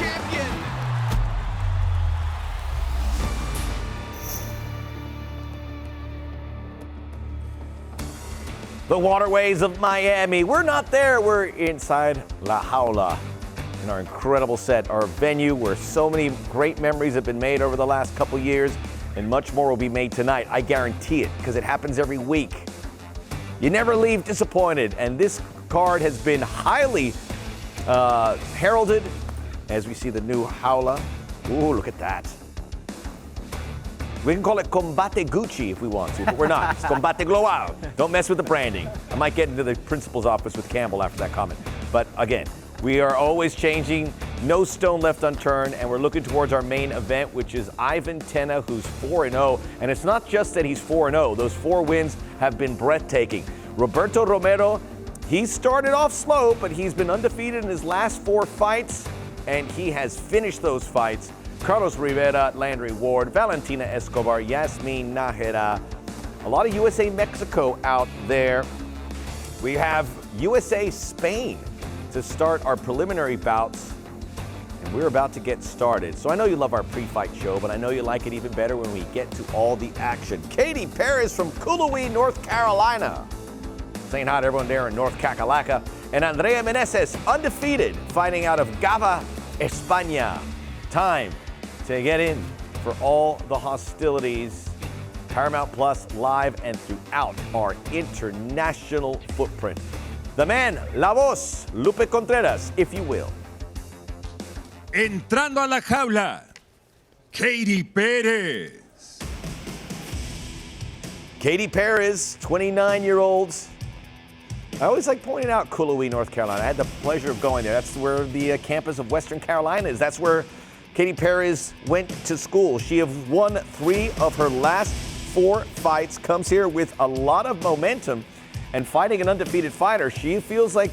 champion. The waterways of Miami. We're not there. We're inside La Jaula in our incredible set, our venue where so many great memories have been made over the last couple years, and much more will be made tonight. I guarantee it, because it happens every week. You never leave disappointed, and this card has been highly heralded as we see the new Jaula. Ooh, look at that. We can call it Combate Gucci if we want to, but we're not. It's Combate Global. Don't mess with the branding. I might get into the principal's office with Campbell after that comment. But again, we are always changing, no stone left unturned, and we're looking towards our main event, which is Ivan Tena, who's 4-0. And it's not just that he's 4-0. Those 4 wins have been breathtaking. Roberto Romero, he started off slow, but he's been undefeated in his last 4 fights, and he has finished those fights. Carlos Rivera, Landry Ward, Valentina Escobar, Yazmin, Najera. A lot of USA Mexico out there. We have USA Spain to start our preliminary bouts, and we're about to get started. So I know you love our pre-fight show, but I know you like it even better when we get to all the action. Perez from Coolowee, North Carolina. Saying hi to everyone there in North Kakalaka. And Andrea Meneses, undefeated, fighting out of Gava, España. Time to get in for all the hostilities. Paramount Plus live and throughout our international footprint. The man, la voz, Lupe Contreras, if you will. Entrando a la jaula, Perez. Perez, 29-year-olds. I always like pointing out Coolowee, North Carolina. I had the pleasure of going there. That's where the campus of Western Carolina is. That's where Perez went to school. She has won 3 of her last 4 fights, comes here with a lot of momentum, and fighting an undefeated fighter, she feels like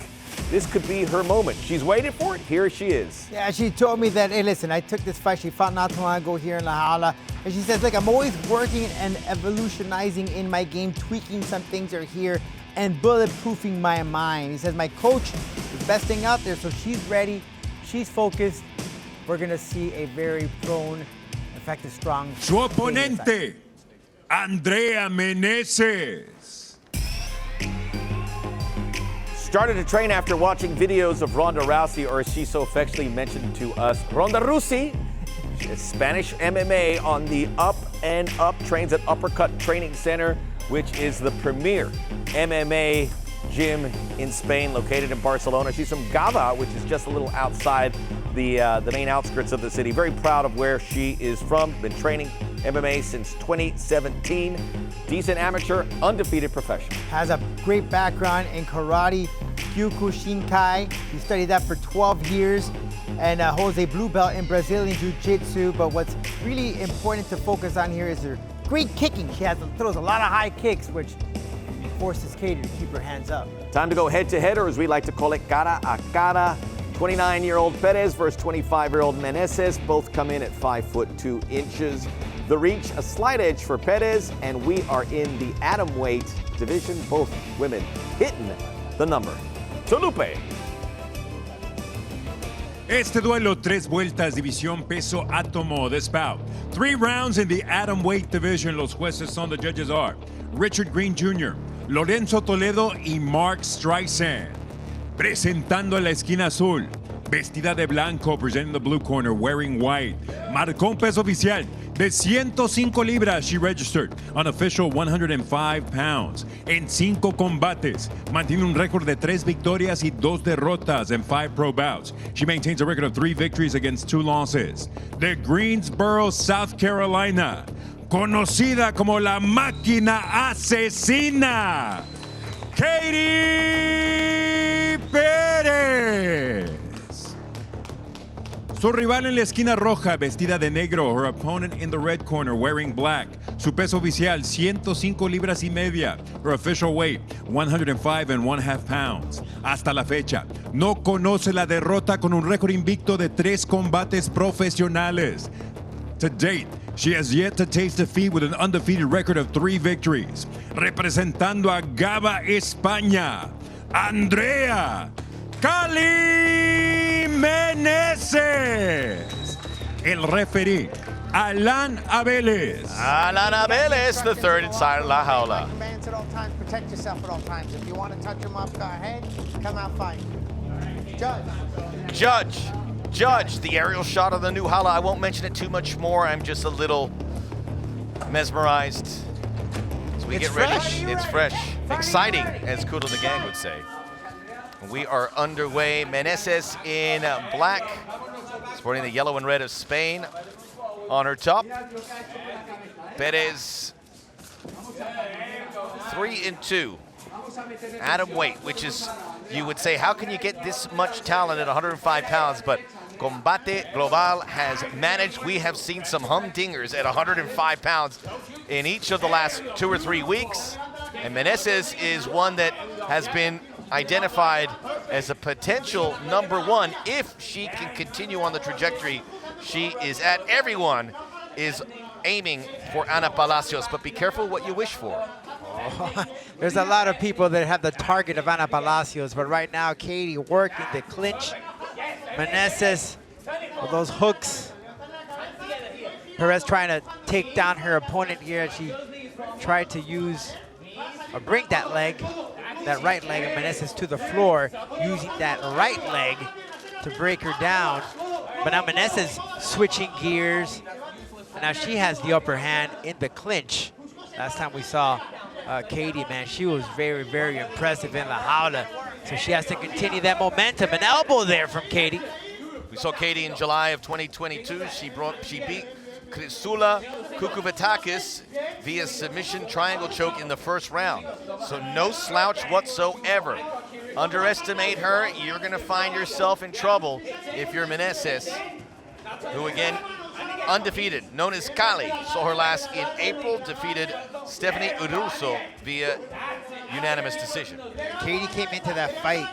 this could be her moment. She's waited for it. Here she is. Yeah, she told me that, hey, listen, I took this fight. She fought not too long ago here in La Jaula. And she says, look, I'm always working and evolutionizing in my game, tweaking some things are here, and bulletproofing my mind. He says, my coach is best thing out there, so she's ready. She's focused. We're going to see a very prone, effective, strong... Su oponente, Andrea Meneses. Started to train after watching videos of Ronda Rousey, or as she so affectionately mentioned to us, Ronda Rousey. Spanish MMA on the Up and Up, trains at Uppercut Training Center, which is the premier MMA gym in Spain, located in Barcelona. She's from Gava, which is just a little outside the main outskirts of the city. Very proud of where she is from. Been training MMA since 2017. Decent amateur, undefeated professional. Has a great background in karate, Kyokushinkai. He studied that for 12 years and holds a blue belt in Brazilian Jiu-Jitsu. But what's really important to focus on here is her great kicking. She throws a lot of high kicks, which forces Katie to keep her hands up. Time to go head-to-head, or as we like to call it, cara a cara. 29-year-old Perez versus 25-year-old Meneses. Both come in at 5'2". The reach, a slight edge for Perez, and we are in the atomweight division. Both women hitting the number. To Lupe. Este duelo, 3 vueltas, división peso átomo de SPARKS. 3 rounds in the atomweight division. Los jueces son the judges are Richard Green Jr., Lorenzo Toledo y Mark Streisand. Presentando la esquina azul, vestida de blanco, presenting the blue corner, wearing white. Marcó un peso oficial de 105 libras. She registered on official 105 pounds. En 5 combates, mantiene un récord de 3 victorias y 2 derrotas en 5 pro bouts. She maintains a record of 3 victories against 2 losses. De Greensboro, South Carolina, conocida como la máquina asesina, Perez. Su rival en la esquina roja, vestida de negro. Her opponent in the red corner, wearing black. Su peso oficial, 105 libras y media. Her official weight, 105.5 pounds. Hasta la fecha, no conoce la derrota, con un récord invicto de 3 combates profesionales. To date, she has yet to taste defeat with an undefeated record of 3 victories. Representando a Gava, España, Andrea Cali Meneses. El referee, Alan Abeles. Alan Abeles, the third inside La Jaula. Commands at all times, protect yourself at all times. If you want to touch him up, go ahead, come out fighting. Judge, the aerial shot of the new Jaula. I won't mention it too much more. I'm just a little mesmerized. As we get ready, it's fresh. Exciting, as Kudo the Gang would say. We are underway. Meneses in black, sporting the yellow and red of Spain on her top. Perez 3-2. Atom weight, which is, you would say, how can you get this much talent at 105 pounds? But Combate Global has managed. We have seen some humdingers at 105 pounds in each of the last 2 or 3 weeks. And Meneses is one that has been identified as a potential #1 if she can continue on the trajectory she is at. Everyone is aiming for Ana Palacios, but be careful what you wish for. Oh, there's a lot of people that have the target of Ana Palacios, but right now Katie working the clinch. Meneses with those hooks. Perez trying to take down her opponent here. She tried to use or bring that leg, that right leg of Meneses to the floor, using that right leg to break her down. But now Meneses switching gears. And now she has the upper hand in the clinch. Last time we saw Katie, man, she was very, very impressive in La Jaula. So she has to continue that momentum. An elbow there from Katie. We saw Katie in July of 2022. She beat Crisula Kukuvatakis via submission triangle choke in the first round. So no slouch whatsoever. Underestimate her, you're gonna find yourself in trouble if you're Meneses, who again, undefeated, known as Kali. Saw her last in April, defeated Stephanie Urruso via unanimous decision. Katie came into that fight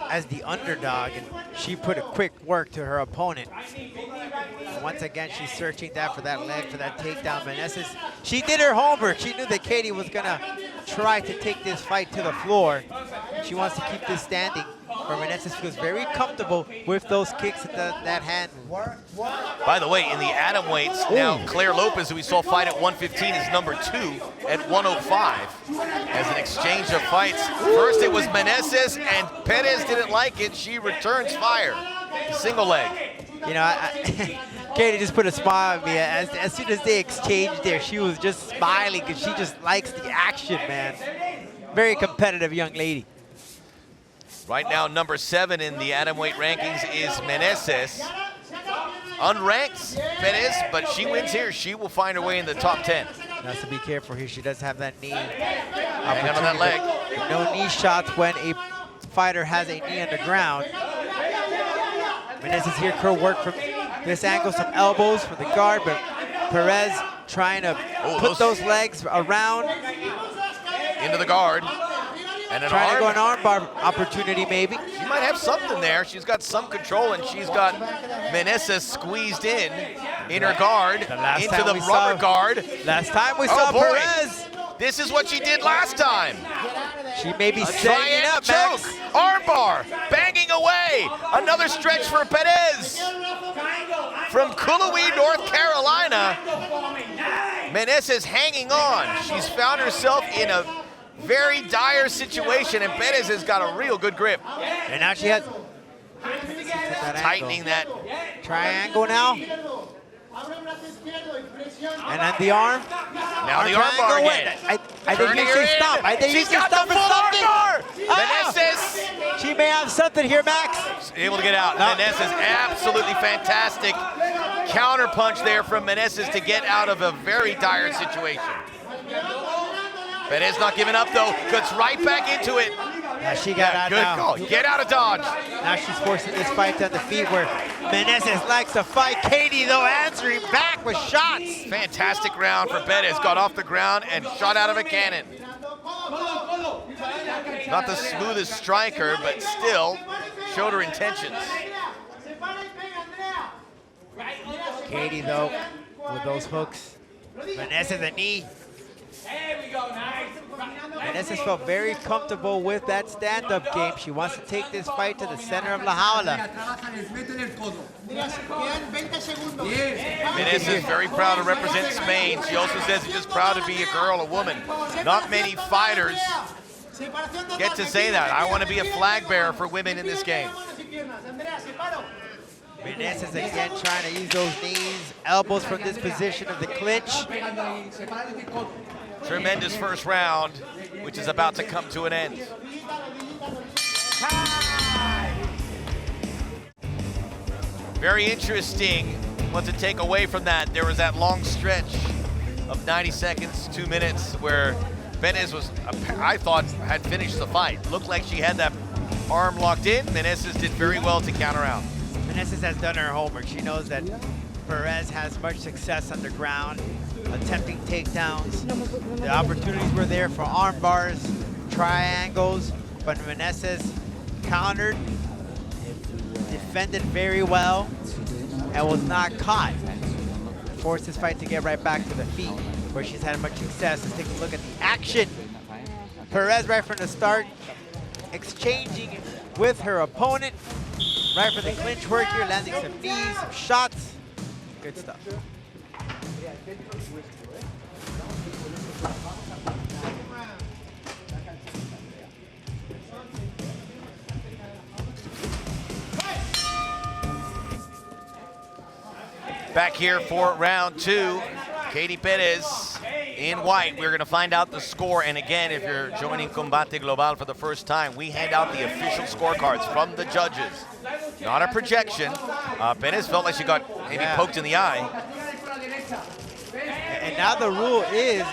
as the underdog, and she put a quick work to her opponent. And once again, she's searching that for that leg, for that takedown. Meneses, she did her homework. She knew that Katie was gonna try to take this fight to the floor. She wants to keep this standing, where Meneses feels very comfortable with those kicks at that hand. By the way, in the atom weights, now Claire Lopez, who we saw fight at 115, is #2 at 105 as an exchange of fights. First it was Meneses, and Perez didn't like it. She returns fire. Single leg. You know, Katie just put a smile on me. As soon as they exchanged there, she was just smiling because she just likes the action, man. Very competitive young lady. Right now, #7 in the atomweight rankings is Meneses. Unranked Perez, but she wins here. She will find her way in the top 10. Has to be careful here. She does have that knee. Hang on that leg. No knee shots when a fighter has a knee on the ground. Meneses here could work from this angle, some elbows for the guard, but Perez trying to put those legs around. Into the guard. And an trying arm. to go an armbar opportunity, maybe. She might have something there. She's got some control, and she's got Meneses squeezed in her guard, into the rubber guard. Last time we saw Perez. This is what she did last time. She may be setting it up, choke, Max. armbar, banging away. Another stretch for Perez. From Cullowhee, North Carolina, Meneses hanging on. She's found herself in a very dire situation, and Perez has got a real good grip. And now she has tightening that triangle now. And then the arm. Now the arm bar again. I think you should stop. I think you should stop for something. Meneses. She may have something here, Max. She's able to get out. Meneses, absolutely fantastic counter punch there from Meneses to get out of a very dire situation. Perez not giving up though, gets right back into it. Now she got out good now. Call. Get out of dodge. Now she's forcing this fight to the feet where Meneses likes to fight. Katie though answering back with shots. Fantastic round for Perez. Got off the ground and shot out of a cannon. Not the smoothest striker, but still showed her intentions. Katie though with those hooks. Meneses a knee. Meneses felt very comfortable with that stand-up game. She wants to take this fight to the center of La Jaula. Meneses is very proud to represent Spain. She also says she's just proud to be a girl, a woman. Not many fighters get to say that. I want to be a flag bearer for women in this game. Meneses again trying to use those knees, elbows from this position of the clinch. Tremendous first round, which is about to come to an end. Very interesting. What to take away from that, there was that long stretch of 90 seconds, 2 minutes, where Perez was, I thought, had finished the fight. Looked like she had that arm locked in. Meneses did very well to counter out. Meneses has done her homework. She knows that Perez has much success on the ground, attempting takedowns. The opportunities were there for arm bars, triangles, but Meneses countered, defended very well, and was not caught. Forced this fight to get right back to the feet, where she's had much success. Let's take a look at the action. Perez right from the start, exchanging with her opponent. Right for the clinch work here, landing some knees, some shots. Good stuff. Back here for round 2, Katie Perez in white. We're going to find out the score. And again, if you're joining Combate Global for the first time, we hand out the official scorecards from the judges. Not a projection. Perez felt like she got maybe poked in the eye. And now the rule is,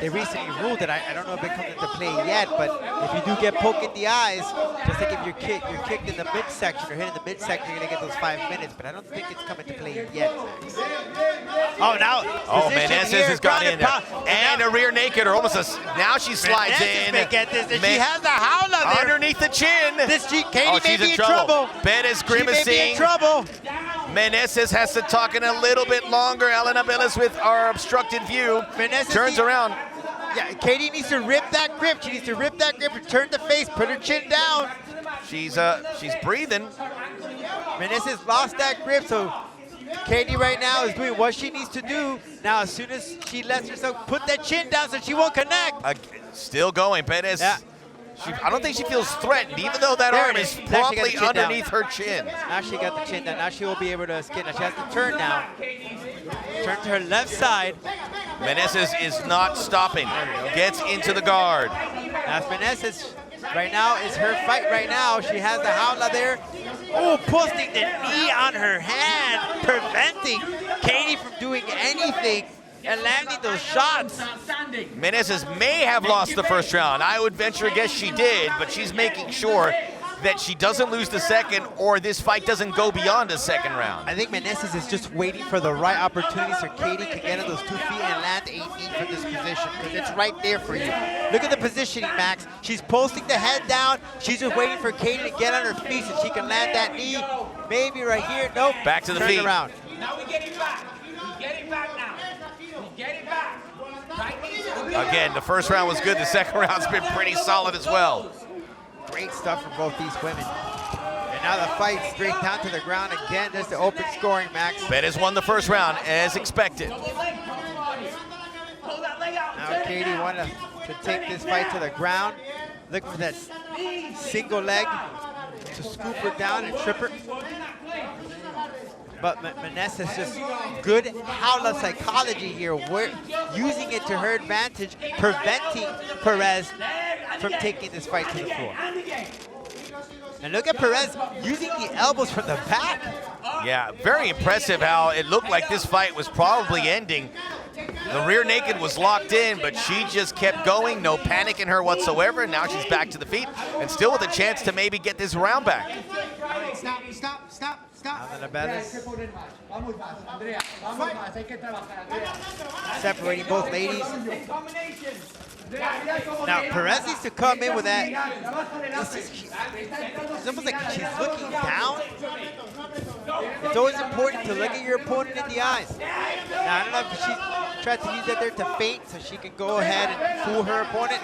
they recently ruled that, I don't know if it comes into play yet, but if you do get poked in the eyes, just like if you're kicked in the midsection or hit in the midsection, you're gonna get those 5 minutes, but I don't think it's coming to play yet. Oh, now. Oh, Meneses has got in there. And a rear naked, or almost a, now she slides Meneses in. may get this, and she has the Jaula there. Underneath the chin. Katie may be in trouble. Perez grimacing. She may be in trouble. Meneses has to talk in a little bit longer. Elena Velez with our obstructed view. Meneses turns around. Yeah, Katie needs to rip that grip. She needs to rip that grip and turn the face, put her chin down. She's breathing. Meneses lost that grip, so Katie right now is doing what she needs to do. Now, as soon as she lets herself put that chin down so she won't connect. Still going, Perez. Yeah. I don't think she feels threatened, even though that arm is promptly underneath her chin. Now she got the chin down. Now she will be able to skin. Now she has to turn now. Turn to her left side. Meneses is not stopping. Gets into the guard. Now Meneses right now is her fight right now. She has the Jaula there. Oh, posting the knee on her hand, preventing Katie from doing anything and landing those shots. Meneses may have lost the first round. I would venture a guess she did, but she's making sure that she doesn't lose the second or this fight doesn't go beyond a second round. I think Meneses is just waiting for the right opportunity so Katie can get on those 2 feet and land a knee from this position, because it's right there for you. Look at the positioning, Max. She's posting the head down. She's just waiting for Katie to get on her feet so she can land that knee. Maybe right here. Nope. Back to the feet. Around. Now we get it back. We get it back now. We get it back. Again, the first round was good. The second round's been pretty solid as well. Great stuff for both these women. And now the fight straight down to the ground again. There's the open scoring, Max. Perez won the first round as expected. Now Katie wanted to take this fight to the ground. Looking for that single leg to scoop her down and trip her. But Meneses just good Jaula psychology here. We're using it to her advantage, preventing Perez from taking this fight to the floor. And look at Perez using the elbows from the back. Yeah, very impressive how it looked like this fight was probably ending. The rear naked was locked in, but she just kept going. No panic in her whatsoever. Now she's back to the feet and still with a chance to maybe get this round back. Stop. Separating both ladies. Now Perez needs to come in with that. It's almost like she's looking down. It's always important to look at your opponent in the eyes. Now, I don't know if she tried to use that there to feint so she can go ahead and fool her opponent.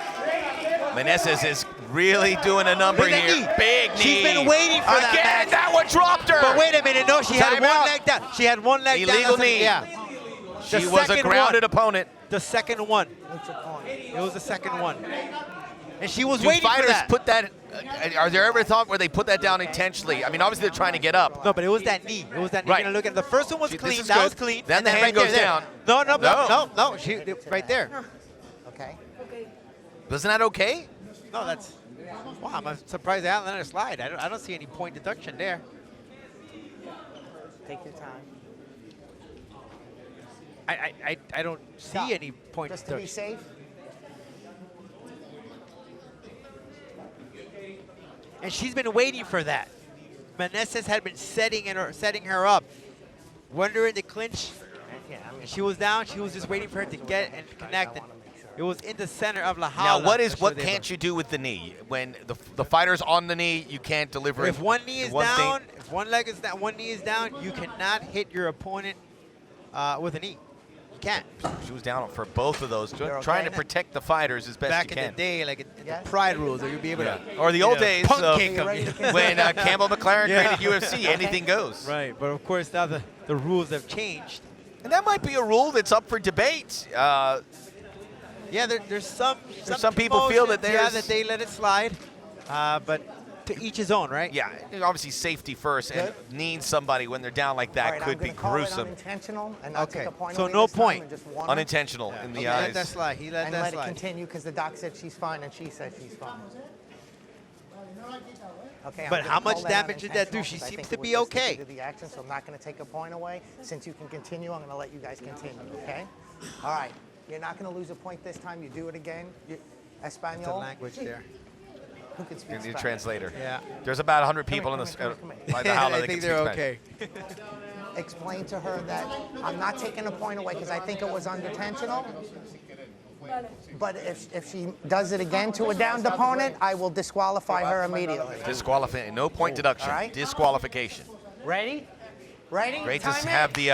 Meneses is really doing a number Look at here. that knee. Big knee. She's been waiting for that Again, match. that one dropped her. But wait a minute, no, she had Time one out. leg down. She had one leg down. Illegal That's knee. Yeah. She The was a second grounded one. opponent. The second one. It was the second one. And she was Do waiting for fighters that. put that? Are there ever thought where they put that down intentionally? I mean, obviously they're trying to get up. No, but it was that knee. It was that knee. Right. You're gonna look at the first one was This clean. is That good. was clean. Then and the hand right goes there. down. No. She right there. Okay. Isn't that okay? No, that's. Wow, I'm surprised they haven't let her slide. I don't see any point deduction there. Take your time. I don't see Stop. any point Just to be deduction. safe. And she's been waiting for that. Meneses had been setting her up, wondering the clinch. Yeah, I mean, She was down. She was just waiting for her to get and connect. And it was in the center of La Jaula. Now, what can't you do with the knee? When the fighter's on the knee, you can't deliver. If one knee is one thing- down, if one leg is down, one knee is down, you cannot hit your opponent with a knee. You can't. She was down for both of those, You're trying okay? to protect the fighters as best Back you in can. the day, like Yes. the Pride rules, you'd be able to. Or the old days punk of kick 'em. when Campbell McLaren Yeah. created UFC, anything goes. Right, but of course now the rules have changed. And that might be a rule that's up for debate. Yeah, there's some people feel that promotions, there's- that they let it slide, but to each his own, right? Yeah, obviously safety first, and kneeing somebody when they're down like that all right, could I'm be gonna call it gruesome. unintentional and not Okay. take a point So away no this time point. and just one Unintentional in the He let eyes. that slide. He let and that let it slide. continue because the doc said she's fine and she said she's fine. Okay, I'm But gonna how call much damage did that do? unintentional She 'cause I seems think to it was be just the okay. heat of the action, so I'm not going to take a point away. Since you can continue, I'm going to let you guys continue. Okay? All right. You're not going to lose a point this time. You do it again. It's a Espanol. language there. Who can speak You're the Spanish? translator. Yeah. There's about 100 people come in here, the come here. by the Jaula I that think can they're speak Spanish. okay. Explain to her that I'm not taking a point away because I think it was unintentional. But if she does it again to a downed opponent, I will disqualify her immediately. Disqualification. No point deduction. All right. Disqualification. Ready? Ready? Great to Time in. have the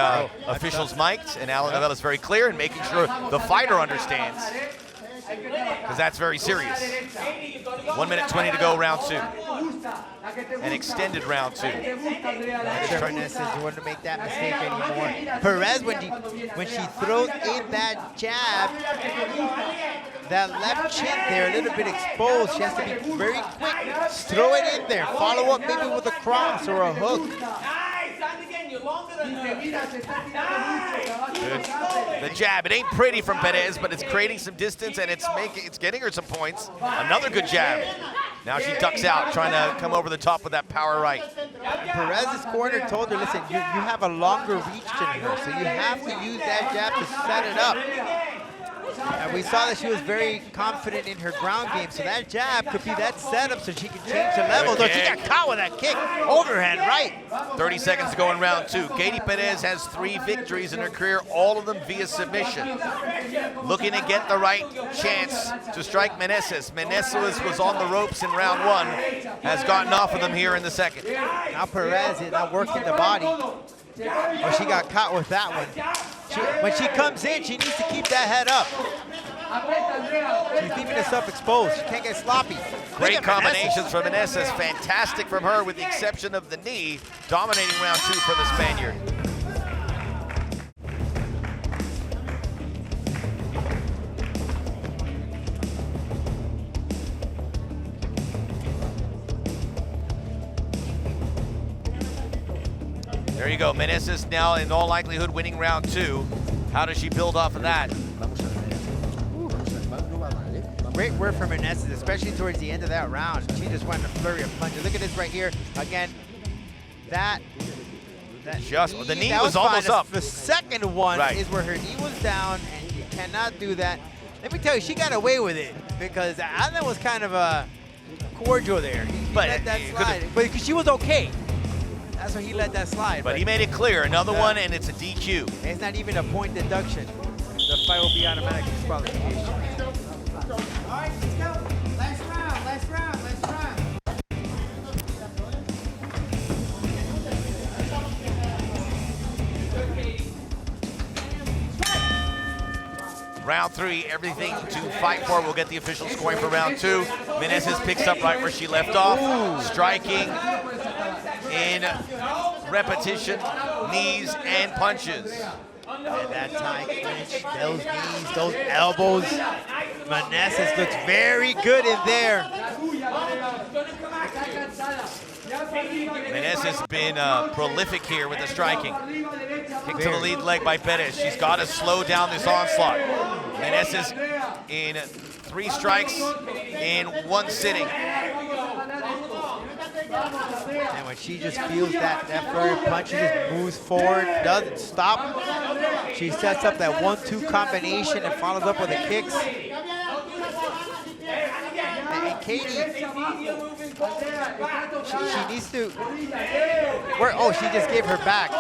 officials mic'd, and Alan Novella is very clear in making sure the fighter understands, because that's very serious. 1 minute 20 to go, round two. An extended round two. Meneses, you wouldn't make that mistake anymore. Perez, when she throws in that jab, that left chin there a little bit exposed. She has to be very quick. Throw it in there. Follow up maybe with a cross or a hook. The jab. It ain't pretty from Perez, but it's creating some distance, and it's getting her some points. Another good jab. Now she ducks out, trying to come over the top with that power right. Perez's corner told her, listen, you have a longer reach than her, so you have to use that jab to set it up. And we saw that she was very confident in her ground game, so that jab could be that setup so she can change the level. So she got caught with that kick, overhand right. 30 seconds to go in round two. Katie Perez has 3 victories in her career, all of them via submission. Looking to get the right chance to strike Meneses. Meneses was on the ropes in round one, has gotten off of them here in the second. Now Perez is not working the body. Oh, she got caught with that one. When she comes in, she needs to keep that head up. She's leaving herself exposed. She can't get sloppy. Great combinations from Meneses. Fantastic from her, with the exception of the knee. Dominating round two for the Spaniard. There you go. Meneses now in all likelihood winning round two. How does she build off of that? Great work from Meneses, especially towards the end of that round. She just went in a flurry of punches. Look at this right here. Again, the knee was fine. almost up. The second one Right. is where her knee was down, and you cannot do that. Let me tell you, she got away with it because Alan was kind of cordial there. He But let that it slide, but because she was okay. That's why he let that slide. But he made it clear. Another one, and it's a DQ. It's not even a point deduction. The fight will be automatic disqualification. All right, let's go. Last round, last round, last round. Round 3, everything to fight for. We'll get the official scoring for round 2. Meneses picks up right where she left off, striking in repetition, knees and punches. And that tie clinch, those knees, those elbows. Meneses looks very good in there. Meneses has been prolific here with the striking. Kick to the lead leg by Perez. She's got to slow down this onslaught. Meneses in 3 strikes in 1 sitting. And when she just feels that flurry of punches, just moves forward, doesn't stop. She sets up that 1-2 combination and follows up with the kicks. And Katie, she needs to. Oh, she just gave her back.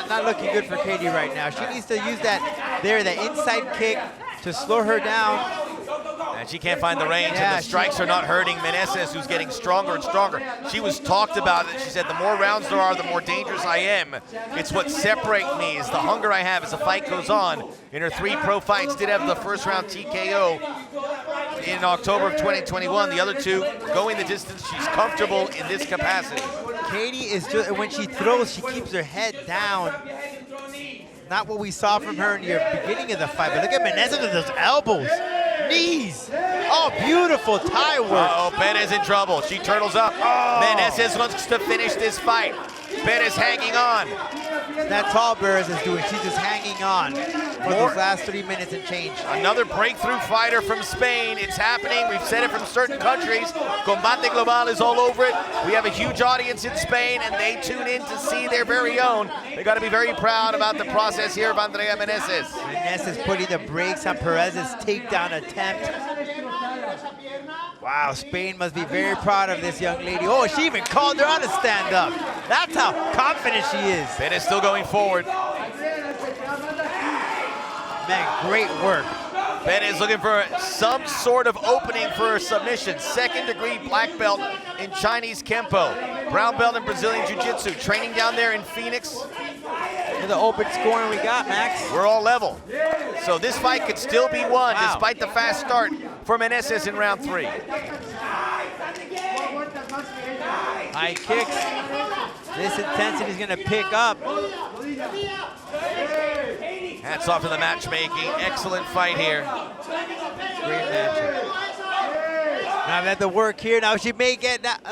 Not looking good for Katie right now. She needs to use that inside kick to slow her down. And she can't find the range, and the strikes are not hurting Meneses, who's getting stronger and stronger. She was talked about it. She said, the more rounds there are, the more dangerous I am. It's what separates me, is the hunger I have as the fight goes on. In her 3 pro fights, did have the first round TKO in October of 2021. The other 2 going the distance. She's comfortable in this capacity. Katie is just, when she throws, she keeps her head down. Not what we saw from her in the beginning of the fight, but look at Meneses with those elbows. Knees. Oh, beautiful tie work. Uh-oh, Perez in trouble. She turtles up. Oh. Meneses wants to finish this fight. Perez hanging on. That's all Perez is doing. She's just hanging on for those last 3 minutes and change. Another breakthrough fighter from Spain. It's happening. We've said it from certain countries. Combate Global is all over it. We have a huge audience in Spain, and they tune in to see their very own. They got to be very proud about the process here of Andrea Meneses. Meneses putting the brakes on Perez's takedown attempt. Wow, Spain must be very proud of this young lady. Oh, she even called her on to stand up. That's how confident she is. Perez still going forward. Man, great work. Perez looking for some sort of opening for a submission. 2nd degree black belt in Chinese Kempo. Brown belt in Brazilian Jiu-Jitsu. Training down there in Phoenix. Look at the open scoring we got, Max. We're all level. So this fight could still be won despite the fast start for Meneses in round 3. High kicks. This intensity is going to pick up. Hats off to the matchmaking. Excellent fight here. Great match. Now let the work here. Now she may get that.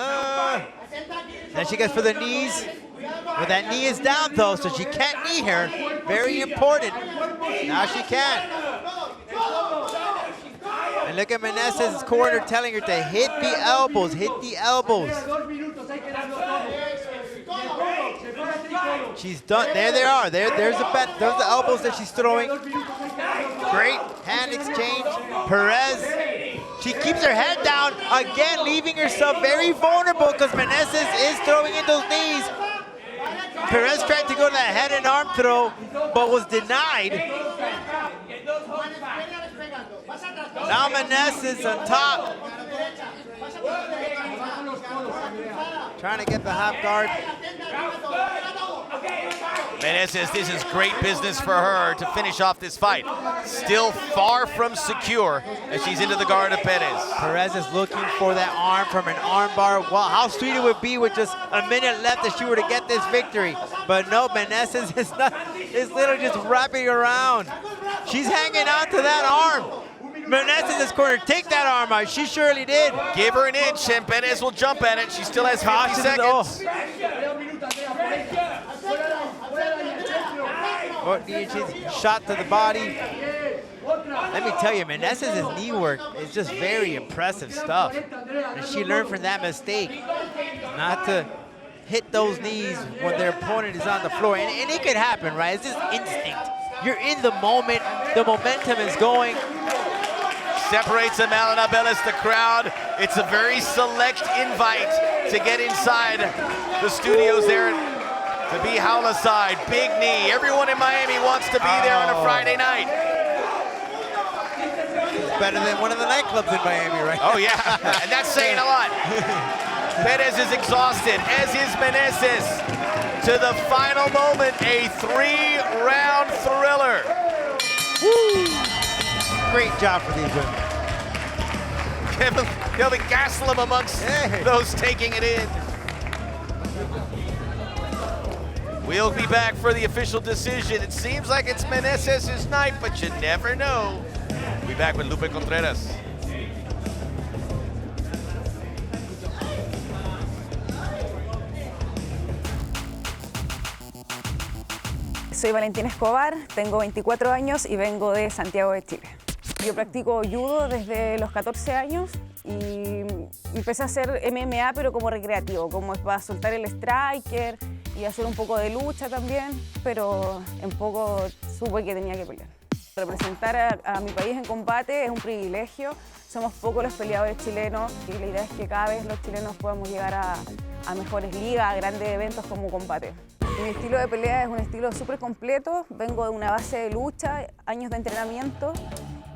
Then she goes for the knees. But that knee is down though, so she can't knee her. Very important. Now she can. And look at Meneses' corner telling her to hit the elbows, hit the elbows. She's done. There they are. There's the elbows that she's throwing. Great hand exchange. Perez. She keeps her head down again, leaving herself very vulnerable because Meneses is throwing in those knees. Perez tried to go to that head and arm throw, but was denied. Now Meneses on top. Trying to get the half guard. Meneses, this is great business for her to finish off this fight. Still far from secure as she's into the guard of Perez. Perez is looking for that arm from an arm bar. Well, how sweet it would be with just a minute left if she were to get this victory. But no, Meneses is literally just wrapping around. She's hanging on to that arm. Meneses' corner, take that arm out. She surely did. Give her an inch and Perez will jump at it. She still has 50 seconds. Shot to the body. Let me tell you, Meneses' knee work is just very impressive stuff. And she learned from that mistake not to hit those knees when their opponent is on the floor. And it could happen, right? It's just instinct. You're in the moment. The momentum is going. Separates them out and Abel is the crowd. It's a very select invite to get inside the studios there to be Jaula side. Big knee. Everyone in Miami wants to be there on a Friday night. It's better than one of the nightclubs in Miami, right? Oh, yeah. And that's saying a lot. Perez is exhausted, as is Meneses. To the final moment, a 3-round thriller. Woo! Great job for these women. They'll be gasling them amongst those taking it in. We'll be back for the official decision. It seems like it's Meneses' night, but you never know. We'll be back with Lupe Contreras. Soy Valentina Escobar, tengo 24 años y vengo de Santiago de Chile. Yo practico judo desde los 14 años y empecé a hacer MMA pero como recreativo, como para soltar el striker y hacer un poco de lucha también, pero en poco supe que tenía que pelear. Representar a mi país en combate es un privilegio, somos pocos los peleadores chilenos y la idea es que cada vez los chilenos podamos llegar a mejores ligas, a grandes eventos como combate. Mi estilo de pelea es un estilo súper completo, vengo de una base de lucha, años de entrenamiento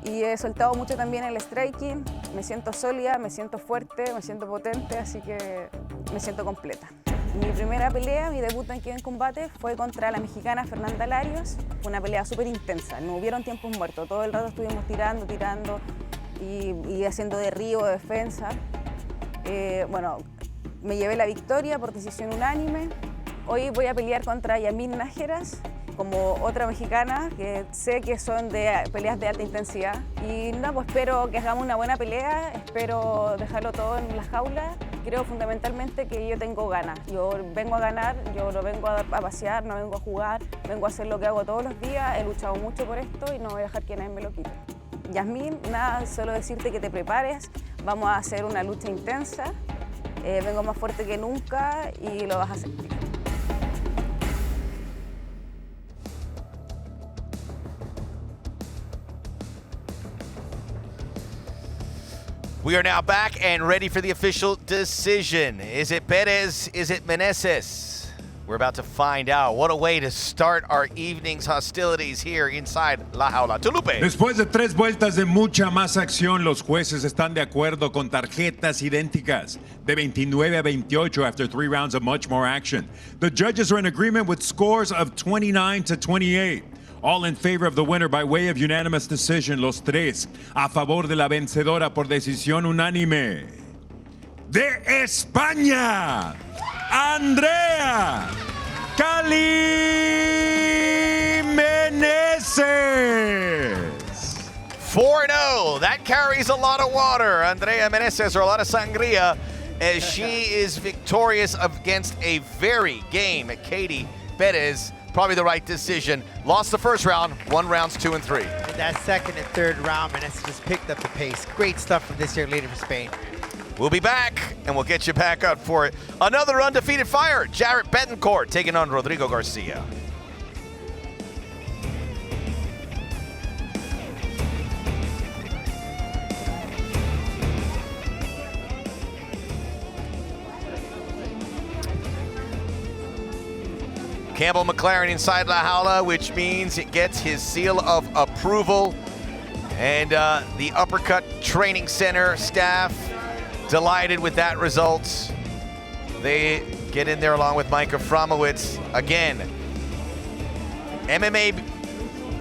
y he soltado mucho también el striking, me siento sólida, me siento fuerte, me siento potente, así que me siento completa. Mi primera pelea, mi debut aquí en combate, fue contra la mexicana Fernanda Larios, una pelea súper intensa, no hubieron tiempos muertos, todo el rato estuvimos tirando y haciendo derribo, defensa. Bueno, me llevé la victoria por decisión unánime. Hoy voy a pelear contra Yazmin Najeras, como otra mexicana, que sé que son de peleas de alta intensidad. Y nada, pues espero que hagamos una buena pelea, espero dejarlo todo en la jaula. Creo fundamentalmente que yo tengo ganas. Yo vengo a ganar, yo no vengo a pasear, no vengo a jugar, vengo a hacer lo que hago todos los días. He luchado mucho por esto y no voy a dejar que nadie me lo quite. Yazmin, nada, solo decirte que te prepares, vamos a hacer una lucha intensa. Vengo más fuerte que nunca y lo vas a sentir. We are now back and ready for the official decision. Is it Perez? Is it Meneses? We're about to find out. What a way to start our evening's hostilities here inside La Jaula. Tulupe. Después de 3 vueltas de mucha más acción, los jueces están de acuerdo con tarjetas idénticas de 29 a 28 after 3 rounds of much more action. The judges are in agreement with scores of 29 to 28. All in favor of the winner by way of unanimous decision, los tres a favor de la vencedora por decisión unánime. De España, Andrea Meneses. 4-0. That carries a lot of water. Andrea Meneses, or a lot of sangria, as she is victorious against a very game Katie Perez. Probably the right decision. Lost the first round, won rounds 2 and 3. In that second and third round, Meneses just picked up the pace. Great stuff from this young lady from Spain. We'll be back, and we'll get you back up for it. Another undefeated fighter, Jaret Betancourt, taking on Rodrigo Garcia. Campbell McLaren inside La Jaula, which means it gets his seal of approval. And the Uppercut Training Center staff delighted with that result. They get in there along with Micah Fromowitz. Again, MMA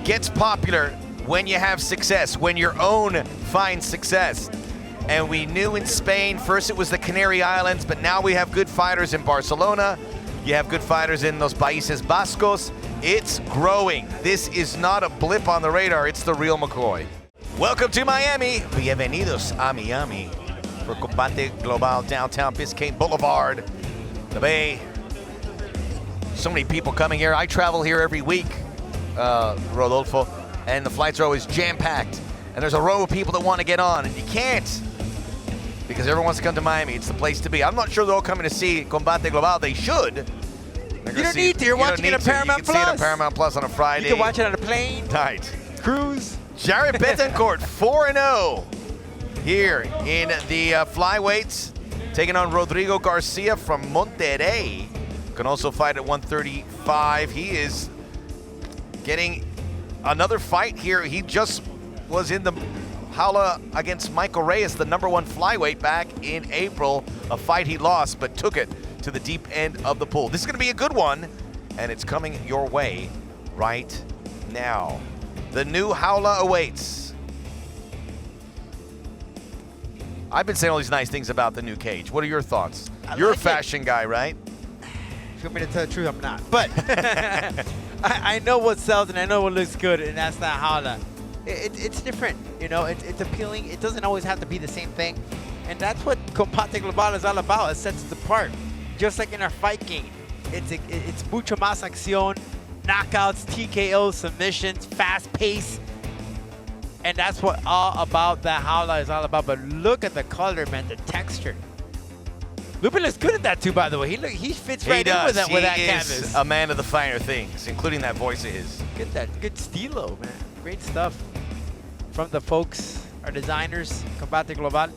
gets popular when you have success, when your own finds success. And we knew in Spain, first it was the Canary Islands, but now we have good fighters in Barcelona. You have good fighters in los Países Vascos. It's growing. This is not a blip on the radar. It's the real McCoy. Welcome to Miami. Bienvenidos a Miami for Combate Global, downtown Biscayne Boulevard, the Bay. So many people coming here. I travel here every week, Rodolfo, and the flights are always jam-packed. And there's a row of people that want to get on, and you can't, because everyone wants to come to Miami. It's the place to be. I'm not sure they're all coming to see Combate Global. They should. You don't need to. You're watching it on Paramount Plus. You can see it on Paramount Plus on a Friday. You can watch it on a plane. Right. Cruise. Jaret Betancourt, 4-0 here in the flyweights, taking on Rodrigo Garcia from Monterrey. Can also fight at 135. He is getting another fight here. He just was in the Jaula against Michael Reyes, the #1 flyweight, back in April. A fight he lost, but took it to the deep end of the pool. This is going to be a good one, and it's coming your way right now. The new Jaula awaits. I've been saying all these nice things about the new cage. What are your thoughts? You're like a fashion guy, right? If you want me to tell the truth, I'm not. But I know what sells and I know what looks good, and that's the Jaula. It's different, you know. It's appealing. It doesn't always have to be the same thing, and that's what Combate Global is all about. It sets us apart. Just like in our fight game, it's mucho más acción, knockouts, TKOs, submissions, fast pace. And that's what all about that Jaula is all about. But look at the color, man, the texture. Lupe looks good at that too, by the way. He fits right in with that canvas. He is a man of the finer things, including that voice of his. Get that good stilo, man. Great stuff from the folks, our designers, Combate Global.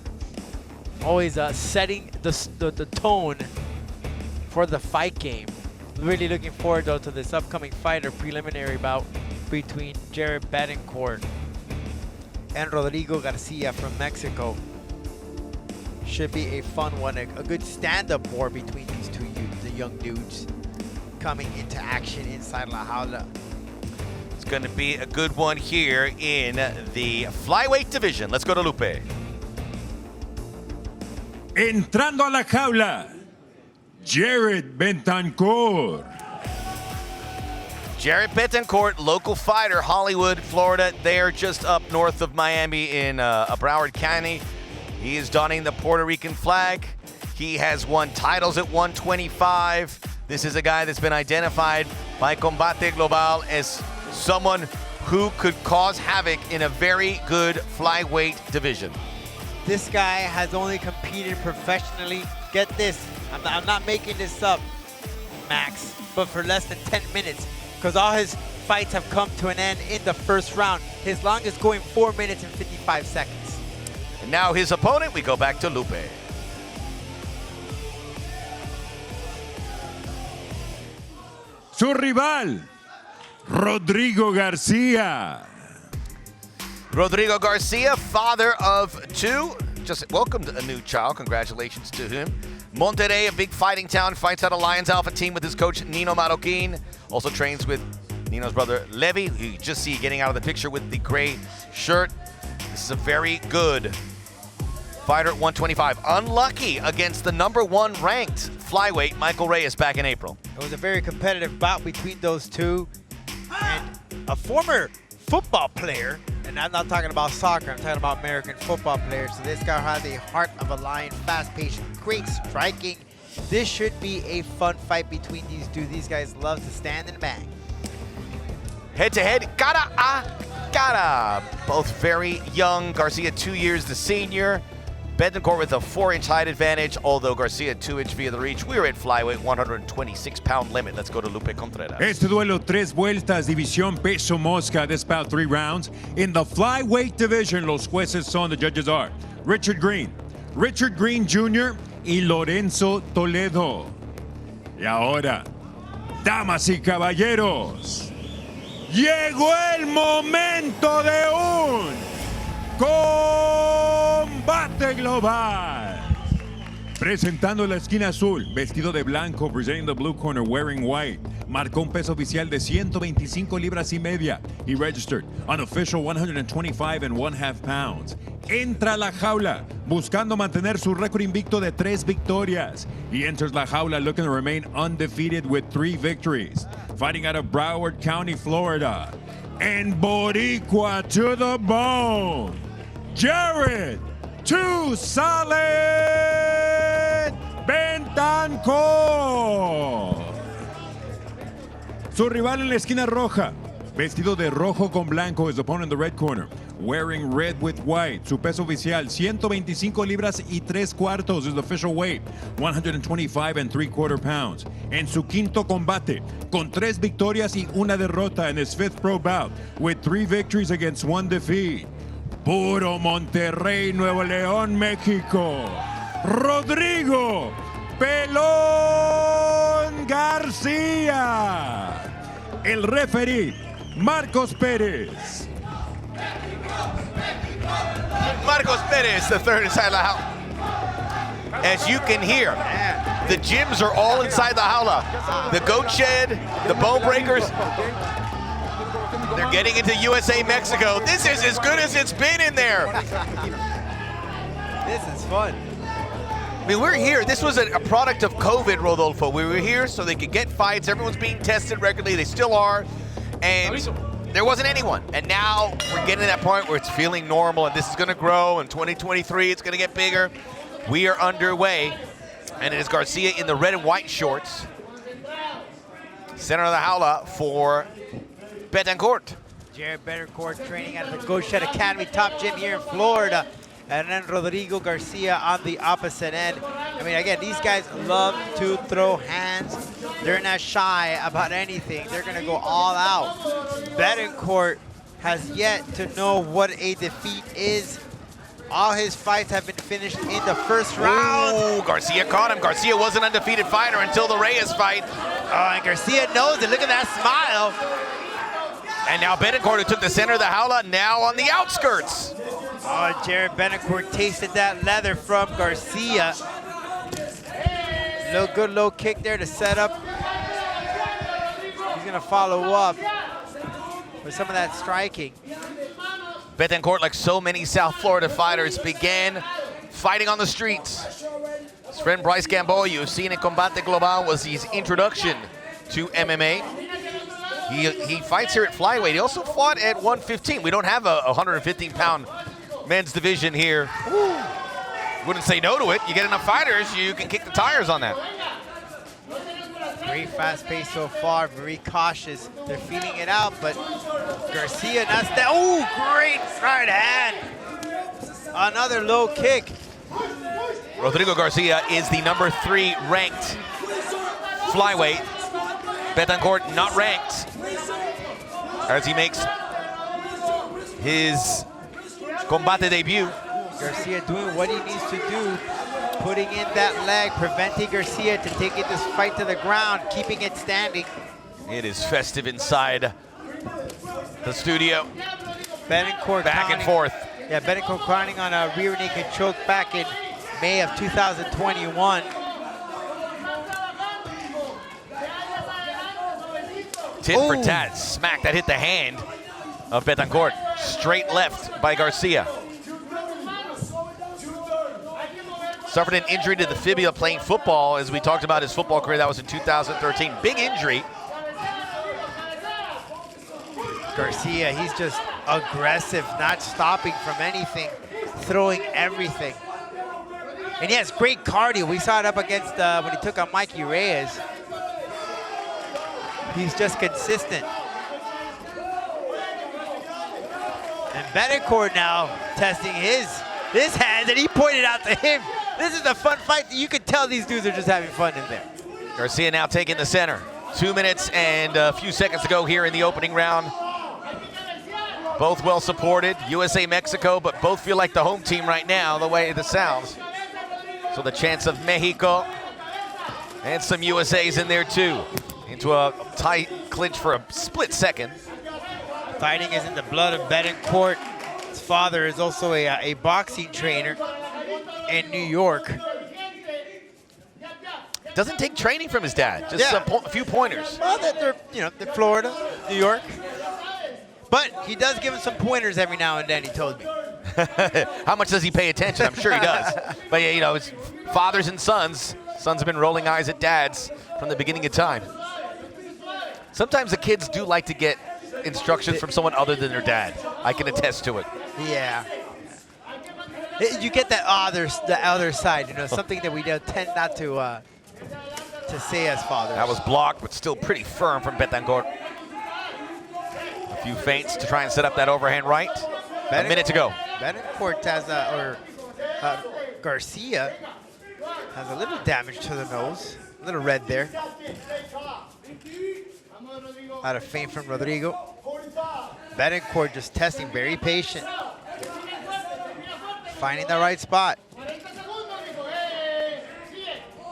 Always setting the tone for the fight game. Really looking forward though to this upcoming fight or preliminary bout between Jaret Betancourt and Rodrigo Garcia from Mexico. Should be a fun one, a good stand-up war between these two youths, the young dudes coming into action inside La Jaula. It's going to be a good one here in the flyweight division. Let's go to Lupe. Entrando a la jaula, Jaret Betancourt. Jaret Betancourt, local fighter, Hollywood, Florida. They're just up north of Miami in Broward County. He is donning the Puerto Rican flag. He has won titles at 125. This is a guy that's been identified by Combate Global as someone who could cause havoc in a very good flyweight division. This guy has only competed professionally. Get this, I'm not making this up, Max, but for less than 10 minutes, because all his fights have come to an end in the first round. His longest going 4 minutes and 55 seconds. And now his opponent, we go back to Lupe. Su rival, Rodrigo Garcia. Rodrigo Garcia, father of two, just welcomed a new child. Congratulations to him. Monterrey, a big fighting town, fights out of Lions Alpha team with his coach Nino Marroquin. Also trains with Nino's brother Levi, who you just see getting out of the picture with the gray shirt. This is a very good fighter at 125. Unlucky against the #1 ranked flyweight Michael Reyes back in April. It was a very competitive bout between those two. And a former football player, and I'm not talking about soccer, I'm talking about American football players. So this guy has a heart of a lion, fast-paced, great striking. This should be a fun fight between these two. These guys love to stand and bang. Head-to-head, cara. Both very young. Garcia 2 years the senior. Betancourt with a 4-inch height advantage, although Garcia 2-inch via the reach. We're at flyweight, 126-pound limit. Let's go to Lupe Contreras. Este duelo, 3 vueltas, división peso mosca. This bout 3 rounds. In the flyweight division, los jueces son, the judges are Richard Green Jr. y Lorenzo Toledo. Y ahora, damas y caballeros, llegó el momento de un Combate Global. Presentando la esquina azul, vestido de blanco, presenting the blue corner, wearing white. Marcó un peso oficial de 125 libras y media. He registered an official 125.5 pounds. Entra a la jaula, buscando mantener su récord invicto de 3 victorias. He enters la jaula looking to remain undefeated with 3 victories. Fighting out of Broward County, Florida. And Boricua to the bone, Jaret Too Solid Betancourt. Su rival en la esquina roja, vestido de rojo con blanco, his opponent in the red corner, wearing red with white. Su peso oficial, 125 libras y 3/4 is the official weight, 125.75 pounds. En su quinto combate, con 3 victorias y 1 derrota in his 5th pro bout, with 3 victories against 1 defeat. Puro Monterrey, Nuevo León, México. Rodrigo Pelón Garcia. El referee, Marcos Perez. Marcos Perez, the third inside the jaula. As you can hear, the gyms are all inside the jaula. The goat shed, the bone breakers. They're getting into USA Mexico. This is as good as it's been in there. This is fun. I mean, we're here. This was a product of COVID, Rodolfo. We were here so they could get fights. Everyone's being tested regularly. They still are. And there wasn't anyone. And now we're getting to that point where it's feeling normal, and this is going to grow. In 2023, it's going to get bigger. We are underway. And it is Garcia in the red and white shorts. Center of the Jaula for Betancourt. Jaret Betancourt training at the Goshen Academy top gym here in Florida. And then Rodrigo Garcia on the opposite end. I mean, again, these guys love to throw hands. They're not shy about anything. They're going to go all out. Betancourt has yet to know what a defeat is. All his fights have been finished in the first round. Ooh, Garcia caught him. Garcia was an undefeated fighter until the Reyes fight. Oh, and Garcia knows it. Look at that smile. And now Betancourt, who took the center of the Jaula, now on the outskirts. Oh, Jaret Betancourt tasted that leather from Garcia. Good low kick there to set up. He's gonna follow up with some of that striking. Betancourt, like so many South Florida fighters, began fighting on the streets. His friend Bryce Gamboa, you've seen in Combate Global, was his introduction to MMA. He fights here at flyweight. He also fought at 115. We don't have a 115-pound men's division here. Wouldn't say no to it. You get enough fighters, you can kick the tires on that. Very fast pace so far, very cautious. They're feeling it out, but Garcia, that's that. Oh, great right hand. Another low kick. Rodrigo Garcia is the number 3 ranked flyweight. Betancourt not ranked as he makes his Combate debut. Garcia doing what he needs to do, putting in that leg, preventing Garcia to taking this fight to the ground, keeping it standing. It is festive inside the studio. Betancourt back and forth. Yeah, Betancourt crowning on a rear naked choke back in May of 2021. Tit for tat, smack that hit the hand of Betancourt. Straight left by Garcia. Suffered an injury to the fibula playing football, as we talked about his football career. That was in 2013. Big injury. Garcia, he's just aggressive, not stopping from anything, throwing everything. And he has great cardio. We saw it up against when he took on Mikey Reyes. He's just consistent. And Betancourt now testing his hands, and he pointed out to him, this is a fun fight. You can tell these dudes are just having fun in there. Garcia now taking the center. 2 minutes and a few seconds to go here in the opening round. Both well supported, USA, Mexico, but both feel like the home team right now, the way this sounds. So the chance of Mexico and some USA's in there too. Into a tight clinch for a split second. Fighting is in the blood of Betancourt. His father is also a boxing trainer in New York. Doesn't take training from his dad, just a few pointers. Well, they're Florida, New York. But he does give him some pointers every now and then, he told me. How much does he pay attention? I'm sure he does. But yeah, you know, it's fathers and sons. Sons have been rolling eyes at dads from the beginning of time. Sometimes the kids do like to get instructions from someone other than their dad. I can attest to it. Yeah. You get that the other side, you know, something that we tend not to say as fathers. That was blocked, but still pretty firm from Betancourt. A few feints to try and set up that overhand right. A minute to go. Betancourt has, Garcia has a little damage to the nose. A little red there. Out of feint from Rodrigo. Betancourt just testing, very patient. Finding the right spot.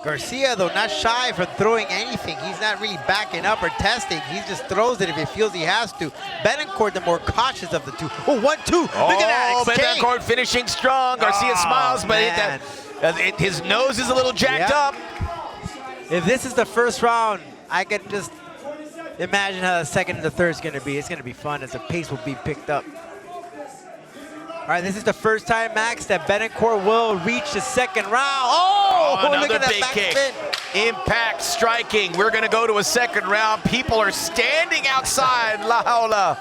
Garcia, though, not shy from throwing anything. He's not really backing up or testing. He just throws it if he feels he has to. Betancourt, the more cautious of the two. Oh, 1-2. Look at that exchange. Betancourt finishing strong. Garcia smiles, but his nose is a little jacked up. If this is the first round, I can just imagine how the second and the third is going to be. It's going to be fun as the pace will be picked up. All right, this is the first time, Max, that Betancourt will reach the second round. Oh, look another at that big kick. backspin. Impact striking. We're going to go to a second round. People are standing outside La Jaula.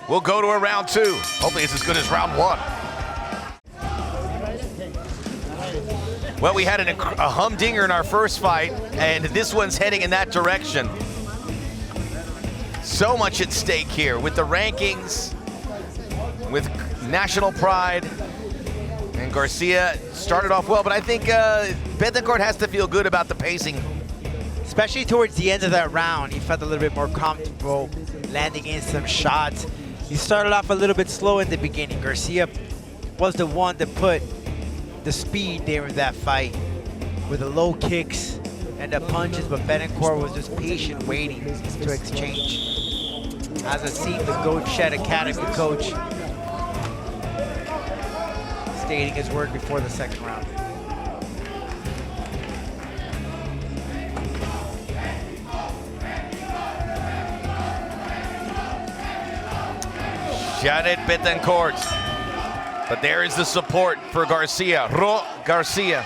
We'll go to a round 2. Hopefully it's as good as round 1. Well, we had a humdinger in our first fight, and this one's heading in that direction. So much at stake here with the rankings, with national pride. And Garcia started off well, but I think Betancourt has to feel good about the pacing. Especially towards the end of that round, he felt a little bit more comfortable landing in some shots. He started off a little bit slow in the beginning. Garcia was the one that put the speed there in that fight with the low kicks and the punches, but Betancourt was just patient waiting to exchange. As I see the Goat Shed Academy coach stating his word before the second round. Jaret Betancourt. But there is the support for Garcia. Garcia.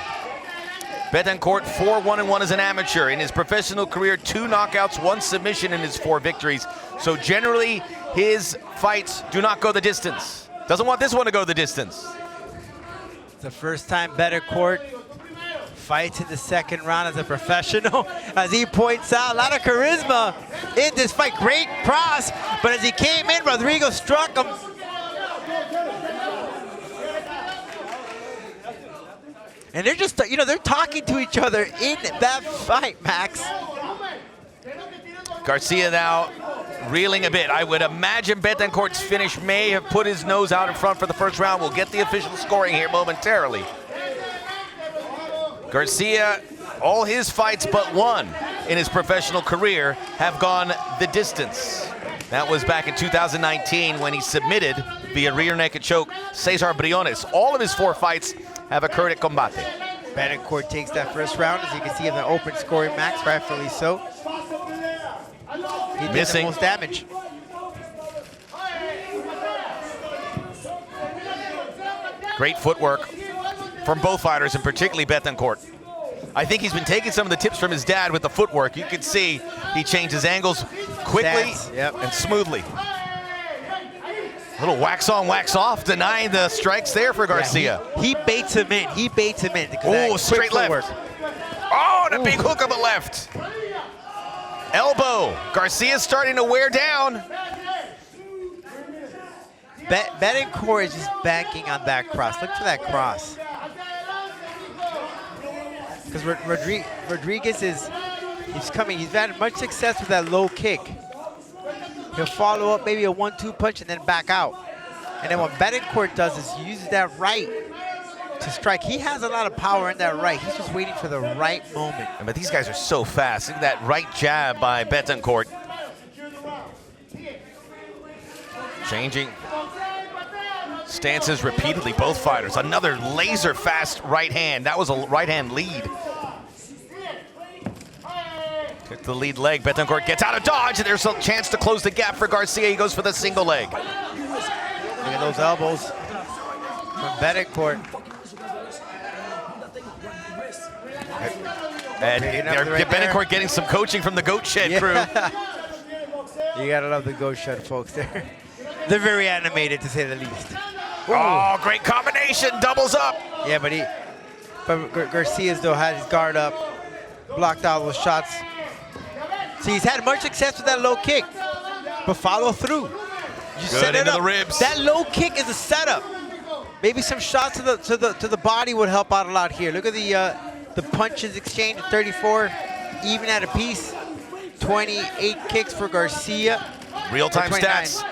Betancourt 4-1-1 as an amateur. In his professional career, 2 knockouts, 1 submission in his 4 victories. So generally, his fights do not go the distance. Doesn't want this one to go the distance. It's the first time Betancourt fights in the second round as a professional. As he points out, a lot of charisma in this fight. Great cross, but as he came in, Rodrigo struck him. And they're just, you know, they're talking to each other in that fight, Max. Garcia now reeling a bit. I would imagine Betancourt's finish may have put his nose out in front for the first round. We'll get the official scoring here momentarily. Garcia, all his fights but one in his professional career have gone the distance. That was back in 2019 when he submitted via rear naked choke Cesar Briones. All of his 4 fights have occurred at Combate. Betancourt takes that first round, as you can see in the open scoring, Max, rightfully so. He did the most damage. Great footwork from both fighters, and particularly Betancourt. I think he's been taking some of the tips from his dad with the footwork. You can see he changes angles quickly and smoothly. A little wax on, wax off, denying the strikes there for Garcia. Yeah, he baits him in. He baits him in. Oh, straight left. Oh, and a big hook of a left. Elbow. Garcia's starting to wear down. Betancourt is just banking on that cross. Look for that cross. Because Rodriguez he's coming. He's had much success with that low kick. He'll follow up maybe a 1-2 punch and then back out. And then what Betancourt does is he uses that right to strike. He has a lot of power in that right. He's just waiting for the right moment. But these guys are so fast. Look at that right jab by Betancourt. Changing stances repeatedly, both fighters. Another laser fast right hand. That was a right hand lead. Took the lead leg. Betancourt gets out of dodge, and there's a chance to close the gap for Garcia. He goes for the single leg. Look at those elbows from Betancourt. And Betancourt getting some coaching from the Goat Shed crew. You gotta love the Goat Shed folks there. They're very animated, to say the least. Oh, great combination, doubles up. Yeah, but Garcia's though had his guard up, blocked all those shots. See, he's had much success with that low kick, but follow through. You set it up. The ribs. That low kick is a setup. Maybe some shots to the body would help out a lot here. Look at the punches exchange, 34, even at a piece. 28 kicks for Garcia. Real-time stats.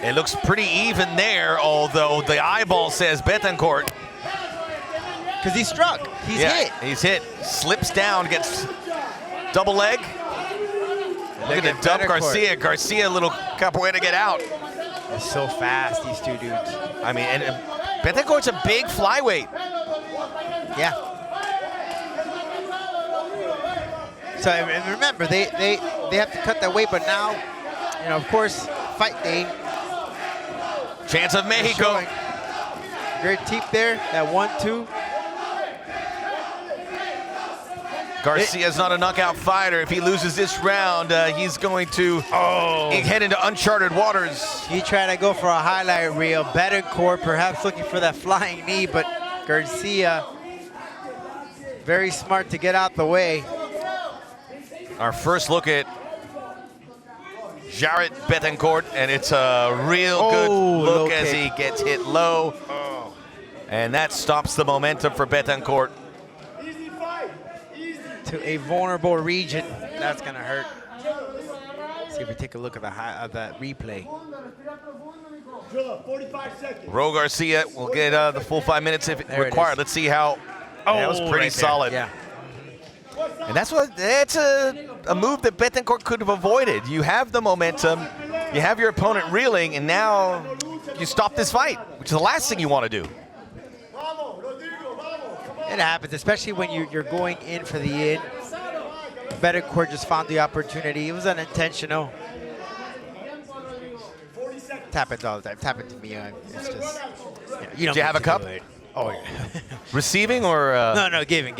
It looks pretty even there, although the eyeball says Betancourt. Because he struck. He's hit. He's hit. Slips down, gets double leg. Look at the dump Garcia. Garcia, a little capoeira to get out. They're so fast, these two dudes. I mean, and Betancourt's a big flyweight. Yeah. So and remember, they have to cut that weight, but now, you know, of course, fight day, Chance of Mexico. Great teep there, that 1-2. Garcia's not a knockout fighter. If he loses this round, he's going to head into uncharted waters. He tried to go for a highlight reel. Betancourt perhaps looking for that flying knee, but Garcia very smart to get out the way. Our first look at Jaret Betancourt, and it's a real good look as he gets hit low. And that stops the momentum for Betancourt. To a vulnerable region, that's gonna hurt. See if we take a look at that replay. Ro Garcia will get the full 5 minutes if required. Let's see how. That was pretty solid. Yeah. And that's a move that Betancourt could have avoided. You have the momentum, you have your opponent reeling, and now you stop this fight, which is the last thing you want to do. It happens, especially when you're going in for the in. Betancourt just found the opportunity. It was unintentional. Happens all the time. Happens to me. It's just, you know, Do you have a cup? Oh yeah. Receiving or? No, giving.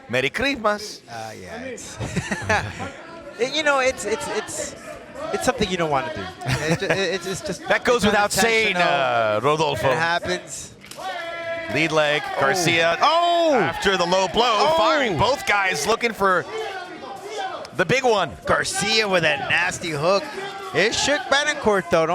Merry Christmas. Yeah. It's you know, it's something you don't want to do. It's just That goes without saying, Rodolfo. It happens. Lead leg, Garcia. After the low blow, firing. Both guys looking for the big one. Garcia with that nasty hook. It shook Betancourt though.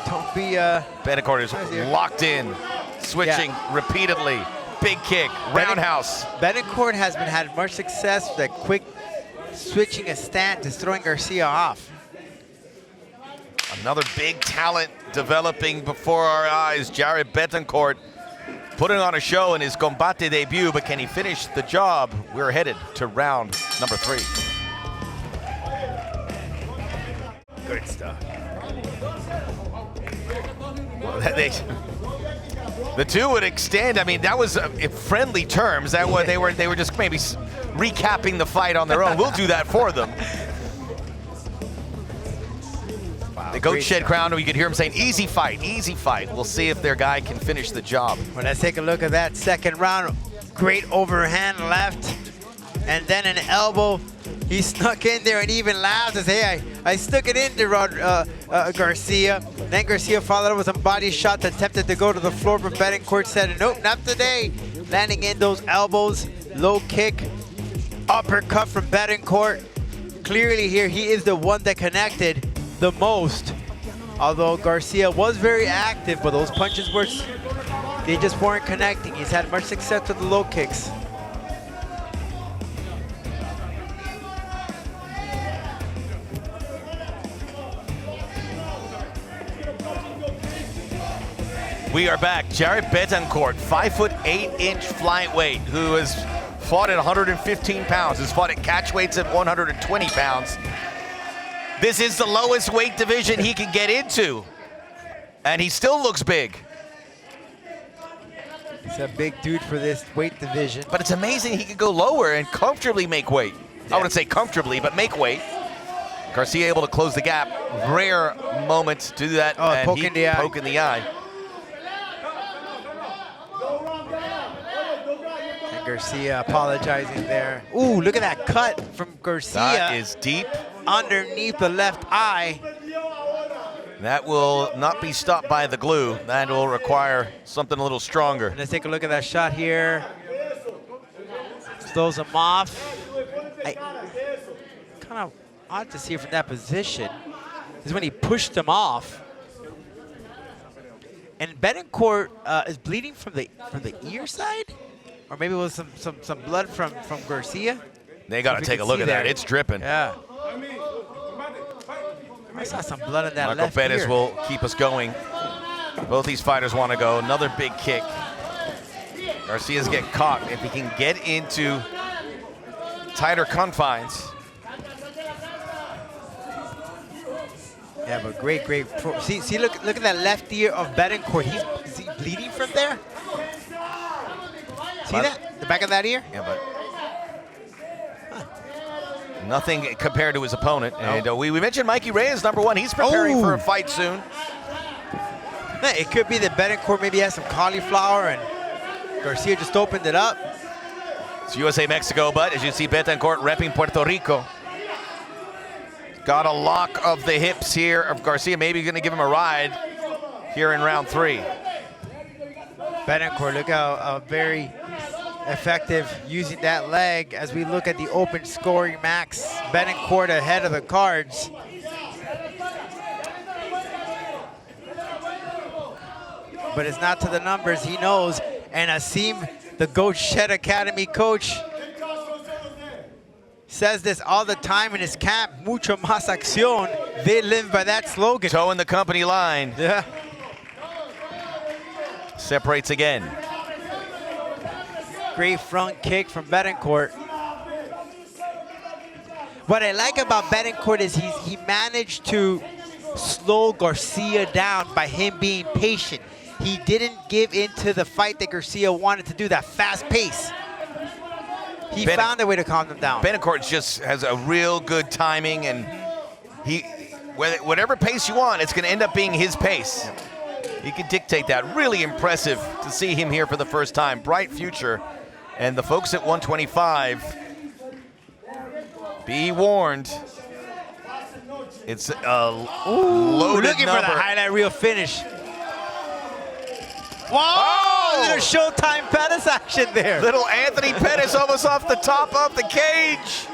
Don't be Betancourt is locked in, switching repeatedly. Big kick, roundhouse. Betancourt has had much success with that quick switching a stance, just throwing Garcia off. Another big talent developing before our eyes. Jaret Betancourt putting on a show in his Combate debut, but can he finish the job? We're headed to round number 3. Good stuff. Well, the two would extend. I mean, that was in friendly terms. That was, they were just maybe recapping the fight on their own. We'll do that for them. The goat shed crown, we could hear him saying, easy fight, easy fight. We'll see if their guy can finish the job. Well, let's take a look at that second round. Great overhand left, and then an elbow. He snuck in there and even laughed and said, hey, I stuck it into Garcia. Then Garcia followed up with some body shots, attempted to go to the floor, but Betancourt said, nope, not today. Landing in those elbows, low kick, uppercut from Betancourt. Clearly here, he is the one that connected the most. Although Garcia was very active, but those punches they just weren't connecting. He's had much success with the low kicks. We are back. Jaret Betancourt, 5'8" flyweight, who has fought at 115 pounds, has fought at catch weights at 120 pounds. This is the lowest weight division he can get into, and he still looks big. He's a big dude for this weight division. But it's amazing he can go lower and comfortably make weight. I wouldn't say comfortably, but make weight. Garcia able to close the gap. Rare moment to do that. And poke in the eye. Poke in the eye. And Garcia apologizing there. Ooh, look at that cut from Garcia. That is deep. Underneath the left eye. That will not be stopped by the glue. That will require something a little stronger. And let's take a look at that shot here. Throws him off. Kind of odd to see from that position is when he pushed him off. And Betancourt is bleeding from the ear side, or maybe it was some blood from Garcia. They got to take a look at that. It's dripping. Yeah. I saw some blood in that Marco left Perez ear. will keep us going. Both these fighters want to go. Another big kick. Garcia's getting caught. If he can get into tighter confines. Yeah, but great. See, look at that left ear of Betancourt. Is he bleeding from there? See that? The back of that ear? Yeah, but Nothing compared to his opponent. And we mentioned Mikey Reyes, #1. He's preparing for a fight soon. It could be that Betancourt maybe has some cauliflower and Garcia just opened it up. It's USA-Mexico, but as you see, Betancourt repping Puerto Rico. Got a lock of the hips here of Garcia, maybe going to give him a ride here in round 3. Betancourt, look how very effective using that leg as we look at the open scoring max. Betancourt ahead of the cards. But it's not to the numbers, he knows. And Asim, the Goat Shed Academy coach, says this all the time in his camp, mucho más acción. They live by that slogan. Toeing the company line. Yeah. Separates again. Great front kick from Betancourt. What I like about Betancourt is he managed to slow Garcia down by him being patient. He didn't give into the fight that Garcia wanted to do, that fast pace. He found a way to calm them down. Betancourt just has a real good timing, and whatever pace you want, it's going to end up being his pace. He can dictate that. Really impressive to see him here for the first time. Bright future. And the folks at 125, be warned. It's a loaded looking number. for the highlight reel finish. Whoa! Oh! Little Showtime Perez action there. Little Anthony Pettis almost off the top of the cage.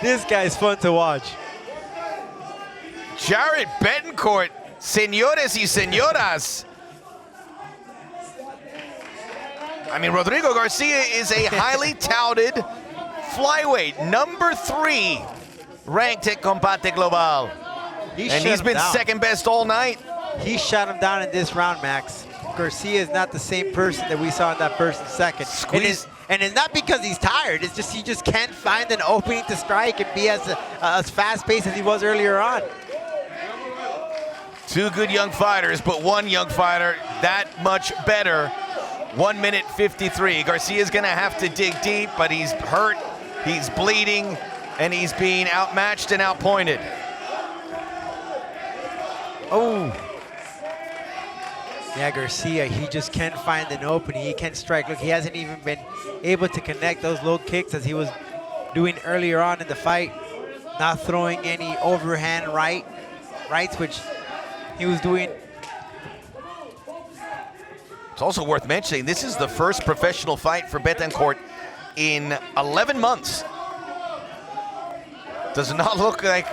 This guy's fun to watch. Jaret Betancourt, señores y señoras. I mean, Rodrigo Garcia is a highly touted flyweight, #3 ranked at Combate Global. And he's been second best all night. He shut him down in this round, Max. Garcia is not the same person that we saw in that first and second. And it's not because he's tired. It's just he just can't find an opening to strike and be as fast-paced as he was earlier on. Two good young fighters, but one young fighter that much better. 1:53. Garcia's gonna have to dig deep, but he's hurt, he's bleeding, and he's being outmatched and outpointed. Oh. Yeah, Garcia, he just can't find an opening. He can't strike. Look, he hasn't even been able to connect those low kicks as he was doing earlier on in the fight. Not throwing any overhand rights, which he was doing. It's also worth mentioning, this is the first professional fight for Betancourt in 11 months. Does not look like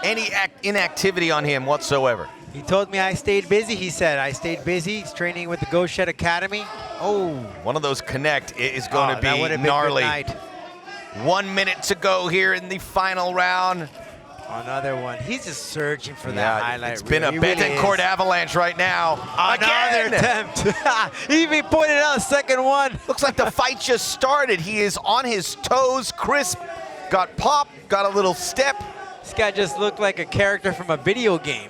any inactivity on him whatsoever. He told me I stayed busy. He said, I stayed busy. He's training with the Goat Shed Academy. Oh, one of those connect is going to be gnarly. 1 minute to go here in the final round. Another one. He's just searching for that highlight. It's been a Betancourt avalanche right now. Another attempt. He even pointed out a second one. Looks like the fight just started. He is on his toes, crisp. Got popped, got a little step. This guy just looked like a character from a video game.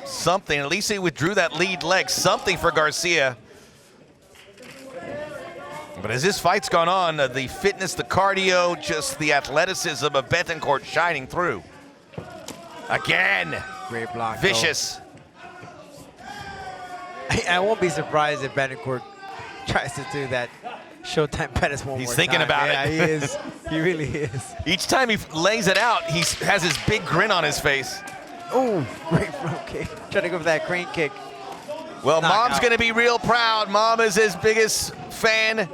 Something, at least he withdrew that lead leg. Something for Garcia. But as this fight's gone on, the fitness, the cardio, just the athleticism of Betancourt shining through. Again. Great block. Vicious. I won't be surprised if Betancourt tries to do that Showtime Perez one more time. He's thinking about it. Yeah, he is. He really is. Each time he lays it out, he has his big grin on his face. Oh, great front kick. Trying to go for that crane kick. Well, Mom's going to be real proud. Mom is his biggest fan.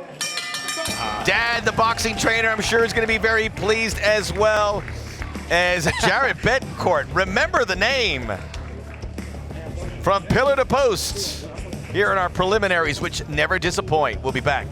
Dad, the boxing trainer, I'm sure is going to be very pleased as well as Jaret Betancourt. Remember the name. From pillar to post here in our preliminaries, which never disappoint. We'll be back.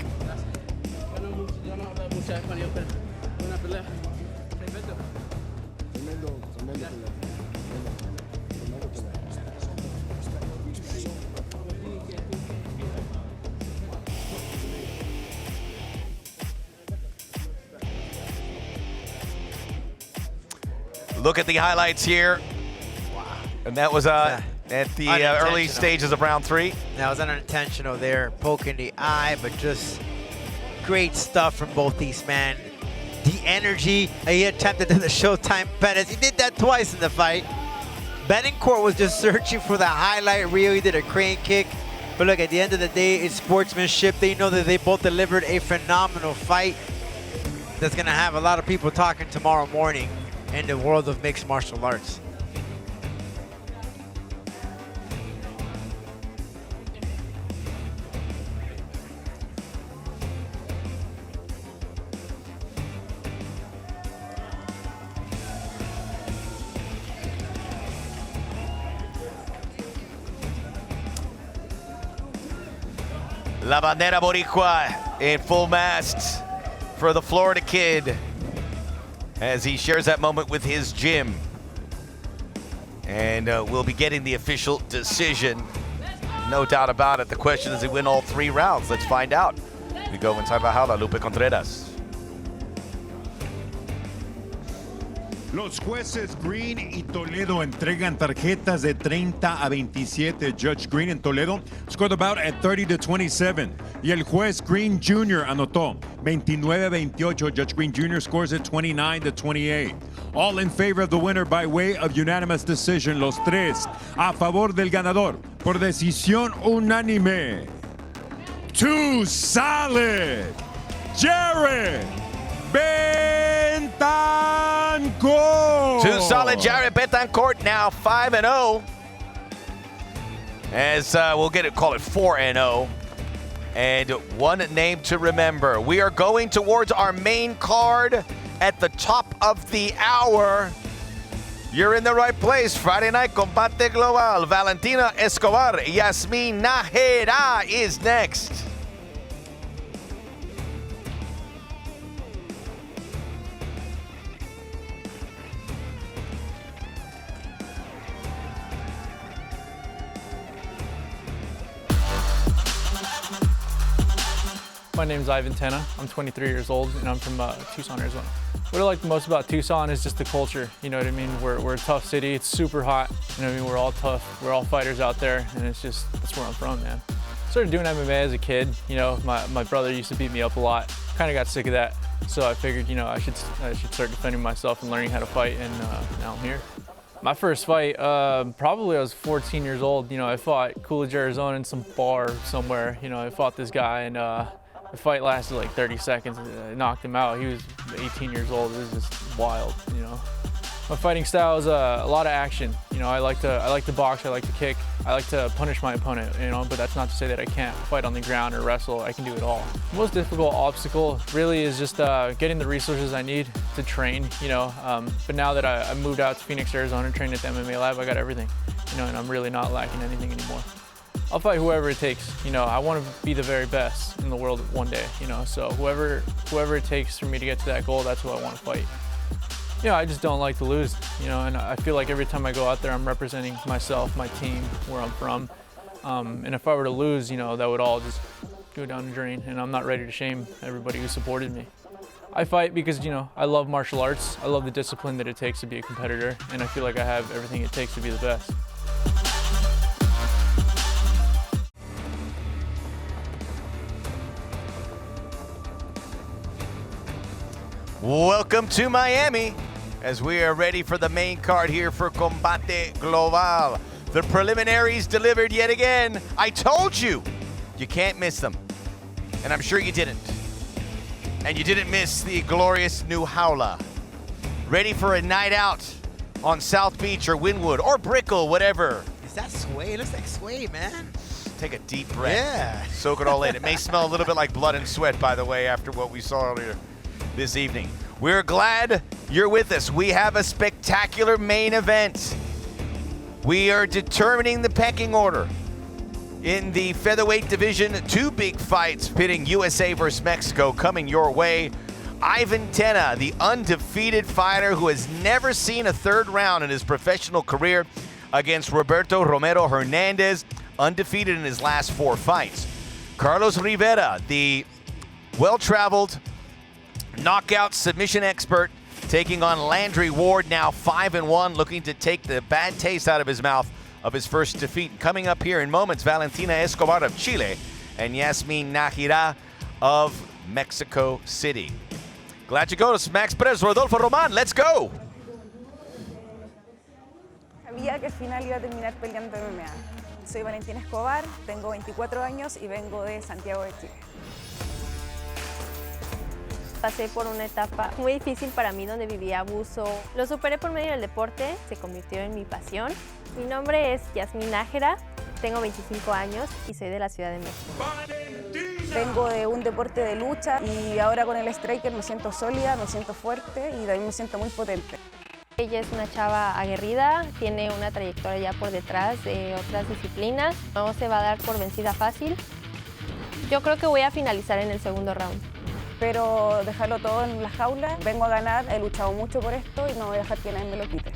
Look at the highlights here. Wow. And that was at the early stages of round 3. That was unintentional there, poking the eye, but just great stuff from both these men. The energy, he attempted the Showtime Perez. He did that twice in the fight. Betancourt was just searching for the highlight reel. He did a crane kick. But look, at the end of the day, it's sportsmanship. They know that they both delivered a phenomenal fight that's going to have a lot of people talking tomorrow morning in the world of mixed martial arts. La Bandera Boricua in full mast for the Florida kid as he shares that moment with his gym. And we'll be getting the official decision. No doubt about it. The question is, he win all 3 rounds? Let's find out. We go inside la jaula. Lupe Contreras. Los jueces Green y Toledo entregan tarjetas de 30 a 27. Judge Green en Toledo scored the bout at 30-27. Y el juez Green Jr. anotó 29-28. Judge Green Jr. scores it 29-28. All in favor of the winner by way of unanimous decision. Los tres a favor del ganador por decisión unánime. Too solid. Jaret Betancourt. Too solid. Jaret Betancourt now 5-0. As we'll call it 4-0. And one name to remember. We are going towards our main card at the top of the hour. You're in the right place. Friday night, Combate Global. Valentina, Escobar, Yazmin, Najera is next. My name's Tena. I'm 23 years old and I'm from Tucson, Arizona. What I like the most about Tucson is just the culture. You know what I mean? We're a tough city. It's super hot. You know what I mean? We're all tough. We're all fighters out there, and it's just, that's where I'm from, man. Started doing MMA as a kid. You know, my brother used to beat me up a lot. Kind of got sick of that, so I figured, you know, I should start defending myself and learning how to fight, and now I'm here. My first fight, probably I was 14 years old. You know, I fought Coolidge, Arizona in some bar somewhere. You know, I fought this guy, and the fight lasted like 30 seconds. I knocked him out. He was 18 years old. It was just wild, you know. My fighting style is a lot of action. You know, I like to box, I like to kick, I like to punish my opponent, you know, but that's not to say that I can't fight on the ground or wrestle. I can do it all. The most difficult obstacle really is just getting the resources I need to train, you know. But now that I moved out to Phoenix, Arizona, and trained at the MMA Lab, I got everything, you know, and I'm really not lacking anything anymore. I'll fight whoever it takes. You know, I want to be the very best in the world one day, you know, so whoever it takes for me to get to that goal, that's who I want to fight. You know, I just don't like to lose, you know, and I feel like every time I go out there, I'm representing myself, my team, where I'm from. And if I were to lose, you know, that would all just go down the drain, and I'm not ready to shame everybody who supported me. I fight because, you know, I love martial arts. I love the discipline that it takes to be a competitor, and I feel like I have everything it takes to be the best. Welcome to Miami as we are ready for the main card here for Combate Global. The preliminaries delivered yet again. I told you, you can't miss them. And I'm sure you didn't. And you didn't miss the glorious new Jaula. Ready for a night out on South Beach or Wynwood or Brickell, whatever. Is that sway? It looks like sway, man. Take a deep breath. Yeah. Soak it all in. It may smell a little bit like blood and sweat, by the way, after what we saw earlier this evening. We're glad you're with us. We have a spectacular main event. We are determining the pecking order. In the featherweight division, 2 big fights pitting USA versus Mexico coming your way. Tena, the undefeated fighter who has never seen a third round in his professional career, against Roberto Romero Hernandez, undefeated in his last 4 fights. Carlos Rivera, the well-traveled knockout submission expert, taking on Landry Ward, now 5-1, looking to take the bad taste out of his mouth of his first defeat. Coming up here in moments, Valentina Escobar of Chile and Yazmin Najera of Mexico City. Glad you go to Max Perez, Rodolfo Roman. Let's go. Sabía que al final iba a terminar peleando MMA. Soy Valentina Escobar, tengo 24 años y vengo de Santiago de Chile. Pasé por una etapa muy difícil para mí donde vivía abuso. Lo superé por medio del deporte, se convirtió en mi pasión. Mi nombre es Yazmin Najera, tengo 25 años y soy de la Ciudad de México. Vengo de un deporte de lucha y ahora con el striker me siento sólida, me siento fuerte y también me siento muy potente. Ella es una chava aguerrida, tiene una trayectoria ya por detrás de otras disciplinas. No se va a dar por vencida fácil. Yo creo que voy a finalizar en el segundo round. Pero dejarlo todo en la jaula. Vengo a ganar, he luchado mucho por esto y no voy a dejar que nadie me lo quite.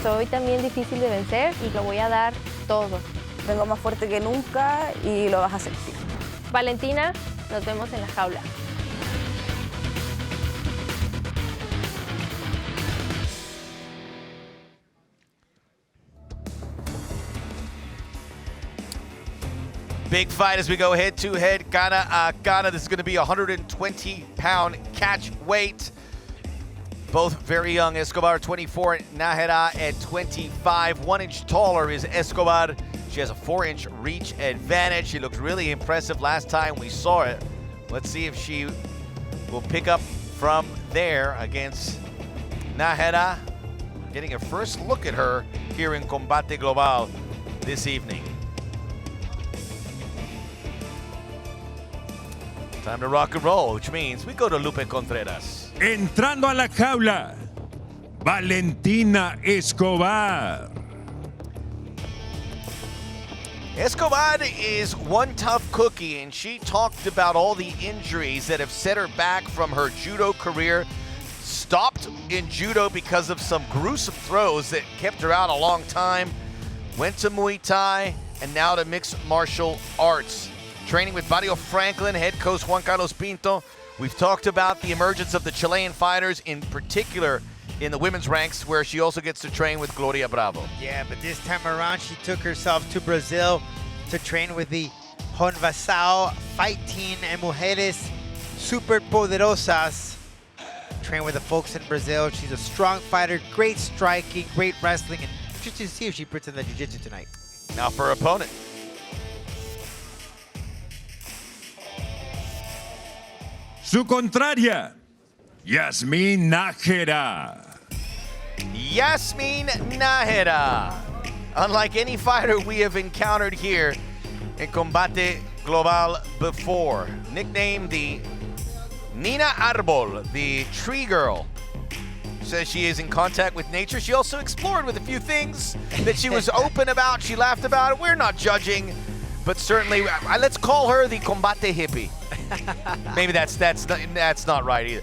Soy también difícil de vencer y lo voy a dar todo. Vengo más fuerte que nunca y lo vas a sentir. Valentina, nos vemos en la jaula. Big fight as we go head-to-head. Ghana. This is going to be a 120-pound catch weight. Both very young. Escobar, 24. Najera at 25. 1 inch taller is Escobar. She has a 4-inch reach advantage. She looked really impressive last time we saw it. Let's see if she will pick up from there against Najera. Getting a first look at her here in Combate Global this evening. Time to rock and roll, which means we go to Lupe Contreras. Entrando a la jaula, Valentina Escobar. Escobar is one tough cookie, and she talked about all the injuries that have set her back from her judo career. Stopped in judo because of some gruesome throws that kept her out a long time. Went to Muay Thai, and now to mixed martial arts. Training with Barrio Franklin, head coach Juan Carlos Pinto. We've talked about the emergence of the Chilean fighters, in particular in the women's ranks, where she also gets to train with Gloria Bravo. Yeah, but this time around, she took herself to Brazil to train with the Honvasao Fight Team and Mujeres Super Poderosas. Train with the folks in Brazil. She's a strong fighter, great striking, great wrestling, and just to see if she puts in the jiu-jitsu tonight. Now for her opponent. Su contraria, Yazmin Najera. Yazmin Najera. Unlike any fighter we have encountered here in Combate Global before. Nicknamed the Nina Arbol, the tree girl. Says she is in contact with nature. She also explored with a few things that she was open about. She laughed about it. We're not judging, but certainly, let's call her the Combate hippie. Maybe that's not right either.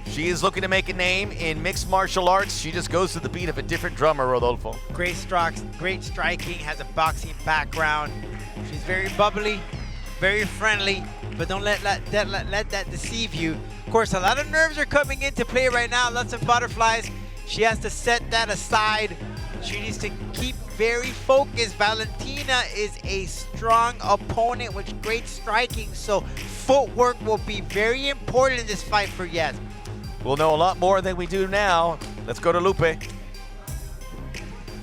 She is looking to make a name in mixed martial arts. She just goes to the beat of a different drummer, Rodolfo. Great strikes, great striking, has a boxing background. She's very bubbly, very friendly, but don't let that deceive you. Of course, a lot of nerves are coming into play right now, lots of butterflies. She has to set that aside. She needs to keep very focused. Valentina is a strong opponent with great striking, so footwork will be very important in this fight for Yazmin. We'll know a lot more than we do now. Let's go to Lupe.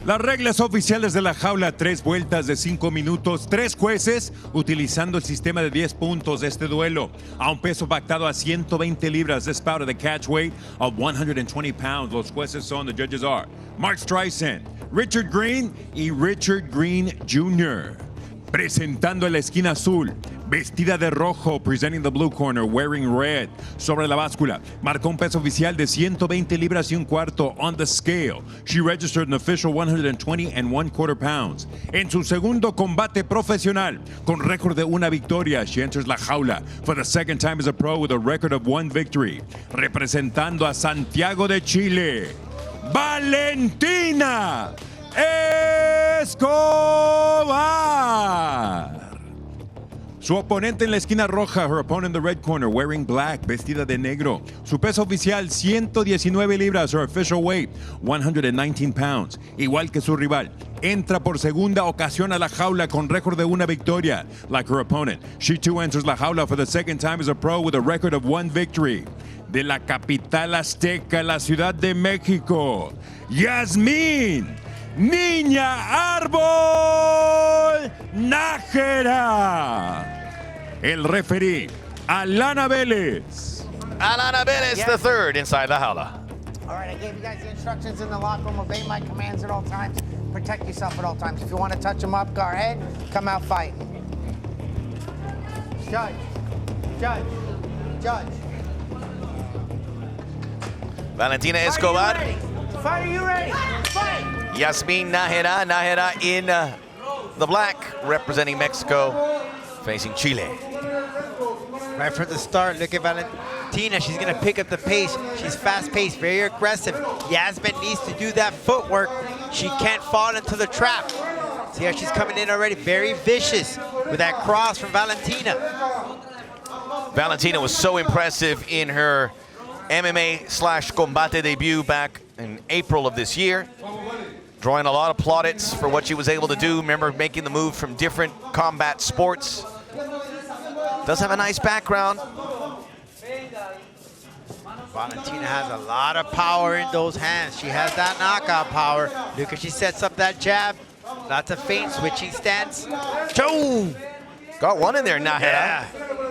Las reglas oficiales de la jaula, 3 vueltas de 5 minutos, 3 jueces utilizando el sistema de 10 puntos de este duelo. A un peso pactado a 120 libras, this bout of the catch weight of 120 pounds. Los jueces son, the judges are Mark Streisand, Richard Green y Richard Green Jr. Presentando en la esquina azul, vestida de rojo, presenting the blue corner, wearing red. Sobre la báscula, marcó un peso oficial de 120 libras y un cuarto on the scale. She registered an official 120 and 1/4 pounds. En su segundo combate profesional, con récord de una victoria, she enters la jaula for the second time as a pro with a record of 1 victory. Representando a Santiago de Chile, Valentina Escobar. Su oponente en la esquina roja, her opponent in the red corner, wearing black, vestida de negro. Su peso oficial, 119 libras, her official weight, 119 pounds. Igual que su rival. Entra por segunda ocasión a la jaula con récord de una victoria. Like her opponent, she too enters la jaula for the second time as a pro with a record of 1 victory. De la capital azteca, la Ciudad de México, Yazmin, Niña Árbol Najera. El referee, Alana Vélez. Alana Perez, the third inside the jaula. All right, I gave you guys the instructions in the locker room. Obey my commands at all times. Protect yourself at all times. If you want to touch them up, go ahead. Come out fighting. Judge. Judge. Judge. Valentina Escobar. Fight, are you ready? Fight! Yazmin Najera. Najera in the black, representing Mexico, facing Chile. Right from the start, look at Valentina. She's going to pick up the pace. She's fast-paced, very aggressive. Yazmin needs to do that footwork. She can't fall into the trap. See how she's coming in already? Very vicious with that cross from Valentina. Valentina was so impressive in her MMA/Combate debut back in April of this year, drawing a lot of plaudits for what she was able to do. Remember making the move from different combat sports. Does have a nice background. Valentina has a lot of power in those hands. She has that knockout power. Look how she sets up that jab. Lots of feint, switching stance. Choo! Got one in there, Najera. Yeah.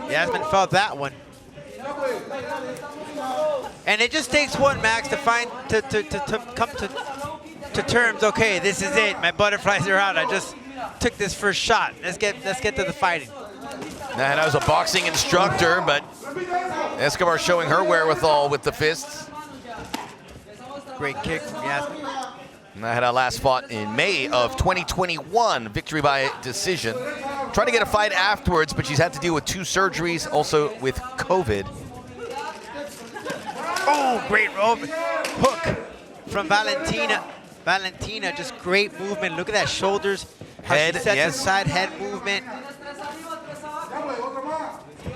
Yazmin felt that one. And it just takes one, Max, to come to terms. Okay, this is it. My butterflies are out. I just took this first shot. Let's get to the fighting. Najera was a boxing instructor, but Escobar showing her wherewithal with the fists. Great kick from Yazmin. Najera last fought in May of 2021, victory by decision. Tried to get a fight afterwards, but she's had to deal with 2 surgeries, also with COVID. Oh, great hook from Valentina. Valentina, just great movement. Look at that shoulders. How Head, she sets yes. aside head movement.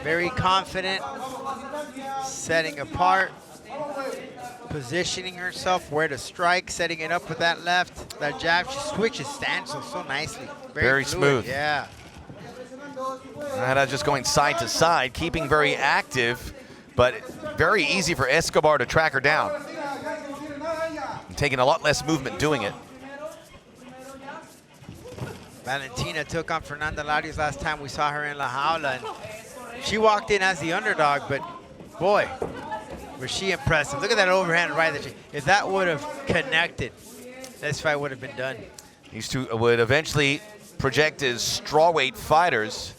Very confident. Setting apart. Positioning herself where to strike. Setting it up with that left. That jab. She switches stance so nicely. Very fluid, smooth. Yeah. Najera just going side to side, keeping very active, but very easy for Escobar to track her down. And taking a lot less movement doing it. Valentina took on Fernanda Larios last time we saw her in La Jaula. And she walked in as the underdog, but boy, was she impressive. Look at that overhand right. If that would have connected, this fight would have been done. These two would eventually project as strawweight fighters.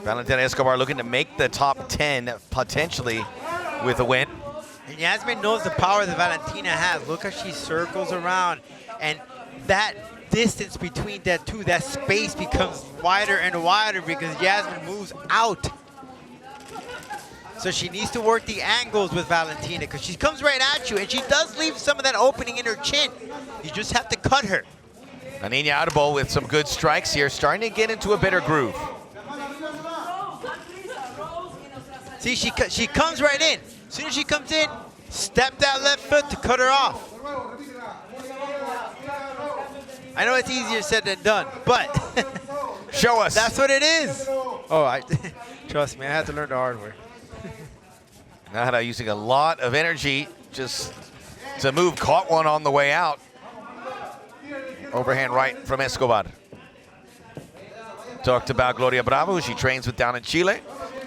Valentina Escobar looking to make the top 10 potentially with a win. And Yazmin knows the power that Valentina has. Look how she circles around. And that distance between that two, that space becomes wider and wider because Yazmin moves out. So she needs to work the angles with Valentina because she comes right at you and she does leave some of that opening in her chin. You just have to cut her. Niña Árbol with some good strikes here, starting to get into a better groove. See, she comes right in. As soon as she comes in, step that left foot to cut her off. I know it's easier said than done, but show us. That's what it is. Oh, trust me, I had to learn the hard way. Najera using a lot of energy just to move, caught one on the way out. Overhand right from Escobar. Talked about Gloria Bravo, who she trains with down in Chile.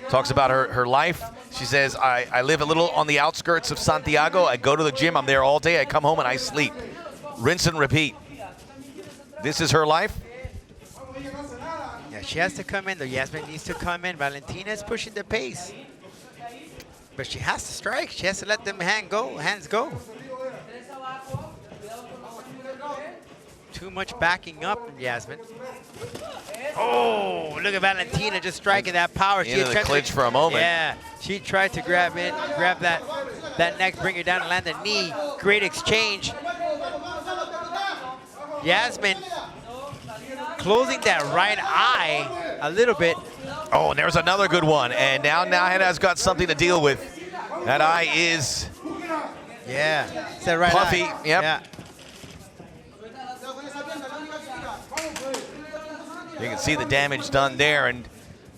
Talks about her life. She says, I live a little on the outskirts of Santiago. I go to the gym, I'm there all day. I come home and I sleep. Rinse and repeat. This is her life. Yeah, she has to come in, though. Yazmin needs to come in. Valentina is pushing the pace. But she has to strike. She has to let them hands go. Too much backing up from Yazmin. Oh, look at Valentina just striking that power. Into the clinch for a moment. Yeah, she tried to grab that neck, bring her down and land the knee. Great exchange. Yazmin closing that right eye a little bit. Oh, and there's another good one. And now Najera's got something to deal with. That eye is it's that right puffy. eye. Yep. Yeah. You can see the damage done there, and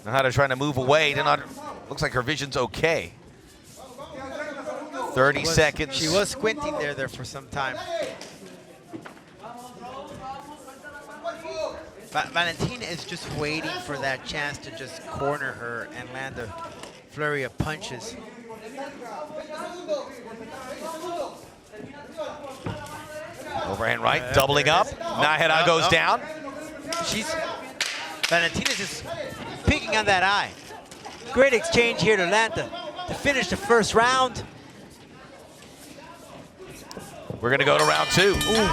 Najera trying to move away. Looks like her vision's okay. 30 seconds. She was squinting there for some time. Valentina is just waiting for that chance to just corner her and land a flurry of punches. Overhand right, doubling up. Najera goes down. Valentina's just picking on that eye. Great exchange here to land to finish the first round. We're gonna go to round 2. Ooh.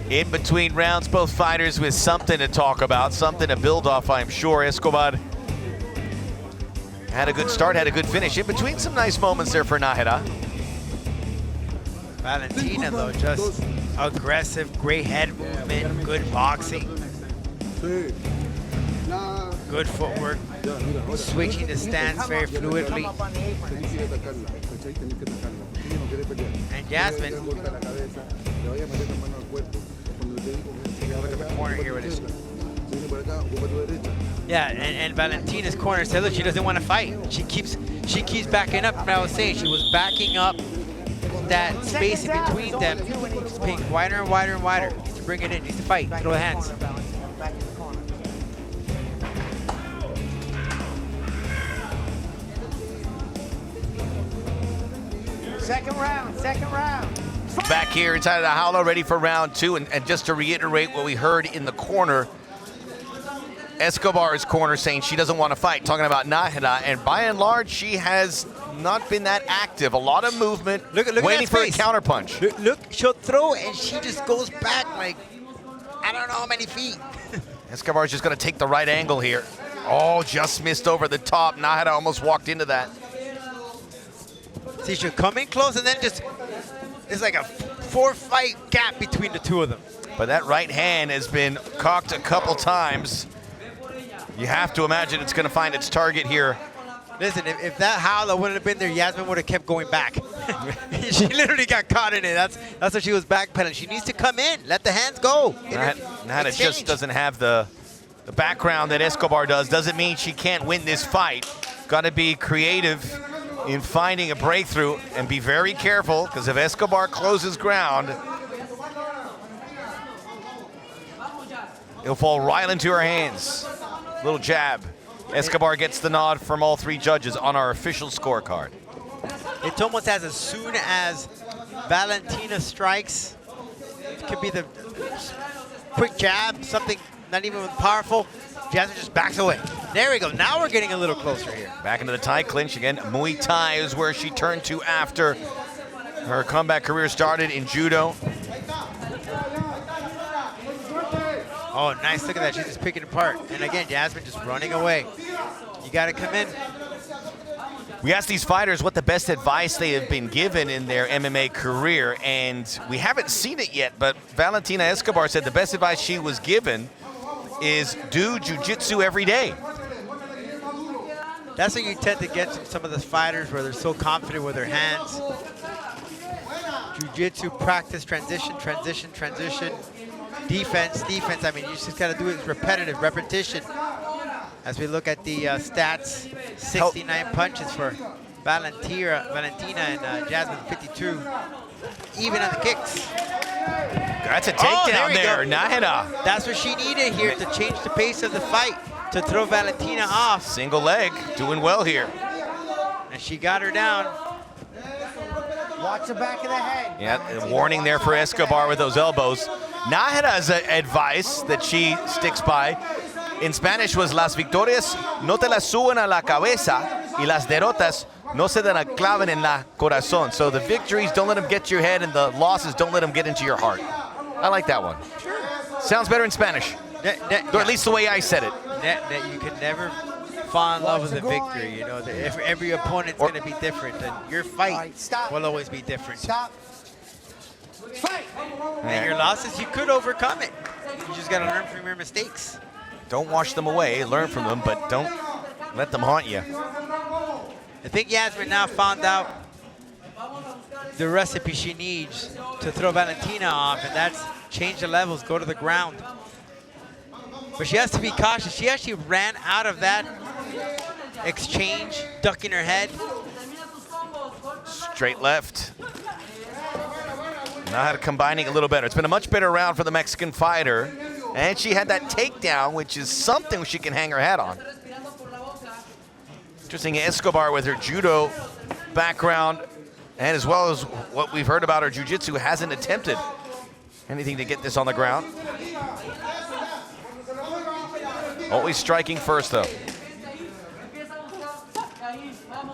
In between rounds, both fighters with something to talk about, something to build off, I'm sure. Escobar had a good start, had a good finish. In between, some nice moments there for Najera. Valentina, though, just aggressive, great head movement, good boxing. Good footwork, switching the stance very fluidly. And Yazmin, look at the corner here with his. Yeah, and Valentina's corner said, look, she doesn't want to fight. She keeps backing up. And I was saying she was backing up that space in between them. It's being wider and wider and wider. Needs to bring it in. Needs to fight. Throw the hands. Second round. Back here inside of the Jaula, ready for round 2. And just to reiterate what we heard in the corner, Escobar's corner saying she doesn't want to fight, talking about Najera, and by and large, she has not been that active. A lot of movement, waiting for a counterpunch. Look, she'll throw and she just goes back like, I don't know how many feet. Escobar's just going to take the right angle here. Oh, just missed over the top. Najera almost walked into that. See, she'll come in close and then just, it's like a 4-fight gap between the two of them. But that right hand has been cocked a couple times. You have to imagine it's going to find its target here. Listen, if that Jaula wouldn't have been there, Yazmin would have kept going back. She literally got caught in it. That's what she was backpedaling. She needs to come in, let the hands go. Najera just doesn't have the background that Escobar does. Doesn't mean she can't win this fight. Got to be creative in finding a breakthrough and be very careful, because if Escobar closes ground, it'll fall right into her hands. Little jab. Escobar gets the nod from all 3 judges on our official scorecard. It's almost as soon as Valentina strikes, it could be the quick jab, something not even powerful. Yazmin just backs away. There we go. Now we're getting a little closer here. Back into the Thai clinch again. Muay Thai is where she turned to after her comeback career started in judo. Oh, nice. Look at that. She's just picking it apart. And again, Yazmin just running away. You got to come in. We asked these fighters what the best advice they have been given in their MMA career, and we haven't seen it yet, but Valentina Escobar said the best advice she was given is do jiu-jitsu every day. That's what you tend to get from some of the fighters where they're so confident with their hands. Jiu-jitsu, practice, transition, defense. I mean, you just got to do it repetitive, repetition. As we look at the stats, 69 punches for Valentina and Yazmin, 52. Even on the kicks. That's a takedown there, Najera. That's what she needed here to change the pace of the fight, to throw Valentina off. Single leg, doing well here. And she got her down. Watch the back of the head. Yeah, a warning there for Escobar with those elbows. Najera's advice that she sticks by in Spanish was las victorias no te las suben a la cabeza y las derrotas no se te la claven en la corazón. So the victories, don't let them get to your head, and the losses, don't let them get into your heart. I like that one. Sure. Sounds better in Spanish. Or at least the way I said it. You can never fall in love with the victory. You know, every opponent's going to be different, and your fight will always be different. Stop. Fight. And your losses, you could overcome it. You just got to learn from your mistakes. Don't wash them away, learn from them, but don't let them haunt you. I think Yazmin now found out the recipe she needs to throw Valentina off, and that's change the levels, go to the ground. But she has to be cautious. She actually ran out of that exchange, ducking her head. Straight left. Now had combining a little better. It's been a much better round for the Mexican fighter. And she had that takedown, which is something she can hang her hat on. Interesting, Escobar with her judo background, and as well as what we've heard about her jiu-jitsu, hasn't attempted anything to get this on the ground. Always striking first, though.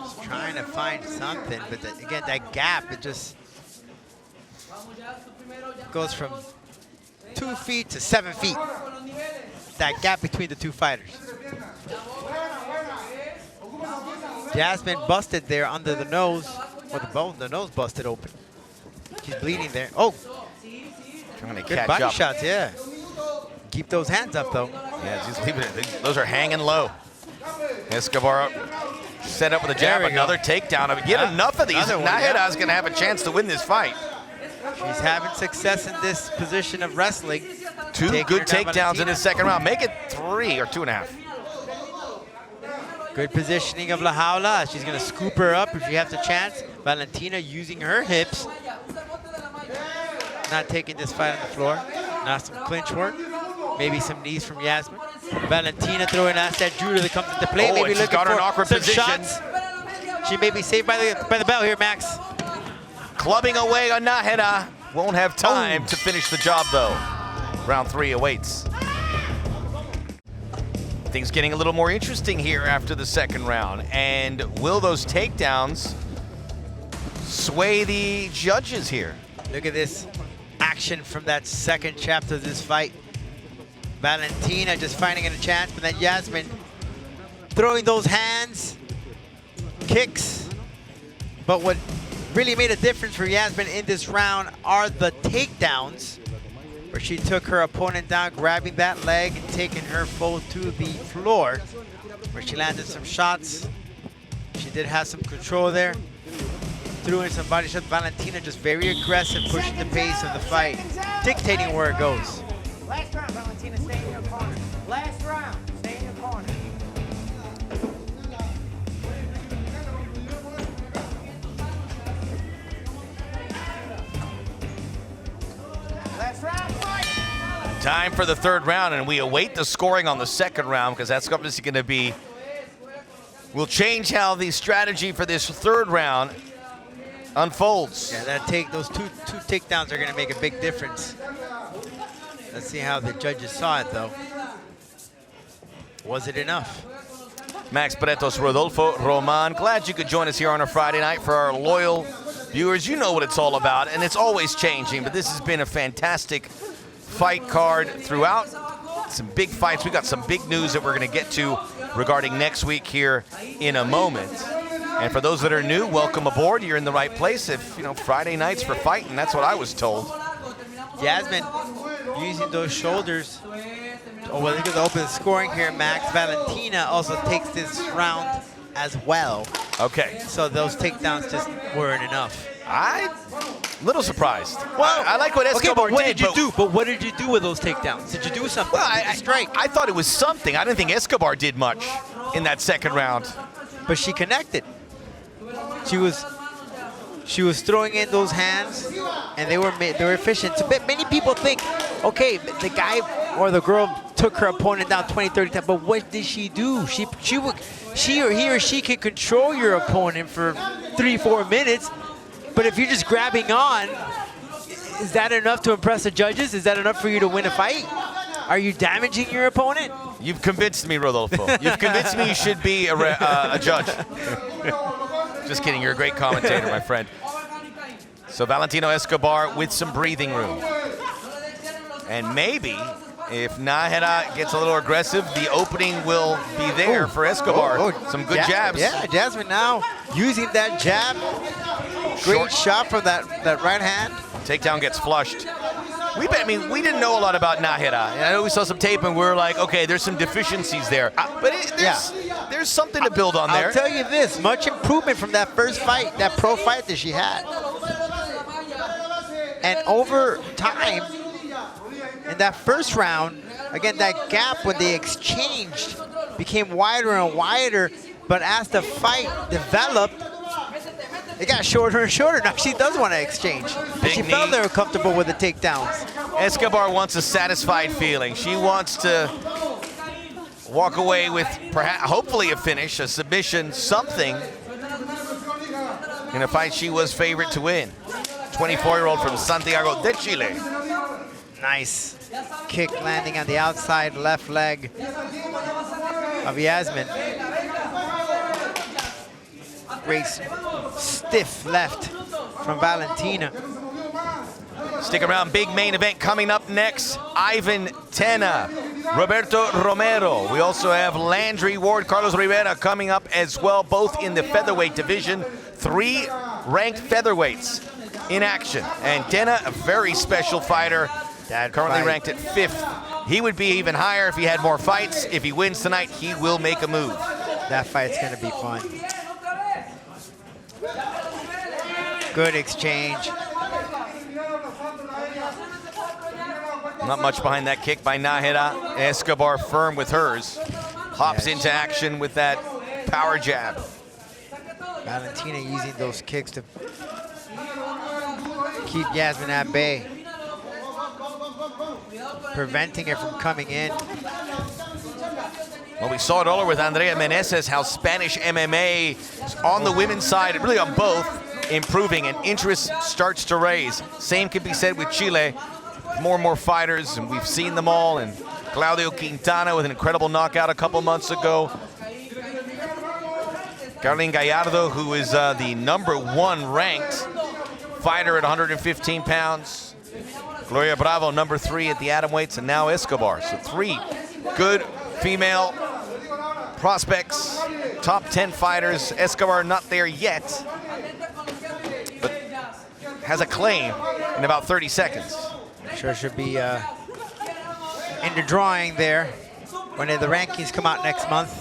Just trying to find something, but again, that gap, it just goes from 2 feet to 7 feet. That gap between the two fighters. Yazmin busted there under the nose, or the nose busted open. She's bleeding there. Oh, trying to good catch body up. shots, yeah. Keep those hands up, though. Yeah, just leaving it. Those are hanging low. Escobar set up with a jab, another takedown. I mean, get enough of these. Najera's going to have a chance to win this fight. She's having success in this position of wrestling. Two good takedowns in his second round. Make it 3 or 2.5. Good positioning of La Jaula. She's going to scoop her up if she has a chance. Valentina using her hips. Not taking this fight on the floor. Now some clinch work. Maybe some knees from Yazmin. Valentina throwing out that judo that comes into play. Maybe looking got her for in awkward some position. shots. She may be saved by the bell here, Max. Clubbing away on Najera. Won't have time to finish the job, though. Round 3 awaits. Things getting a little more interesting here after the second round. And will those takedowns sway the judges here? Look at this action from that second chapter of this fight. Valentina just finding a chance, but then Yazmin throwing those hands, kicks. But what really made a difference for Yazmin in this round are the takedowns, where she took her opponent down, grabbing that leg and taking her foe to the floor, where she landed some shots. She did have some control there. Threw in some body shots. Valentina just very aggressive, pushing the pace of the fight, dictating where it goes. Last round, Valentina, stay in your corner. Last round, stay in your corner. Last round, fight! Time for the third round, and we await the scoring on the second round, because that's obviously going to be, will change how the strategy for this third round unfolds. Yeah, those two takedowns are going to make a big difference. Let's see how the judges saw it, though. Was it enough? Max Bretos, Rodolfo Roman, glad you could join us here on a Friday night. For our loyal viewers, you know what it's all about, and it's always changing, but this has been a fantastic fight card throughout. Some big fights. We got some big news that we're going to get to regarding next week here in a moment. And for those that are new, welcome aboard. You're in the right place. If, you know, Friday nights for fighting, that's what I was told. Yazmin using those shoulders. Oh, well, look at the open scoring here, Max. Valentina also takes this round as well. Okay. So those takedowns just weren't enough. I'm a little surprised. Well, I like what Escobar What did you do with those takedowns? Did you do something? Well, I thought it was something. I didn't think Escobar did much in that second round. But she connected. She was throwing in those hands, and they were efficient. So many people think, okay, the guy or the girl took her opponent down 20, 30 times, but what did she do? She or he or she can control your opponent for 3-4 minutes, but if you're just grabbing on, is that enough to impress the judges? Is that enough for you to win a fight? Are you damaging your opponent? You've convinced me, Rodolfo. You've convinced me you should be a judge. Just kidding, you're a great commentator, my friend. So Valentino Escobar with some breathing room. And maybe If Najera gets a little aggressive, the opening will be there for Escobar. Some good jabs. Yeah, Yazmin now using that jab. Great shot from that right hand. Takedown gets flushed. We didn't know a lot about Najera. I know we saw some tape and we're like, okay, there's some deficiencies there. But there's something to build on there. I'll tell you this, much improvement from that first fight, that pro fight that she had. And over time, in that first round, again, that gap when they exchanged became wider and wider, but as the fight developed, it got shorter and shorter. Now she does want to exchange. She felt they were comfortable with the takedowns. Escobar wants a satisfied feeling. She wants to walk away with perhaps, hopefully a finish, a submission, something in a fight she was favorite to win. 24-year-old from Santiago de Chile. Nice kick landing on the outside left leg of Yazmin. Great stiff left from Valentina. Stick around, big main event coming up next. Ivan Tena, Roberto Romero. We also have Landry, Ward, Carlos Rivera coming up as well, both in the featherweight division. 3 ranked featherweights in action. And Tena, a very special fighter, currently ranked at 5th. He would be even higher if he had more fights. If he wins tonight, he will make a move. That fight's gonna be fun. Good exchange. Not much behind that kick by Najera. Escobar firm with hers. Hops into action with that power jab. Valentina using those kicks to keep Yazmin at bay. Preventing her from coming in. Well, we saw it all with Andrea Meneses, how Spanish MMA on the women's side, really on both, improving and interest starts to raise. Same can be said with Chile. More and more fighters, and we've seen them all. And Claudio Quintana with an incredible knockout a couple months ago. Caroline Gallardo, who is the #1 ranked fighter at 115 pounds. Gloria Bravo, #3 at the atomweights, and now Escobar. So 3 good female prospects, top 10 fighters. Escobar not there yet, but has a claim in about 30 seconds. Sure should be in the drawing there when the rankings come out next month.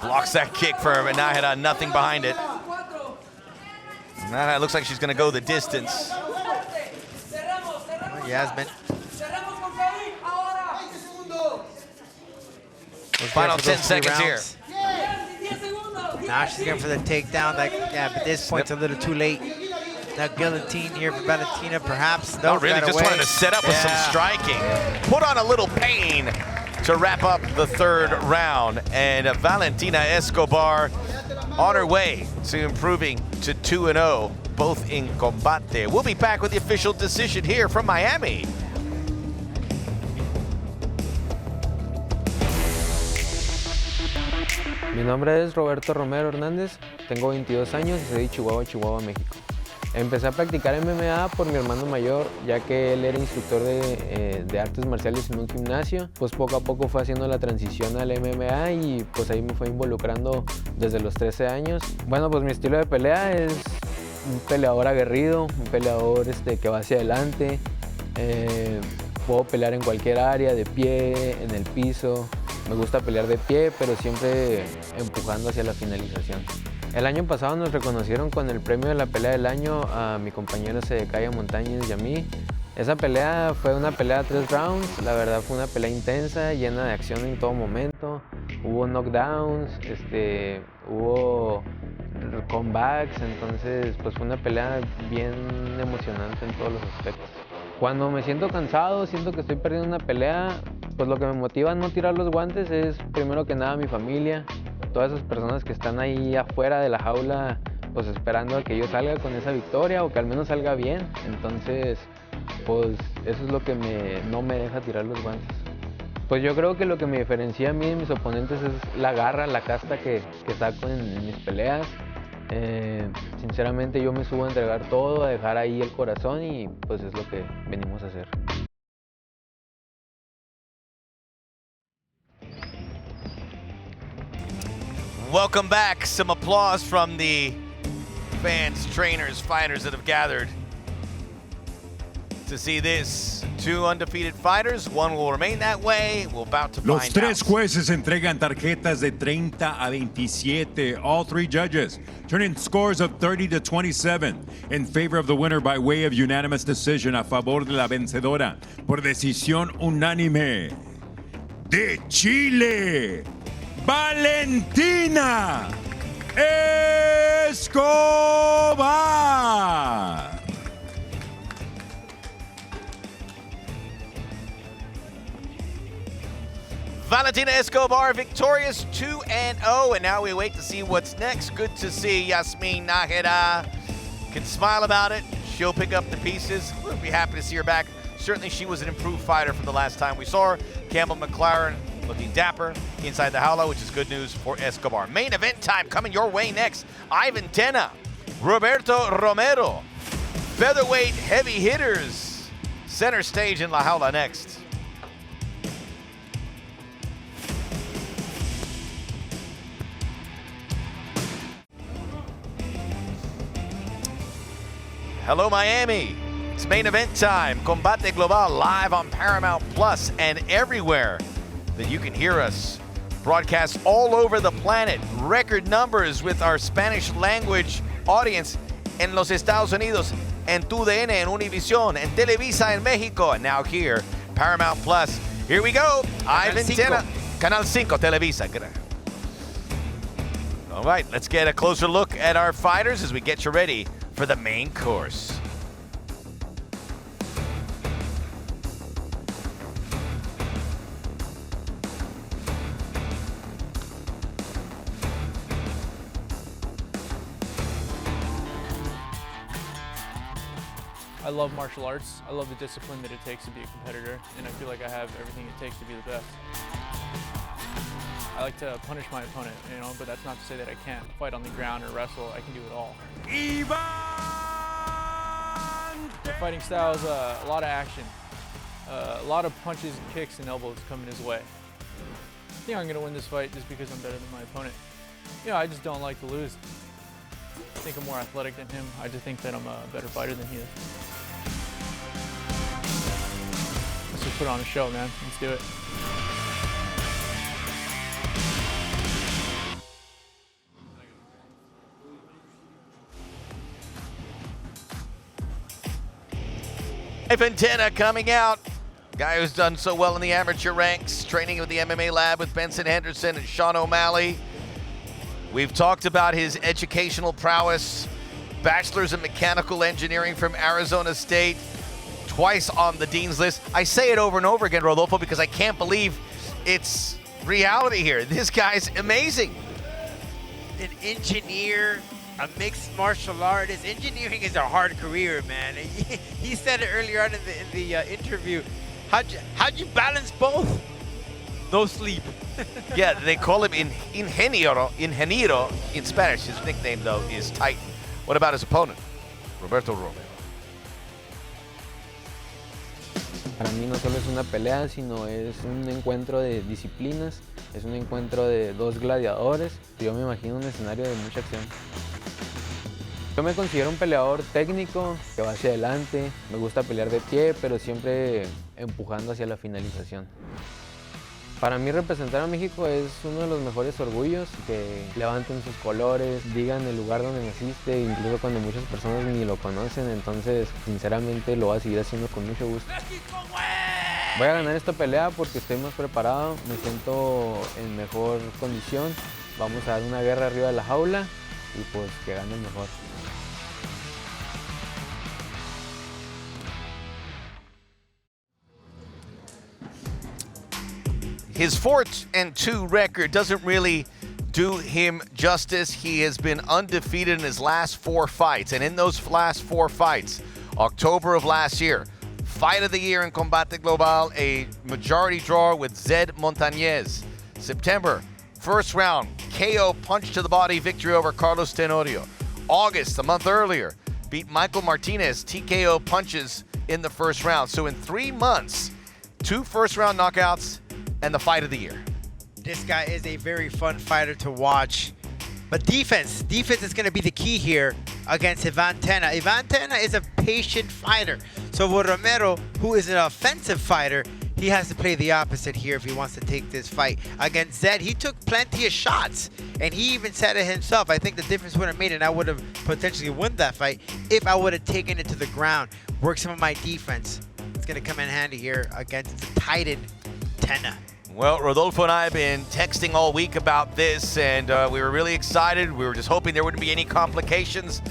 Blocks that kick for Najera, nothing behind it. Najera looks like she's gonna go the distance. Yazmin. Final 10 seconds here. Now she's going for the takedown. But this point's a little too late. That guillotine here for Valentina, perhaps. No, really, just wanted to set up with some striking. Put on a little pain to wrap up the 3rd round. And Valentina Escobar on her way to improving to 2-0, both in Combate. We'll be back with the official decision here from Miami. Mi nombre es Roberto Romero Hernández, tengo 22 años y soy de Chihuahua, Chihuahua, México. Empecé a practicar MMA por mi hermano mayor, ya que él era instructor de artes marciales en un gimnasio. Pues poco a poco fue haciendo la transición al MMA y pues ahí me fue involucrando desde los 13 años. Bueno, pues mi estilo de pelea es un peleador aguerrido, un peleador que va hacia adelante. Puedo pelear en cualquier área, de pie, en el piso. Me gusta pelear de pie, pero siempre empujando hacia la finalización. El año pasado nos reconocieron con el premio de la pelea del año a mi compañero Sedecaya Montañez y a mí. Esa pelea fue una pelea de 3 rounds, la verdad fue una pelea intensa, llena de acción en todo momento. Hubo knockdowns, hubo comebacks, entonces pues fue una pelea bien emocionante en todos los aspectos. Cuando me siento cansado, siento que estoy perdiendo una pelea, pues lo que me motiva a no tirar los guantes es primero que nada mi familia, todas esas personas que están ahí afuera de la jaula, pues esperando a que yo salga con esa victoria o que al menos salga bien. Entonces, pues eso es lo que no me deja tirar los guantes. Pues yo creo que lo que me diferencia a mí de mis oponentes es la garra, la casta que saco en mis peleas. Sinceramente yo me subo a entregar todo, a dejar ahí el corazón y pues es lo que venimos a hacer. Welcome back. Some applause from the fans, trainers, fighters that have gathered to see this. 2 undefeated fighters. One will remain that way. We're about to Los find tres out. jueces entregan tarjetas de 30 a 27. All 3 judges turning scores of 30 to 27 in favor of the winner by way of unanimous decision, a favor de la vencedora por decisión unánime de Chile, Valentina Escobar. Valentina Escobar victorious 2-0, and now we wait to see what's next. Good to see Yazmin Najera can smile about it. She'll pick up the pieces. We'll be happy to see her back. Certainly she was an improved fighter from the last time we saw her. Campbell McLaren looking dapper inside the Jaula, which is good news for Escobar. Main event time coming your way next. Ivan Tena, Roberto Romero. Featherweight heavy hitters. Center stage in La Jaula next. Hello, Miami. It's main event time. Combate Global live on Paramount Plus and everywhere that you can hear us. Broadcast all over the planet. Record numbers with our Spanish language audience en los Estados Unidos, en TUDN, en Univision, en Televisa en Mexico, and now here, Paramount Plus. Here we go. Ivan Tena. Canal 5, Televisa. All right, let's get a closer look at our fighters as we get you ready for the main course. I love martial arts. I love the discipline that it takes to be a competitor, and I feel like I have everything it takes to be the best. I like to punish my opponent, but that's not to say that I can't fight on the ground or wrestle. I can do it all. The fighting style is a lot of action, a lot of punches, kicks, and elbows coming his way. I think I'm going to win this fight just because I'm better than my opponent. I just don't like to lose. I think I'm more athletic than him. I just think that I'm a better fighter than he is. Let's just put on a show, man. Let's do it. Ivan Tena coming out. Guy who's done so well in the amateur ranks, training with the MMA lab with Benson Henderson and Sean O'Malley. We've talked about his educational prowess, bachelor's in mechanical engineering from Arizona State, twice on the dean's list. I say it over and over again, Rodolfo, because I can't believe it's reality here. This guy's amazing. An engineer, a mixed martial artist. Engineering is a hard career, man. He said it earlier on in the interview. How'd you balance both? No sleep. Yeah, they call him ingeniero in Spanish. His nickname, though, is Titan. What about his opponent, Roberto Romero? Para mí no solo es una pelea, sino es un encuentro de disciplinas, es un encuentro de dos gladiadores. Yo me imagino un escenario de mucha acción. Yo me considero un peleador técnico, que va hacia adelante, me gusta pelear de pie, pero siempre empujando hacia la finalización. Para mí representar a México es uno de los mejores orgullos, que levanten sus colores, digan el lugar donde naciste, incluso cuando muchas personas ni lo conocen, entonces sinceramente lo voy a seguir haciendo con mucho gusto. Voy a ganar esta pelea porque estoy más preparado, me siento en mejor condición, vamos a dar una guerra arriba de la jaula y pues que gane el mejor. His 4-2 record doesn't really do him justice. He has been undefeated in his last 4 fights. And in those last 4 fights, October of last year, Fight of the Year in Combate Global, a majority draw with Zed Montañez. September, first round, KO punch to the body victory over Carlos Tenorio. August, a month earlier, beat Michael Martinez TKO punches in the first round. So in 3 months, 2 first-round knockouts and the fight of the year. This guy is a very fun fighter to watch. But defense is going to be the key here against Ivan Tena. Ivan Tena is a patient fighter. So with Romero, who is an offensive fighter, he has to play the opposite here if he wants to take this fight. Against Zed, he took plenty of shots, and he even said it himself. I think the difference would have made it, and I would have potentially won that fight if I would have taken it to the ground, worked some of my defense. It's going to come in handy here against the Titan Tena. Well, Rodolfo and I have been texting all week about this, and we were really excited. We were just hoping there wouldn't be any complications,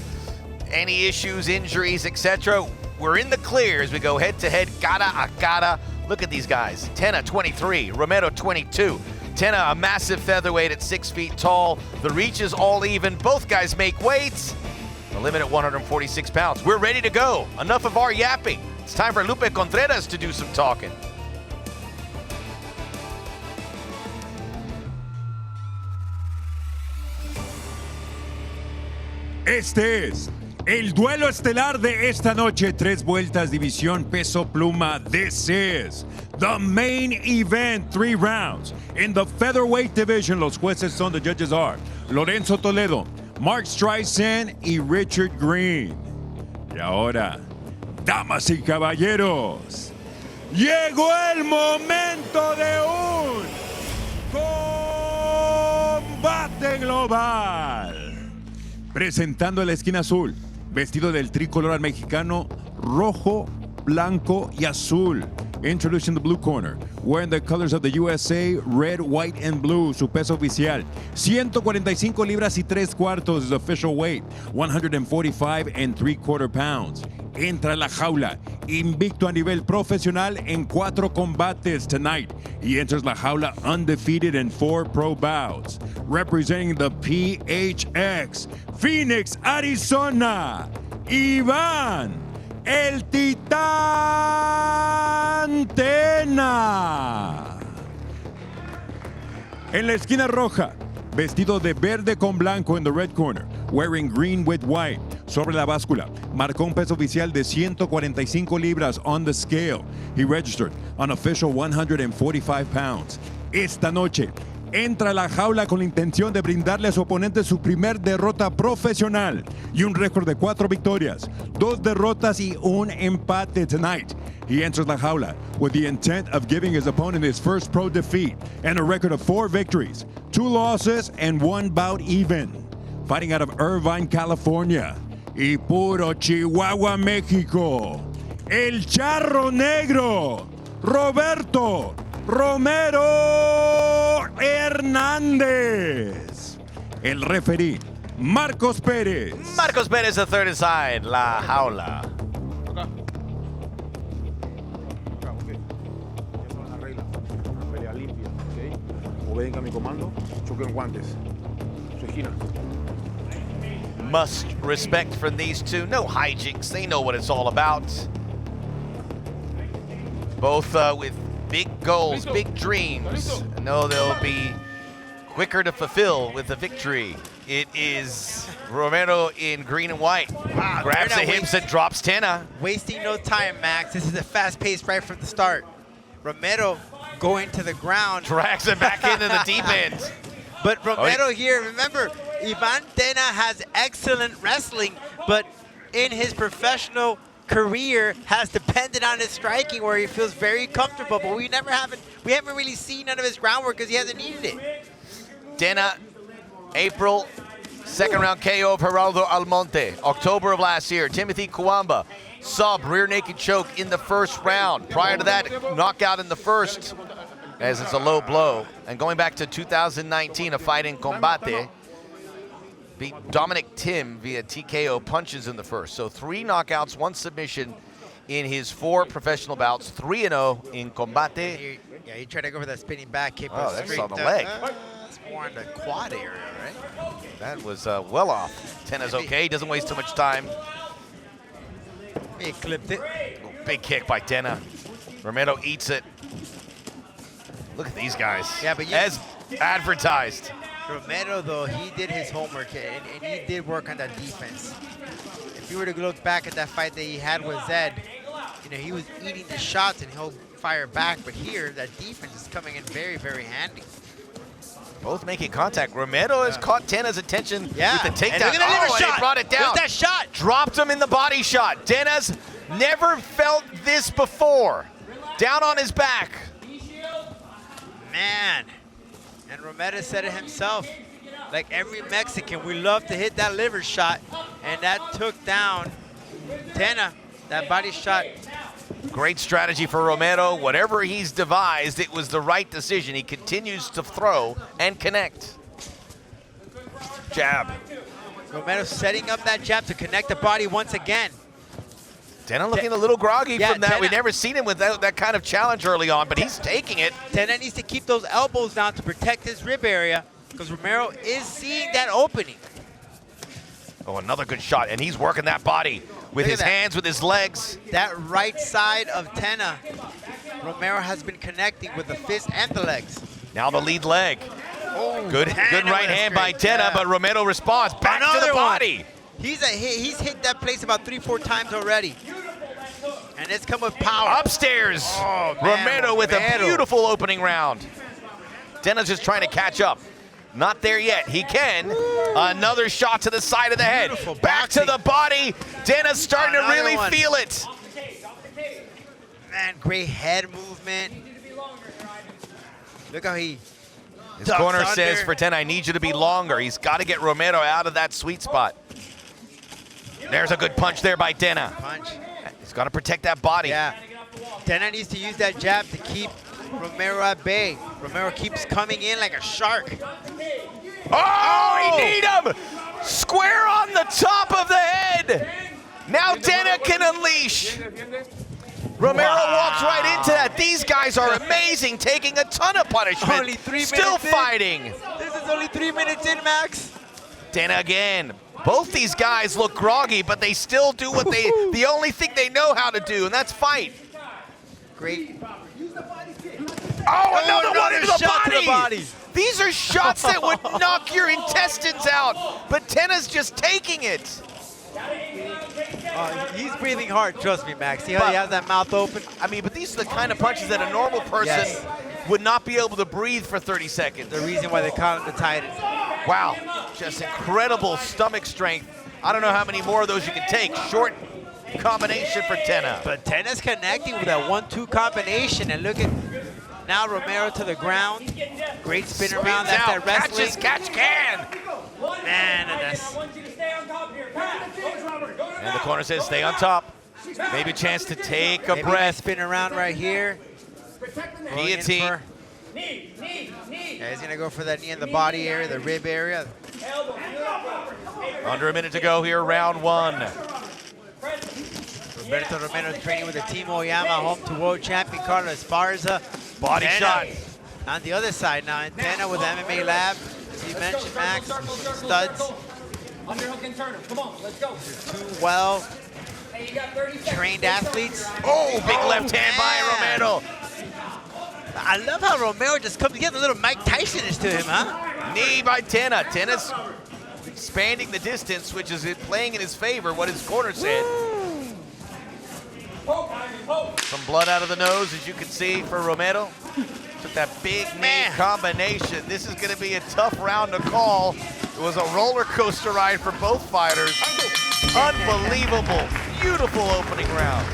any issues, injuries, etc. We're in the clear as we go head-to-head, cara-a-cara. Look at these guys. Tena, 23. Romero, 22. Tena, a massive featherweight at 6 feet tall. The reach is all even. Both guys make weights. The limit at 146 pounds. We're ready to go. Enough of our yapping. It's time for Lupe Contreras to do some talking. Este es el duelo estelar de esta noche. 3 vueltas, división peso pluma. This is the main event. 3 rounds. In the featherweight division, los jueces son, the judges are Lorenzo Toledo, Mark Streisand y Richard Green. Y ahora, damas y caballeros, llegó el momento de un combate global. Presentando a la esquina azul, vestido del tricolor al mexicano, rojo, blanco y azul. Introducing the blue corner, wearing the colors of the USA, red, white, and blue. Su peso oficial, 145 libras y 3 cuartos. His official weight, 145 3/4 pounds. Entra a la jaula, invicto a nivel profesional en 4 combates tonight. He enters la jaula undefeated in 4 pro bouts. Representing the PHX, Phoenix, Arizona, Iván, el Titán Tena. En la esquina roja, vestido de verde con blanco in the red corner, wearing green with white. Sobre la báscula, marcó un peso oficial de 145 libras on the scale. He registered an official 145 pounds. Esta noche, entra a la jaula con la intención de brindarle a su oponente su primer derrota profesional y un récord de 4 victorias, 2 derrotas y un empate tonight. He enters la jaula with the intent of giving his opponent his first pro defeat and a record of 4 victories, 2 losses, and 1 bout even. Fighting out of Irvine, California, y puro Chihuahua, México, el charro negro, Roberto Romero Hernández. El referí, Marcos Pérez. Marcos Pérez, the third aside, la jaula. Obedezcan mi comando, choquen guantes. Su esquina. Must respect from these two. No hijinks. They know what it's all about. Both with big goals, big dreams. I know they'll be quicker to fulfill with the victory. It is Romero in green and white. Wow, grabs the hips and drops Tena. Wasting no time, Max. This is a fast-paced right from the start. Romero going to the ground. Drags it back into the deep end. But Romero here, remember, Ivan Tena has excellent wrestling, but in his professional career has depended on his striking where he feels very comfortable, but we haven't really seen none of his groundwork because he hasn't needed it. Tena, April, second round KO of Geraldo Almonte. October of last year, Timothy Kuamba, sub, rear naked choke in the first round. Prior to that, knockout in the first, as it's a low blow. And going back to 2019, a fight in Combate, beat Dominic Thiem via TKO punches in the first. So 3 knockouts, 1 submission in his 4 professional bouts, 3-0 in Combate. Yeah, he tried to go for that spinning back kick. Oh, that's on the leg. It's more in the quad area, right? That was well off. Tena's okay, doesn't waste too much time. He clipped it. Oh, big kick by Tena. Romero eats it. Look at these guys. Yeah, but as advertised. Romero, though, he did his homework, and he did work on that defense. If you were to look back at that fight that he had with Zed, you know, he was eating the shots and he'll fire back, but here, that defense is coming in very, very handy. Both making contact. Romero has caught Tena's attention with the takedown. And look at that liver shot. He brought it down. Look at that shot. Dropped him in the body shot. Tena's never felt this before. Down on his back. Man. And Romero said it himself. Like every Mexican, we love to hit that liver shot. And that took down Tena. That body shot. Great strategy for Romero. Whatever he's devised, it was the right decision. He continues to throw and connect. Jab. Romero setting up that jab to connect the body once again. Tena looking a little groggy from that. Tena, We've never seen him with that kind of challenge early on, but he's taking it. Tena needs to keep those elbows down to protect his rib area because Romero is seeing that opening. Oh, another good shot, and he's working that body with his hands, with his legs. That right side of Tena, Romero has been connecting with the fist and the legs. Now the lead leg. Oh, good right hand by Tena, but Romero responds back to the body. He's hit that place about 3-4 times already. And it's come with power. Upstairs, oh, man, Romero with a beautiful opening round. Tena's just trying to catch up. Not there yet. He can. Another shot to the side of the head. Back to the body. Tena's starting to really feel it. Man, great head movement. Look how he His corner says for Tena, I need you to be longer. He's got to get Romero out of that sweet spot. There's a good punch there by Tena. He's got to protect that body. Yeah. Tena needs to use that jab to keep Romero at bay. Romero keeps coming in like a shark. Oh, he need him! Square on the top of the head. Now Tena can unleash. Romero walks right into that. These guys are amazing, taking a ton of punishment. Only 3 minutes Still in. fighting. This is only 3 minutes in, Max. Tena again. Both these guys look groggy, but they still do what the only thing they know how to do, and that's fight. Great. Oh, another one into the shot to the body. These are shots that would knock your intestines out, but Tena's just taking it. He's breathing hard, trust me, Max. See how he has that mouth open? I mean, but these are the kind of punches that a normal person would not be able to breathe for 30 seconds. The reason why they call him the Titan. Wow, just incredible stomach strength. I don't know how many more of those you can take. Short combination for Tena. But Tena's connecting with that 1-2 combination, and look at now Romero to the ground. Great spin around. That's that wrestling. Catch can. Man, that's... And the corner says stay on top. Maybe a chance to take a breath. Spin around right here. Guillotine. Yeah, he's gonna go for that knee in the body area, the rib area. Under a minute to go here, round one. Roberto Romero training with the Team Oyama, home to world champion Carlos Esparza. Body shot. On the other side now, and Tena with MMA Lab, as you mentioned, Max, studs. Underhook and turn him. Come on, let's go. Two well trained athletes. Oh, big left hand by Romero. I love how Romero just comes, he has a little Mike Tyson-ish to him, huh? Knee by Tena. Tena's expanding the distance, which is playing in his favor, what his corner said. Some blood out of the nose, as you can see, for Romero. Took that big knee combination. This is going to be a tough round to call. It was a roller coaster ride for both fighters. Unbelievable, beautiful opening round.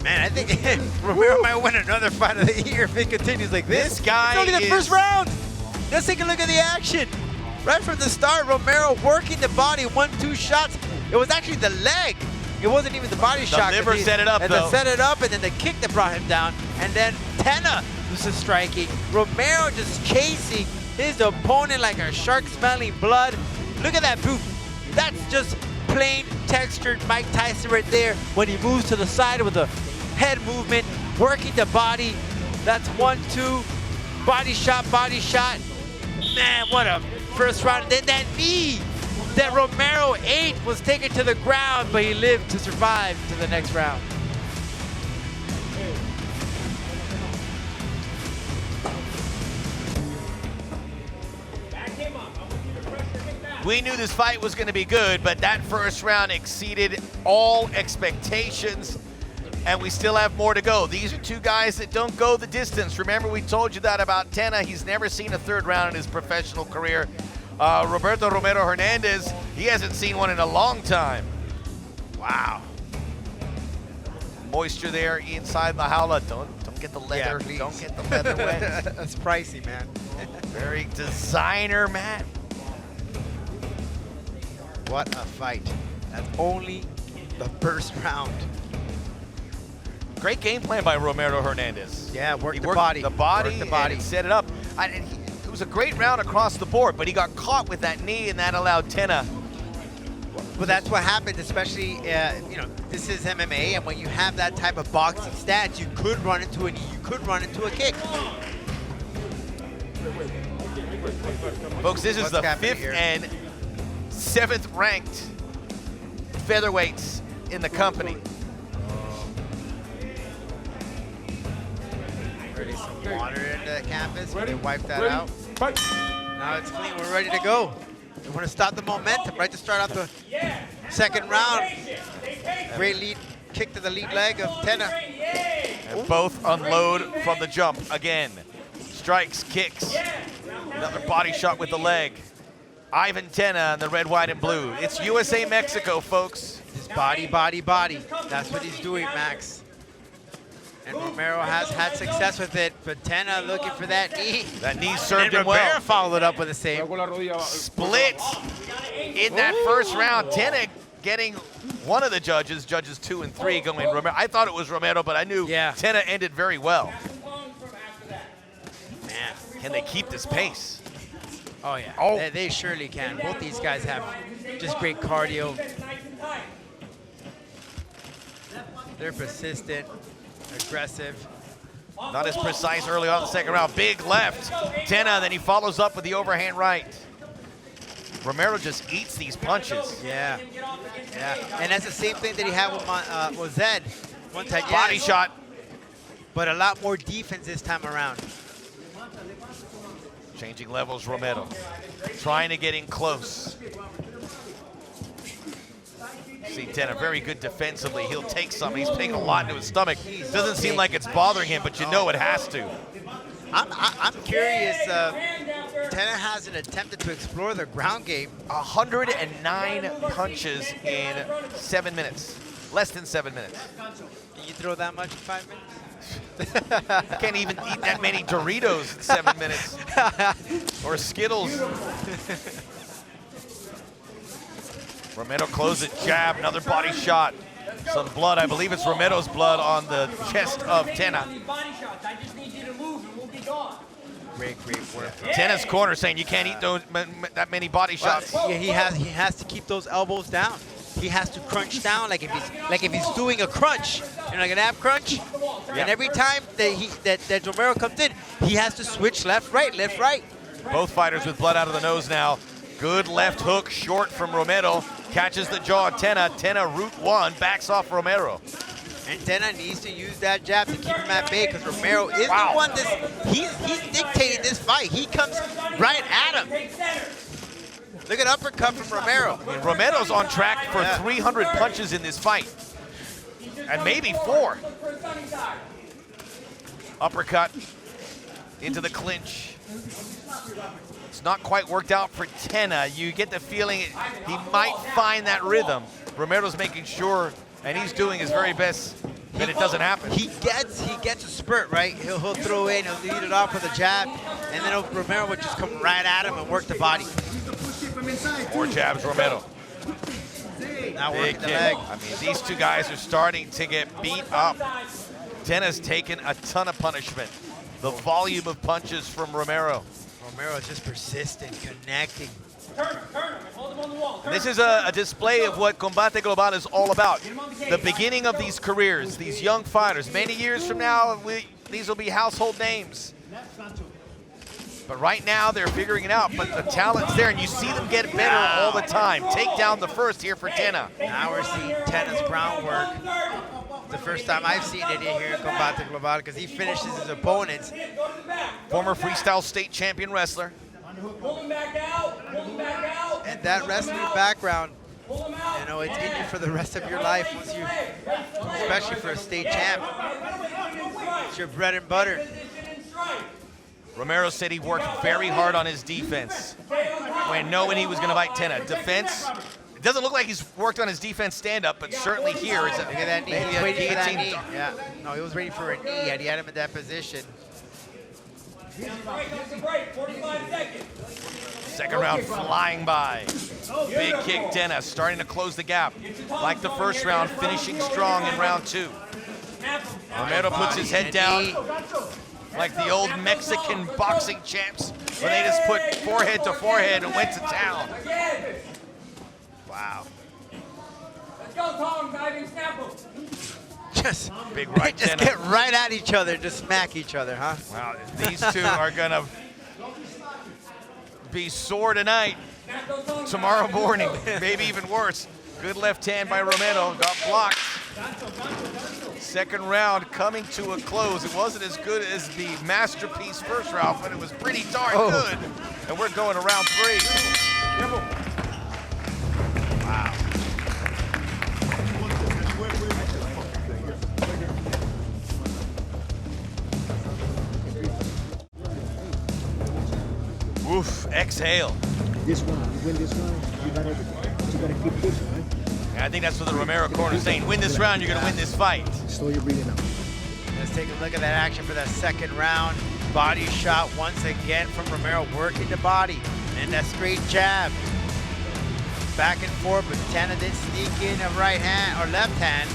Man, I think Romero might win another fight of the year if it continues like this. This guy it's only the first round. Let's take a look at the action. Right from the start, Romero working the body, 1-2 shots. It was actually the leg. It wasn't even the body shot. The liver set it up, though. Set it up, and then the kick that brought him down. And then Tena was just striking. Romero just chasing his opponent like a shark smelling blood. Look at that boot. That's just plain textured Mike Tyson right there when he moves to the side with a head movement, working the body. That's 1-2. Body shot, body shot. Man, what a first round. And then that knee. that Romero ate was taken to the ground, but he lived to survive to the next round. We knew this fight was going to be good, but that first round exceeded all expectations, and we still have more to go. These are two guys that don't go the distance. Remember, we told you that about Tena. He's never seen a third round in his professional career. Roberto Romero Hernandez, he hasn't seen one in a long time. Wow. Moisture there inside the Jaula. Don't get the leather. Yeah, don't get the leather wet. That's pricey, man. Very designer, Matt. What a fight. That's only the first round. Great game plan by Romero Hernandez. Yeah, He worked the worked body. the body, Worked the body. and set it up. It was a great round across the board, but he got caught with that knee, and that allowed Tena. Well, that's what happened, especially, you know, this is MMA, and when you have that type of boxing stance, you could run into a knee, you could run into a kick. Folks, this is What's the happening 5th here? and 7th ranked featherweights in the company. Ready some water into the canvas. They wipe that out. Now it's clean. We're ready to go. We want to stop the momentum right to start off the second round. Great lead kick to the lead leg of Tena. And both unload from the jump again. Strikes, kicks, another body shot with the leg. Ivan Tena in the red, white, and blue. It's USA Mexico, folks. His body, body, body. That's what he's doing, Max. And Romero has had success with it, but Tena looking for that knee. That knee served him Rivera well. followed up with the same. Split in that first round. Tena getting one of the judges 2 and 3, going Romero. I thought it was Romero, but I knew Tena ended very well. Man, can they keep this pace? Oh, yeah. They surely can. Both these guys have just great cardio. They're persistent, aggressive. Not as precise early on in the second round. Big left. Tena, then he follows up with the overhand right. Romero just eats these punches. Yeah. And that's the same thing that he had with Zed. One time, Body shot. But a lot more defense this time around. Changing levels, Romero. Trying to get in close. See Tena, very good defensively. He'll take some. He's taking a lot into his stomach. Doesn't seem like it's bothering him, but you know it has to. I'm curious. Tena hasn't attempted to explore the ground game. 109 punches in 7 minutes. Less than 7 minutes. Can you throw that much in 5 minutes? I can't even eat that many Doritos in 7 minutes. Or Skittles. Romero closes it, jab, another body shot. Some blood, I believe it's Romero's blood on the chest of Tena. Great work. Tena's corner saying you can't eat that many body shots. Well, yeah, he has to keep those elbows down. He has to crunch down like if he's doing a crunch. You're not gonna have crunch. Yeah. And every time that Romero comes in, he has to switch left, right. Both fighters with blood out of the nose now. Good left hook, short from Romero. Catches the jaw of Tena. Tena route one, backs off Romero. And Tena needs to use that jab to keep him at bay because Romero is the one he's dictating this fight. He comes right at him. Look at uppercut from Romero. And Romero's on track for 300 punches in this fight. And maybe 4. Uppercut into the clinch. It's not quite worked out for Tena. You get the feeling he might find that rhythm. Romero's making sure, and he's doing his very best that it doesn't happen. He gets a spurt, right? He'll throw in, he'll lead it off with a jab, and then Romero would just come right at him and work the body. 4 jabs, Romero. Now Big working the kick. leg. I mean, these two guys are starting to get beat up. Tena's taken a ton of punishment. The volume of punches from Romero. Romero is just persistent, connecting. This is a display of what Combate Global is all about. The beginning of these careers, these young fighters. Many years from now, these will be household names. But right now, they're figuring it out, but the talent's there, and you see them get better all the time. Take down the first here for Tena. Now we're seeing Tena's groundwork. The first time I've seen it here in Combate Global, because he finishes his opponents. Former freestyle state champion wrestler. And that wrestling background, you know, it's in you for the rest of your life, once you, especially for a state champ. It's your bread and butter. Romero said he worked very hard on his defense when knowing he was going to fight Tena. Defense, it doesn't look like he's worked on his defense stand-up, but certainly here is a... Look at that knee. He was waiting for that knee. Yeah. No, he was waiting for a knee. He had him in that position. Second round flying by. Big kick, Tena starting to close the gap. Like the first round, finishing strong in round 2. Romero puts his head down like the old Mexican boxing champs when they just put forehead to forehead and went to town. Wow. Let's go, Tom. Diving snapple. Just big right. Just get right at each other, just smack each other, huh? Wow, these two are gonna be sore tonight. Tomorrow morning, maybe even worse. Good left hand by Romero, got blocked. Second round coming to a close. It wasn't as good as the masterpiece first round, but it was pretty darn good. And we're going to round 3. Wow. Oof, exhale. This one, you win this round, you got everything. You gotta keep pushing, right? And I think that's what the Romero corner is saying. Win this round, you're gonna win this fight. Slow your breathing out. Let's take a look at that action for that second round. Body shot once again from Romero, working the body. And that straight jab. Back and forth, but Tena did sneak in a right hand, or left hand,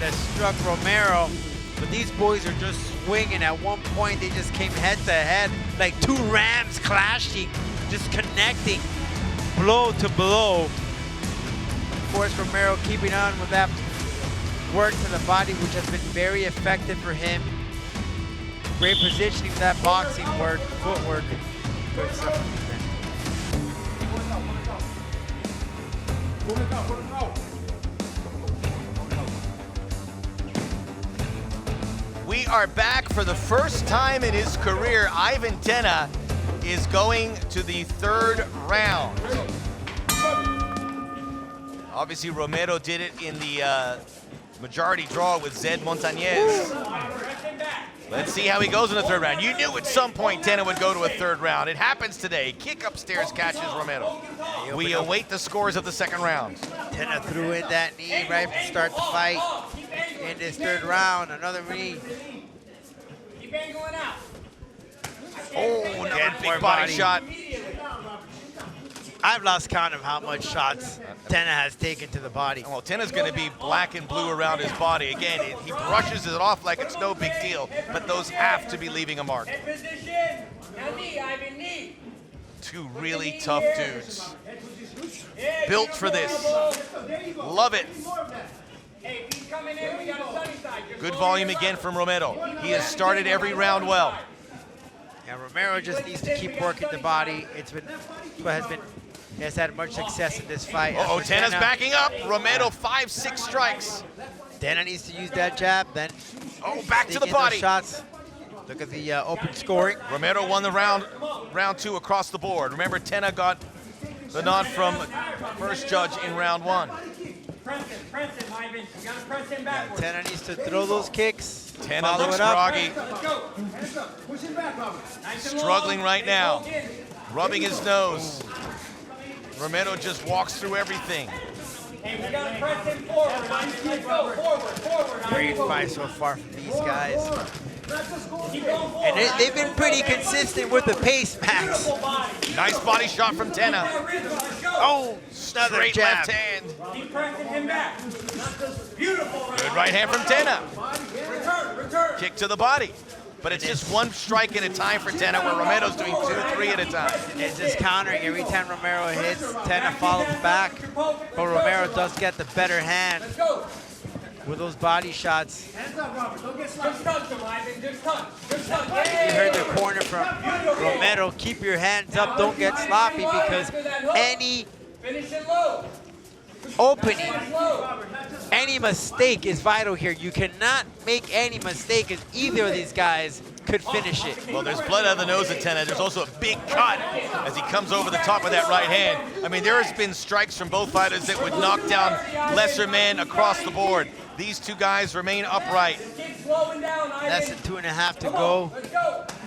that struck Romero. But these boys are just swinging. At one point, they just came head to head, like two rams clashing, just connecting, blow to blow. Of course, Romero keeping on with that work to the body, which has been very effective for him. Great positioning with that boxing work, footwork. Good stuff. We are back for the first time in his career. Ivan Tena is going to the third round. Obviously, Romero did it in the majority draw with Zed Montañez. Let's see how he goes in the third round. You knew at some point Tena would go to a third round. It happens today. Kick upstairs catches Romero. We await the scores of the second round. Tena threw in that knee right from start to fight. In this third round, another knee. Oh, another big body shot. I've lost count of how much shots Tena has taken to the body. Well, Tena's going to be black and blue around his body. Again, he brushes it off like it's no big deal, but those have to be leaving a mark. Two really tough dudes. Built for this. Love it. Good volume again from Romero. He has started every round well. Yeah, Romero just needs to keep working the body. He has had much success in this fight. Oh, Tena's backing up. Romero 5-6 strikes. Tena needs to use that jab, then. Oh, back to the body. Shots. Look at the open scoring. Romero won the round 2 across the board. Remember, Tena got the nod from first judge in round 1. Press him, Ivan. You gotta press him backwards. Tena needs to throw those kicks. Tena looks groggy. Push him back, Robert. Struggling right now. Rubbing his nose. Romero just walks through everything. Hey, we gotta press him forward. Let's go. Forward. Great fight so far from these guys. And they've been pretty consistent with the pace, Max. Nice body shot from Tena. Oh, straight jab. left hand. Keep pressing him back. Beautiful. Good right hand from Tena. Return. Kick to the body. But it's just one strike at a time for Tena, where Romero's doing 2-3 at a time. It's just countering. Every time Romero hits, Tena follows back. But Romero does get the better hand. with those body shots. Hands up, Robert. Don't get slapped. Just touch him, Ivan. Just touch. Just touch. You heard the corner from Romero. Keep your hands up. Don't get sloppy because any opening, any mistake is vital here. You cannot make any mistake as either of these guys could finish it. Well, there's blood out of the nose of Tena. There's also a big cut as he comes over the top of that right hand. I mean, there has been strikes from both fighters that would knock down lesser men across the board. These two guys remain upright. Less than 2.5 to go.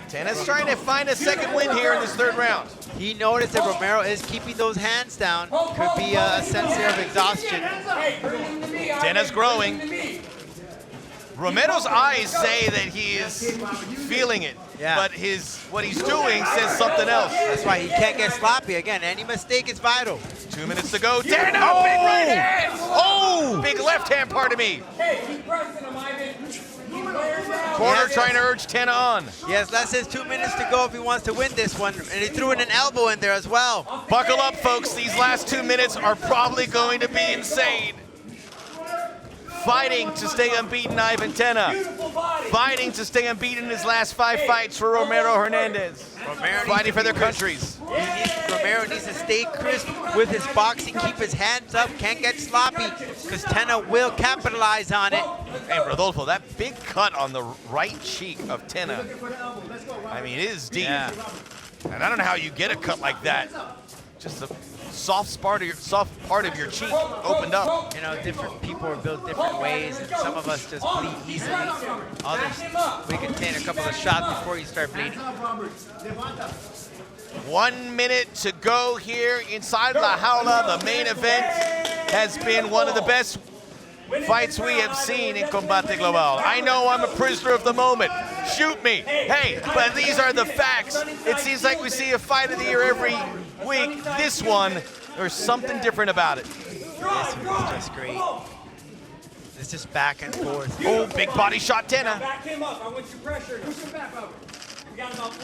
Tena's trying to find a second win here in this third round. He noticed that Romero is keeping those hands down. Could be a sense there of exhaustion. Tena's growing. Romero's eyes say that he is feeling it, but what he's doing says something else. That's why he can't get sloppy. Again, any mistake is vital. 2 minutes to go. Tena, big right hand! Oh, big left hand, pardon me. Corner trying to urge Tena on. He has less than 2 minutes to go if he wants to win this one, and he threw in an elbow in there as well. Buckle up, folks. These last 2 minutes are probably going to be insane. Fighting to stay unbeaten, Ivan Tena. Fighting to stay unbeaten in his last 5 fights for Romero Hernandez. Fighting for their countries. Romero needs to stay crisp with his boxing, keep his hands up, can't get sloppy, because Tena will capitalize on it. Hey, Rodolfo, that big cut on the right cheek of Tena, I mean, it is deep. Yeah. And I don't know how you get a cut like that. Just a soft part of your cheek opened up. You know, different people are built different ways, and some of us just bleed easily. Others, we can take a couple of shots before you start bleeding. 1 minute to go here inside La Jaula. The main event has been one of the best fights we have seen in Combate Global. I know I'm a prisoner of the moment. Shoot me. Hey, but these are the facts. It seems like we see a fight of the year every week. This one, there's something different about it. This one is just great. It's just back and forth. Oh, big body shot, Tena. Back him up. I want you pressure. Push him back up.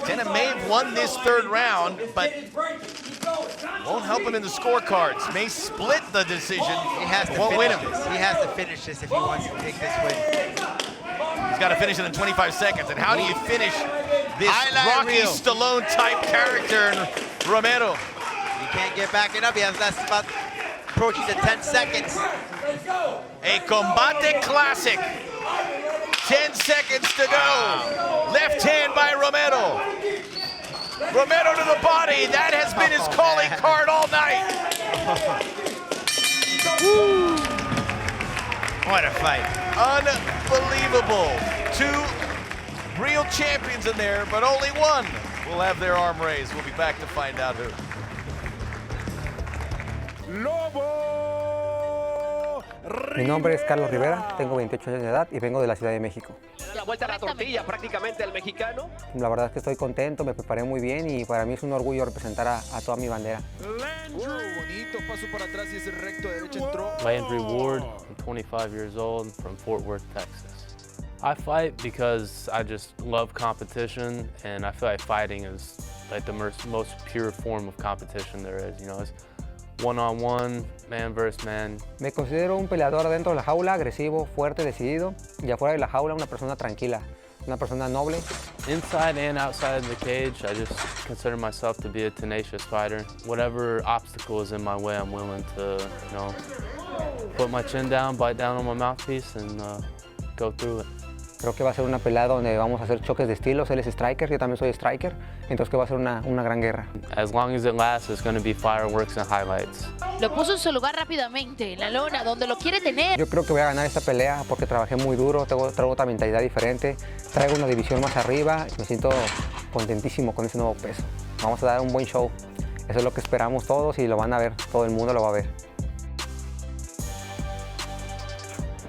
Tena may have won this third round, but won't help him in the scorecards. May split the decision. He has to won't win him. He has to finish this if he wants to take this win. He's got to finish it in 25 seconds. And how do you finish this Rocky Stallone type character in Romero? He can't get backing up. He has less about approaching the 10 seconds. A Combate classic. 10 seconds to go. Left hand by Romero. Romero to the body. That has been his calling card all night. What a fight. Unbelievable. 2 real champions in there, but only one will have their arm raised. We'll be back to find out who. Mi nombre es Carlos Rivera, tengo 28 años de edad y vengo de la Ciudad de México. La vuelta a la tortilla prácticamente el mexicano. La verdad es que estoy contento, me preparé muy bien y para mí es un orgullo representar a toda mi bandera. Bonito paso para atrás y ese recto derecho entró. Landry Ward, I'm 25 years old, from Fort Worth, Texas. I fight because I just love competition, and I feel like fighting is like the most pure form of competition there is. You know, it's one-on-one, man versus man. Me considero un peleador dentro de la jaula, agresivo, fuerte, decidido, y afuera de la jaula una persona tranquila, una persona noble. Inside and outside the cage, I just consider myself to be a tenacious fighter. Whatever obstacle is in my way, I'm willing to, you know, put my chin down, bite down on my mouthpiece, and go through it. Creo que va a ser una pelea donde vamos a hacer choques de estilos. Él es striker, yo también soy striker, entonces que va a ser una gran guerra. As long as it lasts, it's going to be fireworks and highlights. Lo puso en su lugar rápidamente, en la lona, donde lo quiere tener. Yo creo que voy a ganar esta pelea porque trabajé muy duro, traigo otra mentalidad diferente, traigo una división más arriba, me siento contentísimo con ese nuevo peso. Vamos a dar un buen show, eso es lo que esperamos todos y lo van a ver, todo el mundo lo va a ver.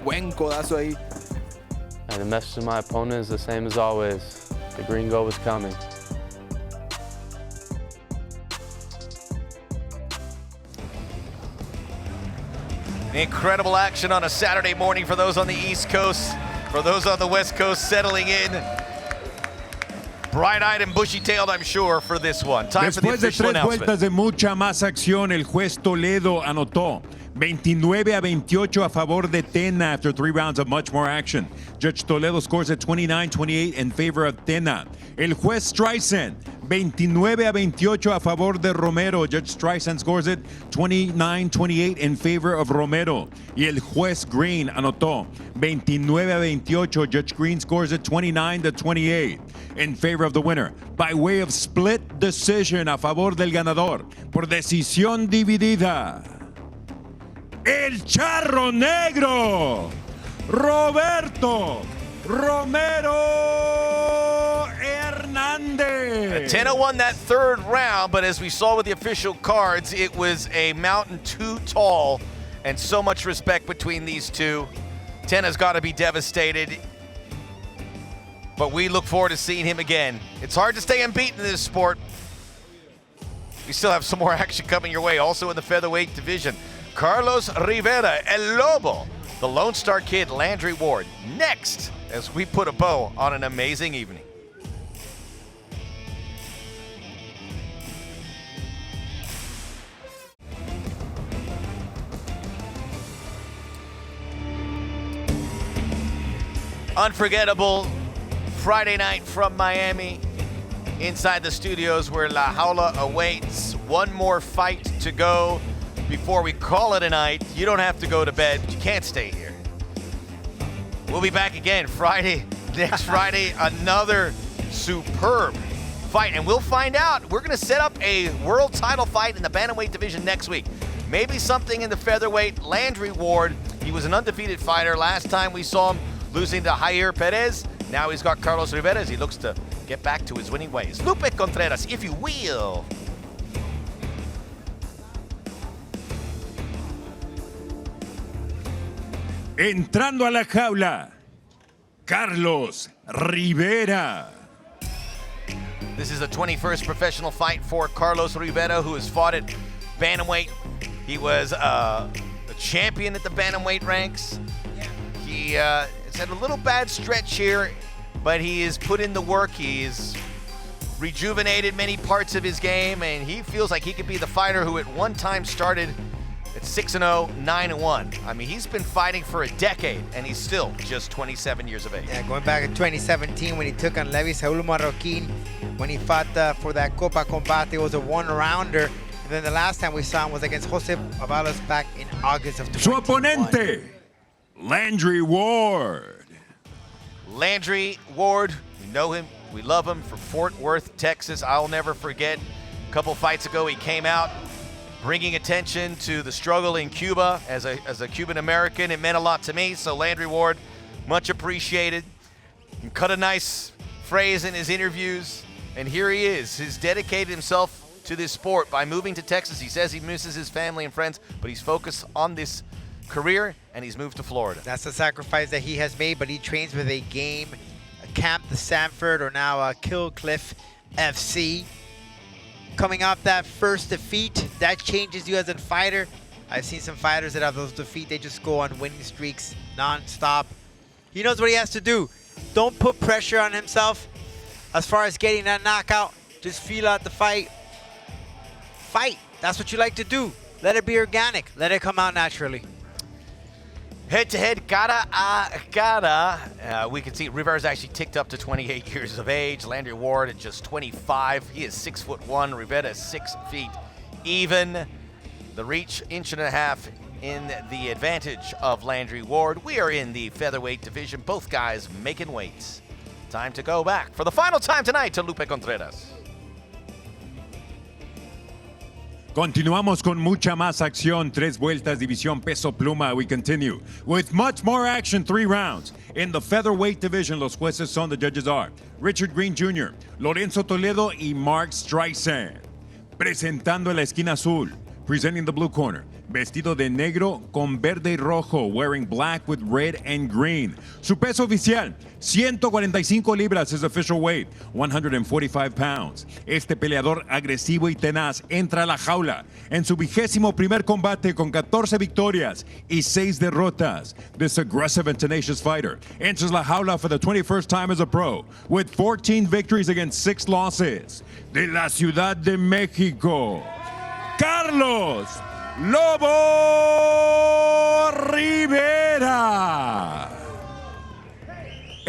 Buen codazo ahí. And the message to my opponent is the same as always. The gringo is coming. Incredible action on a Saturday morning for those on the East Coast, for those on the West Coast settling in. Bright-eyed and bushy-tailed, I'm sure, for this one. Time for the Después de official 3 vueltas de mucha más acción, el juez Toledo anotó 29-28 a favor de Tena after 3 rounds of much more action. Judge Toledo scores at 29-28 in favor of Tena. El juez Streisand, 29-28 a favor de Romero. Judge Streisand scores it 29-28 in favor of Romero. Y el juez Green anotó 29-28. Judge Green scores it 29-28 in favor of the winner by way of split decision a favor del ganador por decisión dividida. El Charro Negro, Roberto Romero Hernandez. Tena won that third round, but as we saw with the official cards, it was a mountain too tall, and so much respect between these two. Tena's got to be devastated, but we look forward to seeing him again. It's hard to stay unbeaten in this sport. We still have some more action coming your way, also in the featherweight division. Carlos Rivera, El Lobo, the Lone Star Kid, Landry Ward, next as we put a bow on an amazing evening. Unforgettable Friday night from Miami, inside the studios where La Jaula awaits. One more fight to go before we call it a night. You don't have to go to bed, but you can't stay here. We'll be back again Friday, next Friday, another superb fight. And we'll find out. We're going to set up a world title fight in the bantamweight division next week. Maybe something in the featherweight. Landry Ward, he was an undefeated fighter. Last time we saw him losing to Javier Perez. Now he's got Carlos Rivera as he looks to get back to his winning ways. Lupe Contreras, if you will. Entrando a la jaula, Carlos Rivera. This is the 21st professional fight for Carlos Rivera, who has fought at bantamweight. He was a champion at the bantamweight ranks. He has had a little bad stretch here, but he has put in the work. He's rejuvenated many parts of his game, and he feels like he could be the fighter who at one time started at 6-0, 9-1. I mean, he's been fighting for a decade, and he's still just 27 years of age. Yeah, going back in 2017 when he took on Levi Saúl Marroquín, when he fought for that Copa Combate, it was a one-rounder. And then the last time we saw him was against Jose Avalos back in August of 2021. Su oponente, Landry Ward. Landry Ward, we know him, we love him from Fort Worth, Texas. I'll never forget, a couple fights ago he came out bringing attention to the struggle in Cuba as a Cuban American. It meant a lot to me, so Landry Ward, much appreciated. He cut a nice phrase in his interviews, and here he is. He's dedicated himself to this sport by moving to Texas. He says he misses his family and friends, but he's focused on this career, and he's moved to Florida. That's the sacrifice that he has made, but he trains with a Camp the Sanford, or now Kill Cliff FC. Coming off that first defeat, that changes you as a fighter. I've seen some fighters that have those defeats, they just go on winning streaks non-stop. He knows what he has to do. Don't put pressure on himself as far as getting that knockout. Just feel out the fight. Fight. That's what you like to do. Let it be organic. Let it come out naturally. Head-to-head, cara a cara. We can see Rivera's actually ticked up to 28 years of age. Landry Ward at just 25. He is 6'1". Rivera is 6 feet even. The reach, 1.5 inches in the advantage of Landry Ward. We are in the featherweight division. Both guys making weights. Time to go back for the final time tonight to Lupe Contreras. Continuamos con mucha más acción. 3 vueltas, división peso pluma. We continue with much more action. 3 rounds. In the featherweight division, los jueces son, the judges are Richard Green Jr., Lorenzo Toledo y Mark Streisand. Presentando en la esquina azul, presenting the blue corner, vestido de negro con verde y rojo, wearing black with red and green. Su peso oficial, 145 libras, his official weight, 145 pounds. Este peleador agresivo y tenaz entra a la jaula en su 21º combate con 14 victorias y 6 derrotas. This aggressive and tenacious fighter enters la jaula for the 21st time as a pro with 14 victories against 6 losses. De la Ciudad de México, Carlos Lobo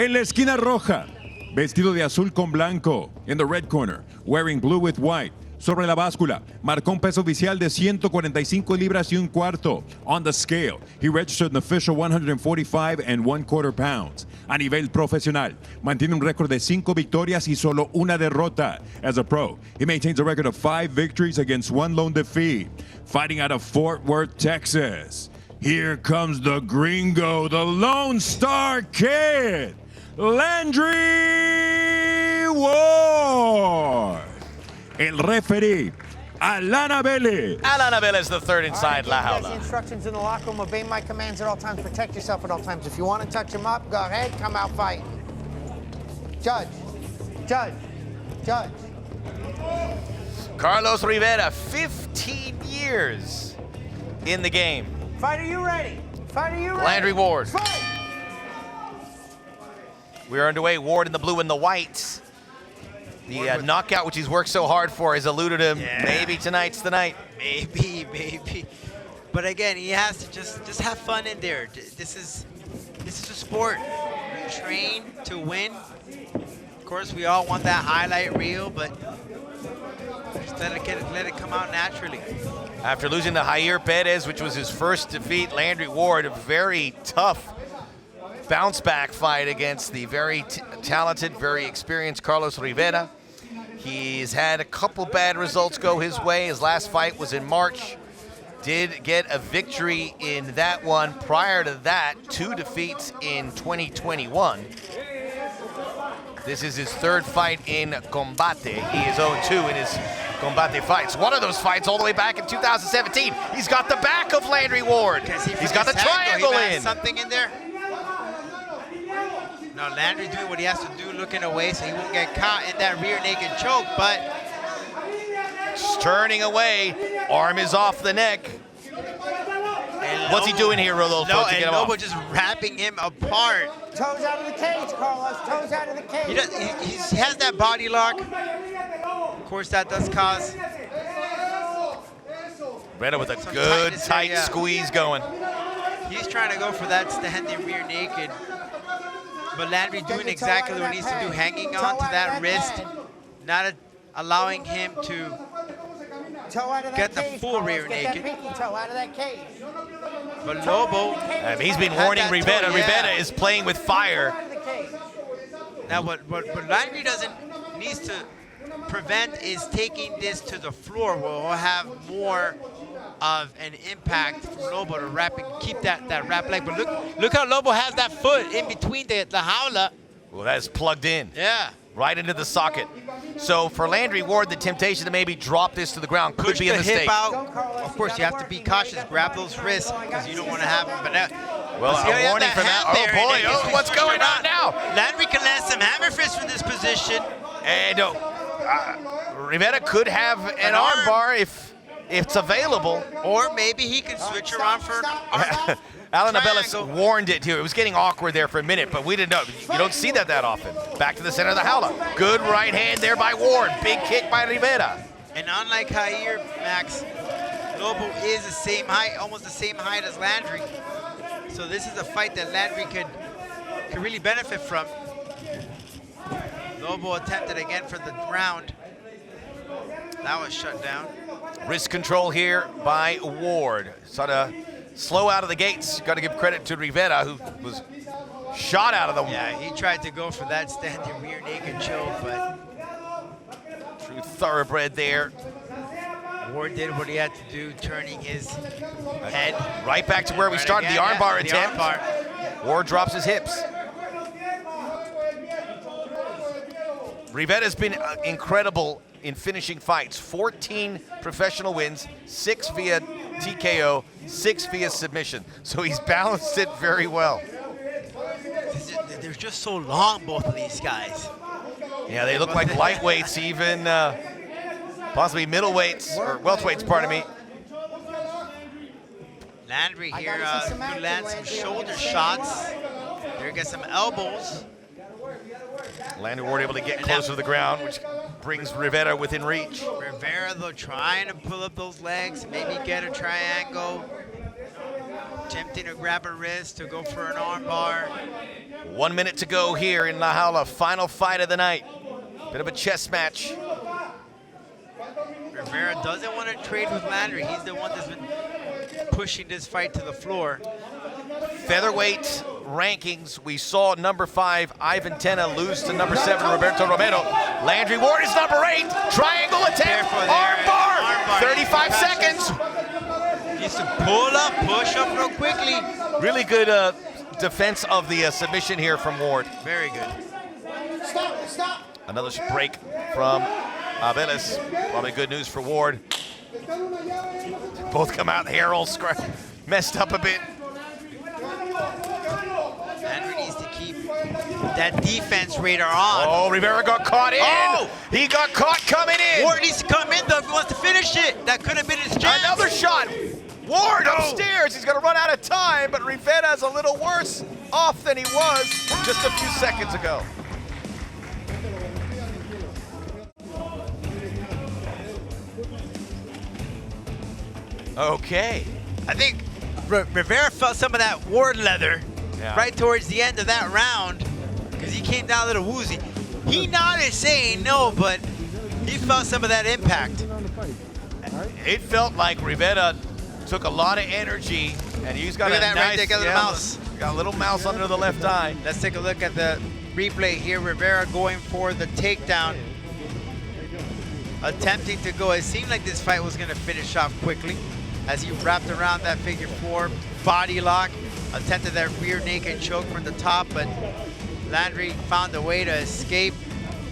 En la esquina roja, vestido de azul con blanco. In the red corner, wearing blue with white. Sobre la báscula, marcó un peso oficial de 145 libras y un cuarto. On the scale, he registered an official 145 and 1/4 pounds. A nivel profesional, mantiene un récord de 5 victorias y solo una derrota. As a pro, he maintains a record of 5 victories against 1 lone defeat. Fighting out of Fort Worth, Texas. Here comes the gringo, the Lone Star Kid, Landry Ward. El referee, Alana Vélez. Alana Vélez, the third inside La All right, Jaula. the instructions in the locker room. Obey my commands at all times. Protect yourself at all times. If you want to touch him up, go ahead. Come out fighting. Judge. Judge. Judge. Carlos Rivera, 15 years in the game. Fight, are you ready? Fight, are you ready? Landry Ward. Fight. We're underway. Ward in the blue and the whites. The knockout, which he's worked so hard for, has eluded him. Yeah. Maybe tonight's the night. Maybe. But again, he has to just have fun in there. This is a sport. You train to win. Of course, we all want that highlight reel, but just let it come out naturally. After losing to Jair Perez, which was his first defeat, Landry Ward, a very tough bounce back fight against the very talented, very experienced Carlos Rivera. He's had a couple bad results go his way. His last fight was in March. Did get a victory in that one. Prior to that, 2 defeats in 2021. This is his 3rd fight in Combate. He is 0-2 in his Combate fights. One of those fights all the way back in 2017. He's got the back of Landry Ward. He's got the triangle in. Something in there. Now Landry doing what he has to do, looking away so he won't get caught in that rear naked choke, but just turning away, arm is off the neck. What's he doing here, Rodolfo, to get him off? Lobo just wrapping him apart. Toes out of the cage, Carlos. Toes out of the cage. He has that body lock. Of course, that does cause Rivera with a good tight there, yeah. squeeze going. He's trying to go for that standing rear naked. But Landry doing exactly what he needs to do, hanging on to that wrist, not allowing him to get the full rear naked. Toe out of that cage. But Lobo, He's been warning Rivera. Rivera is playing with fire. Now, what Landry needs to prevent is taking this to the floor, where he'll have more of an impact from Lobo to keep that wrap leg. But look how Lobo has that foot in between the Jaula. Well, that's plugged in. Yeah. Right into the socket. So for Landry Ward, the temptation to maybe drop this to the ground could be a Push the mistake. hip out. Of course, you have to be cautious. Grab those wrists because you don't want to have them. But well, a warning from that. Oh boy, what's going on now? Landry can land some hammer fists from this position. And Rivera could have an arm bar if it's available. Or maybe he can switch around for Alan Abellis warned it here. It was getting awkward there for a minute, but we didn't know. You don't see that often. Back to the center of the Jaula. Good right hand there by Ward. Big kick by Rivera. And unlike Jair, Max, Lobo is the same height, almost the same height as Landry. So this is a fight that Landry could really benefit from. Lobo attempted again for the ground. That was shut down. Wrist control here by Ward. Sort of slow out of the gates. Got to give credit to Rivera, who was shot out of the... Yeah, he tried to go for that standing rear naked choke, but... True thoroughbred there. Ward did what he had to do, turning his head. Right back to where we started, the armbar attempt. Ward drops his hips. Rivera's been incredible in finishing fights. 14 professional wins, 6 via TKO, 6 via submission. So he's balanced it very well. They're just so long, both of these guys. Yeah, they look like lightweights, even possibly middleweights, or welterweights, pardon me. Landry here could land some shoulder shots. There gets some elbows. Landry Ward able to get closer to the ground, which brings Rivera within reach. Rivera, though, trying to pull up those legs, maybe get a triangle. Attempting to grab a wrist to go for an arm bar. 1 minute to go here in La Jaula, final fight of the night. Bit of a chess match. Rivera doesn't want to trade with Landry. He's the one that's been pushing this fight to the floor. Featherweight rankings, we saw number 5, Ivan Tena, lose to number 7, Roberto Romero. Landry Ward is number 8. Triangle attempt, arm bar, 35 seconds. Needs to pull up, push up real quickly. Really good defense of the submission here from Ward. Very good. Another break from Abeles. Probably good news for Ward. Both come out, the hair all messed up a bit. Landry needs to keep that defense radar on. Oh, Rivera got caught in. Oh! He got caught coming in. Ward needs to come in though if he wants to finish it. That could have been his chance. Another shot. Ward upstairs. He's going to run out of time, but Rivera's a little worse off than he was just a few seconds ago. Okay. I think Rivera felt some of that Ward leather right towards the end of that round because he came down a little woozy. He nodded saying no, but he felt some of that impact. It felt like Rivera took a lot of energy, and he's got look a at that nice, right there, got a little mouse. Got a little mouse under the left eye. Let's take a look at the replay here. Rivera going for the takedown, attempting to go. It seemed like this fight was going to finish off quickly as he wrapped around that figure 4 body lock, attempted that rear naked choke from the top, but Landry found a way to escape,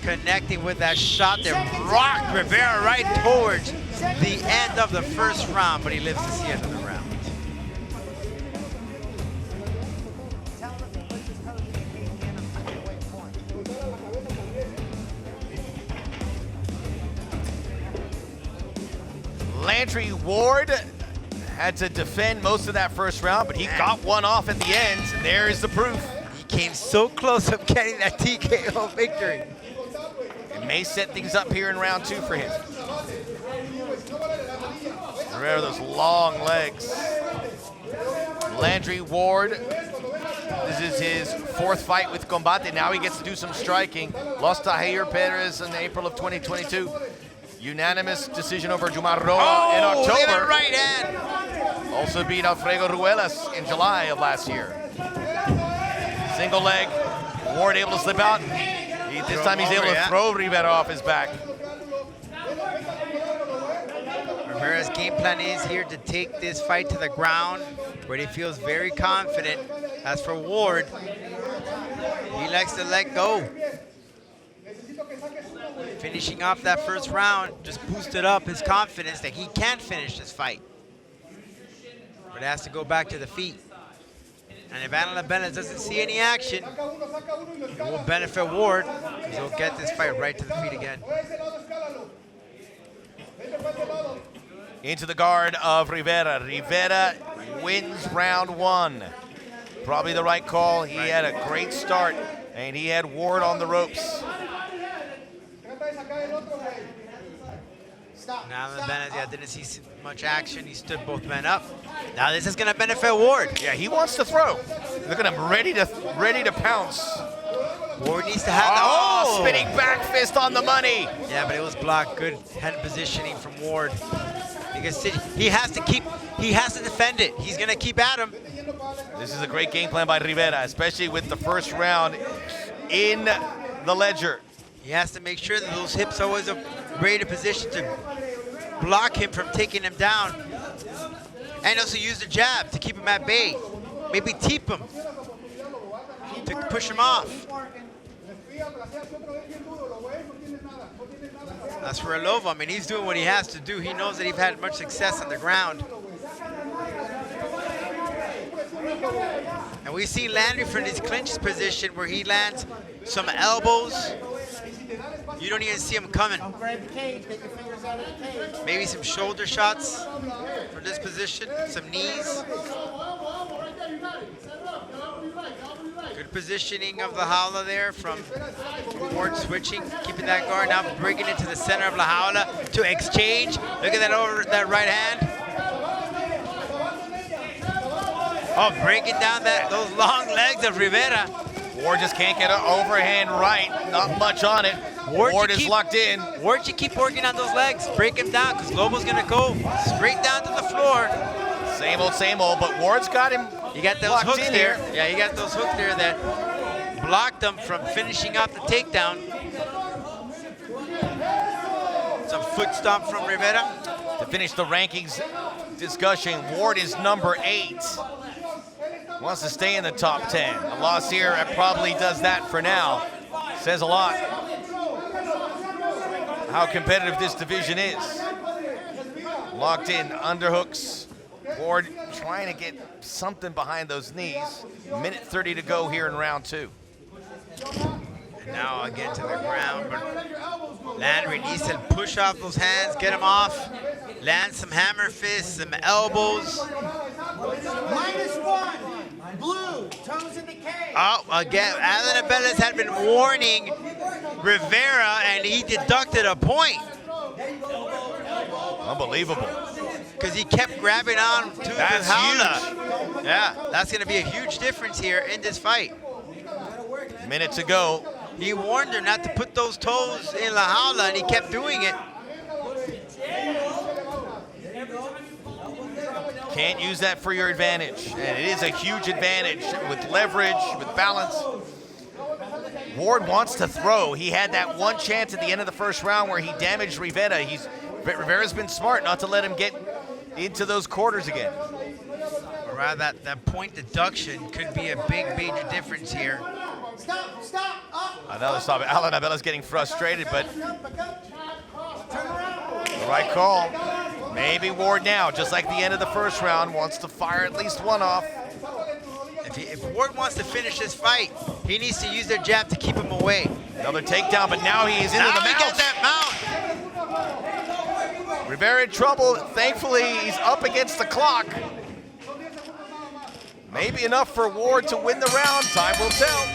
connecting with that shot that rocked Rivera right towards the end of the first round, but he lives to see another round. Landry Ward had to defend most of that first round, but he got one off at the end, and there is the proof. He came so close of getting that TKO victory. It may set things up here in round 2 for him. Remember those long legs. Landry Ward, this is his 4th fight with Combate. Now he gets to do some striking. Lost to Jair Perez in April of 2022. Unanimous decision over Jumar Roa in October. Right hand. Also beat Alfredo Ruelas in July of last year. Single leg, Ward able to slip out. This time he's able to throw Rivera off his back. Rivera's game plan is here to take this fight to the ground where he feels very confident. As for Ward, he likes to let go. Finishing off that first round just boosted up his confidence that he can finish this fight. But it has to go back to the feet. And if Anna Benes doesn't see any action, it will benefit Ward because he'll get this fight right to the feet again. Into the guard of Rivera. Rivera wins round 1. Probably the right call. He had a great start, and he had Ward on the ropes. Now Benes didn't see much action. He stood both men up. Now this is going to benefit Ward. Yeah, he wants to throw. Look at him, ready to pounce. Ward needs to have the spinning back fist on the money. Yeah, but it was blocked. Good head positioning from Ward. Because he has to defend it. He's going to keep at him. This is a great game plan by Rivera, especially with the first round in the ledger. He has to make sure that those hips are always a greater position to block him from taking him down. And also use the jab to keep him at bay. Maybe teep him to push him off. As for Alova, I mean, he's doing what he has to do. He knows that he's had much success on the ground. And we see Landry from his clinch position where he lands some elbows. You don't even see him coming. Maybe some shoulder shots from this position, some knees. Good positioning of the Jaula there from Ward switching, keeping that guard, now breaking it to the center of La Jaula to exchange. Look at that right hand. Oh, breaking down those long legs of Rivera. Ward just can't get an overhand right. Not much on it. Ward is locked in. Ward should keep working on those legs. Break him down, because Lobo's going to go straight down to the floor. Same old, but Ward's got him. You got those hooks there. Yeah, you got those hooks there that blocked him from finishing off the takedown. Some foot stomp from Rivera. To finish the rankings discussion, Ward is number 8. Wants to stay in the top 10. A loss here probably does that for now. Says a lot how competitive this division is. Locked in, underhooks. Ward trying to get something behind those knees. Minute 30 to go here in round 2. And now again to the ground, but Landry needs to push off those hands, get him off, land some hammer fists, some elbows. -1. Blue, toes in the cage. Oh, again, Alan Abelez had been warning Rivera, and he deducted a point. Unbelievable. Because he kept grabbing on to the Jaula. Huge. Yeah, that's going to be a huge difference here in this fight. Minute to go. He warned her not to put those toes in La Jaula, and he kept doing it. Can't use that for your advantage. And it is a huge advantage with leverage, with balance. Ward wants to throw. He had that one chance at the end of the first round where he damaged Rivera. Rivera's been smart not to let him get into those quarters again. Or rather, that point deduction could be a big, major difference here. Stop, Another stop. Alan Abella's getting frustrated, but the right call. Maybe Ward now, just like the end of the first round, wants to fire at least one off. If Ward wants to finish this fight, he needs to use their jab to keep him away. Another takedown, but now he is into the mount. Now he got that mount. Rivera in trouble. Thankfully, he's up against the clock. Maybe enough for Ward to win the round. Time will tell.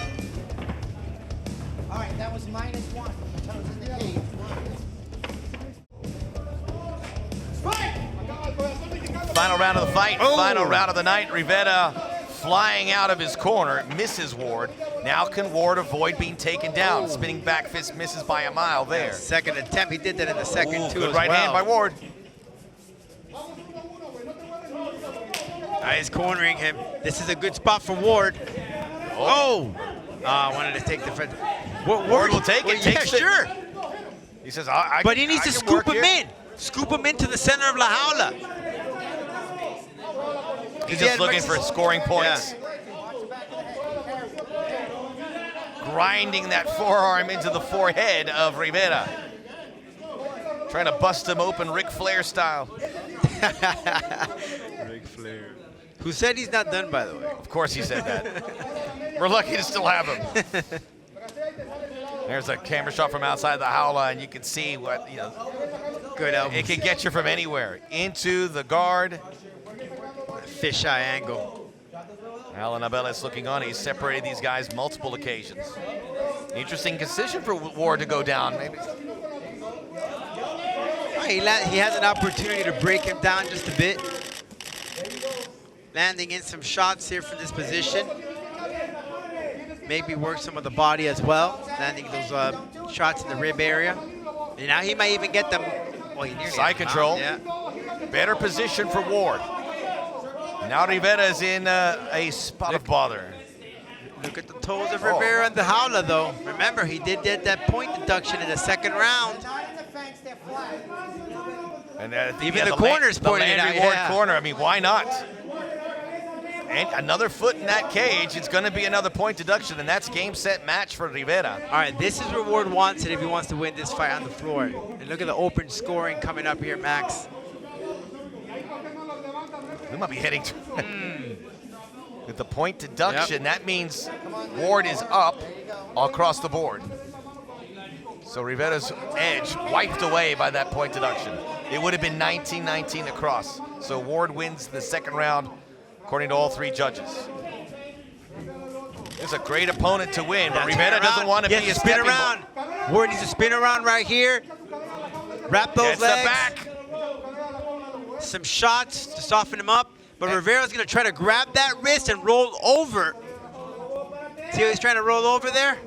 All right, that was -1. Toes in the cage. Final round of the fight, final round of the night. Rivera flying out of his corner, misses Ward. Now can Ward avoid being taken down? Spinning back fist misses by a mile there. Second attempt, he did that in the second too. Good right hand by Ward. He's cornering him. This is a good spot for Ward. Oh! I wanted to take the front. Ward will take it. Yeah, sure. He says, but he needs to scoop him in. Scoop him into the center of La Jaula. He's just looking for scoring points. Yeah. Grinding that forearm into the forehead of Rivera. Trying to bust him open Ric Flair style. Ric Flair. Who said he's not done, by the way? Of course he said that. We're lucky to still have him. There's a camera shot from outside the Jaula, and you can see what, good elbows. It can get you from anywhere. Into the guard. Fisheye angle. Alan Abeles looking on. He's separated these guys multiple occasions. Interesting decision for Ward to go down, maybe. He has an opportunity to break him down just a bit. Landing in some shots here from this position. Maybe work some of the body as well. Landing those shots in the rib area. And now he might even get them. Well, he nearly side control. Yeah. Better position for Ward. Now Rivera is in a spot of bother. Look at the toes of Rivera and the Jaula, though. Remember, he did that point deduction in the second round. And even the corner's pointing it out. Landry Ward corner. I mean, why not? And another foot in that cage. It's going to be another point deduction, and that's game, set, match for Rivera. All right, this is where Ward wants it if he wants to win this fight on the floor. And look at the open scoring coming up here, Max. We might be heading to with the point deduction. That means Ward is up across the board. So Rivera's edge wiped away by that point deduction. It would have been 19-19 across. So Ward wins the second round, according to all three judges. It's a great opponent to win, but Rivera doesn't want to be a spin around. Ward needs to spin around right here. Wrap those legs. Back. Some shots to soften him up. But Rivera's going to try to grab that wrist and roll over. See how he's trying to roll over there?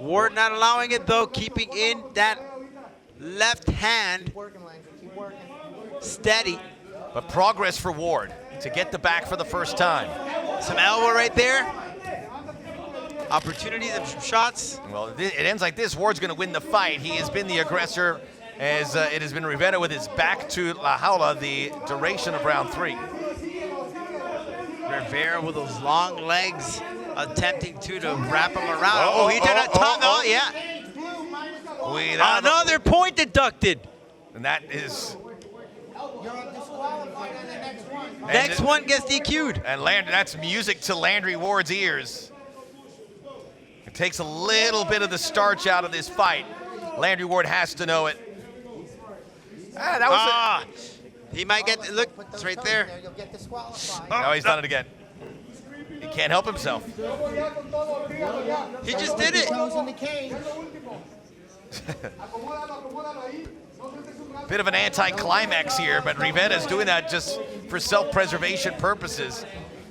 Ward not allowing it, though, keeping in that left hand steady. But progress for Ward to get the back for the first time. Some elbow right there. Opportunities and some shots. Well, it ends like this. Ward's going to win the fight. He has been the aggressor, as it has been Rivera with his back to La Jaula the duration of round 3. Rivera with those long legs attempting to wrap him around. He did a tunnel, yeah. Another point deducted. And that is... Next one gets DQ'd. And Landry, that's music to Landry Ward's ears. It takes a little bit of the starch out of this fight. Landry Ward has to know it. He might get, look, it's right there. No, he's done it again. He can't help himself. He just did it. Bit of an anti-climax here, but Rivera's doing that just for self-preservation purposes.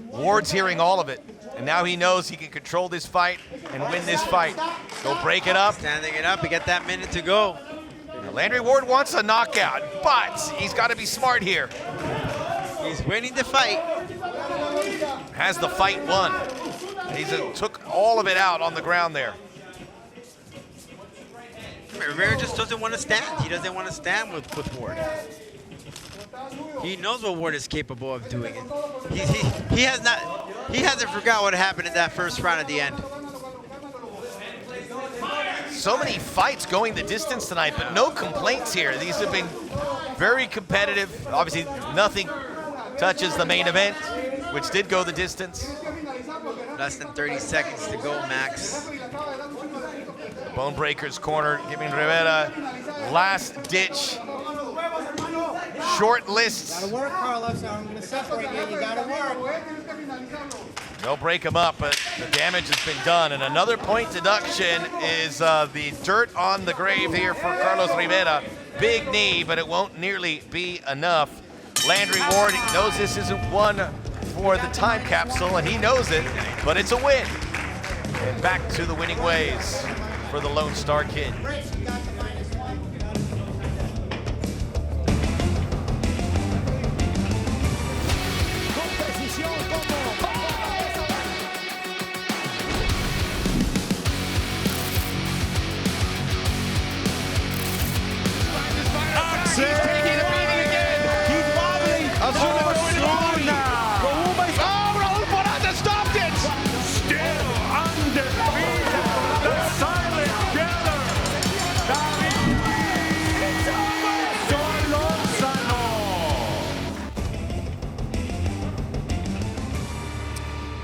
Ward's hearing all of it, and now he knows he can control this fight and win this fight. Go break it up. Standing it up, he got that minute to go. Landry Ward wants a knockout, but he's got to be smart here. He's winning the fight. Has the fight won. He took all of it out on the ground there. Rivera just doesn't want to stand. He doesn't want to stand with Ward. He knows what Ward is capable of doing. He hasn't forgot what happened in that first round at the end. So many fights going the distance tonight, but no complaints here. These have been very competitive. Obviously, nothing touches the main event, which did go the distance. Less than 30 seconds to go, Max. Bone Breaker's corner giving Rivera last ditch. Short lists. Gotta work, Carlos. I'm gonna separate you. You gotta work. They'll break him up, but the damage has been done. And another point deduction is the dirt on the grave here for Carlos Rivera. Big knee, but it won't nearly be enough. Landry Ward knows this isn't one for the time capsule, and he knows it, but it's a win. And back to the winning ways for the Lone Star Kid.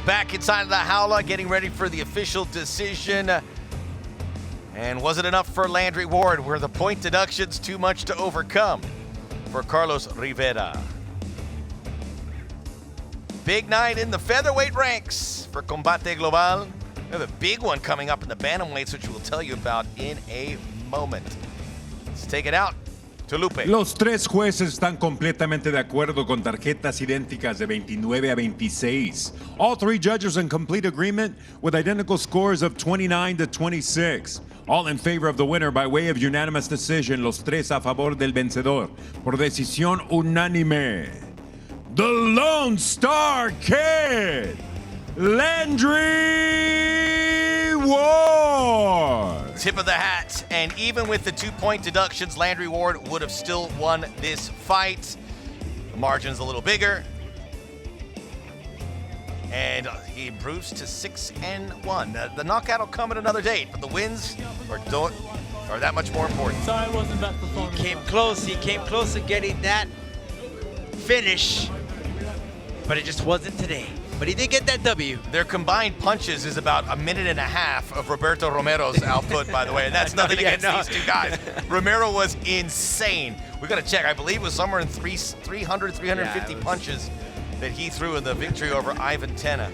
Back inside of the Jaula, getting ready for the official decision. And was it enough for Landry Ward? Were the point deductions too much to overcome for Carlos Rivera? Big night in the featherweight ranks for Combate Global. We have a big one coming up in the bantamweights, which we'll tell you about in a moment. Let's take it out to Lupe. Los tres jueces están completamente de acuerdo con tarjetas idénticas de 29 a 26. All three judges in complete agreement with identical scores of 29 to 26. All in favor of the winner by way of unanimous decision. Los tres a favor del vencedor por decisión unánime. The Lone Star Kid, Landry Ward. Tip of the hat, and even with the 2-point deductions, Landry Ward would have still won this fight. The margin's a little bigger, and he improves to 6-1. The knockout will come at another date, but the wins are that much more important. Sorry, it wasn't best performance. He came close to getting that finish, but it just wasn't today. But he did get that W. Their combined punches is about a minute and a half of Roberto Romero's output, by the way, and that's nothing against these two guys. Romero was insane. We got to check. I believe it was somewhere in 300, 350 punches that he threw in the victory over Ivan Tena.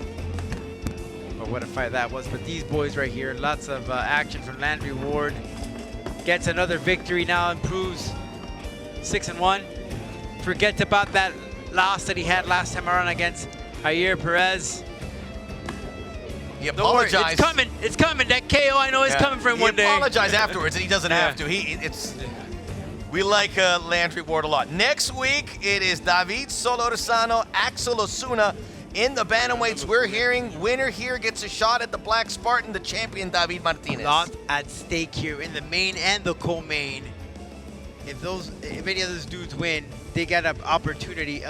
But what a fight that was. But these boys right here, lots of action from Landry Ward. Gets another victory now, improves 6-1. Forget about that loss that he had last time around against Javier Perez. He Don't worry, apologized. it's coming. It's coming. That KO, I know, is coming for him one day. He apologized afterwards, and he doesn't have to. We like Landry Ward a lot. Next week, it is David Solorzano, Axel Osuna. In the bantamweights, we're hearing winner here gets a shot at the Black Spartan, the champion David Martinez. Lot at stake here in the main and the co-main. If any of those dudes win, they get an opportunity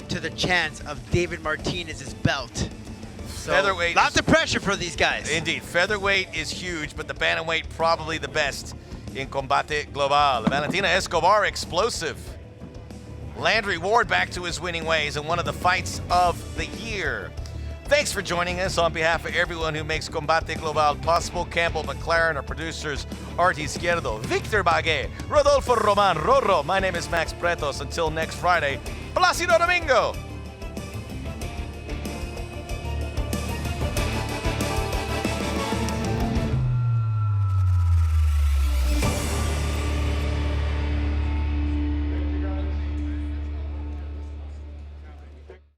to the chance of David Martinez's belt. So, featherweight. Lots of pressure for these guys. Indeed, featherweight is huge, but the bantamweight probably the best in Combate Global. Valentina Escobar, explosive. Landry Ward back to his winning ways in one of the fights of the year. Thanks for joining us on behalf of everyone who makes Combate Global possible. Campbell McLaren, our producers, Art Izquierdo, Victor Bagué, Rodolfo Roman, Rorro. My name is Max Pretos. Until next Friday, Plácido Domingo.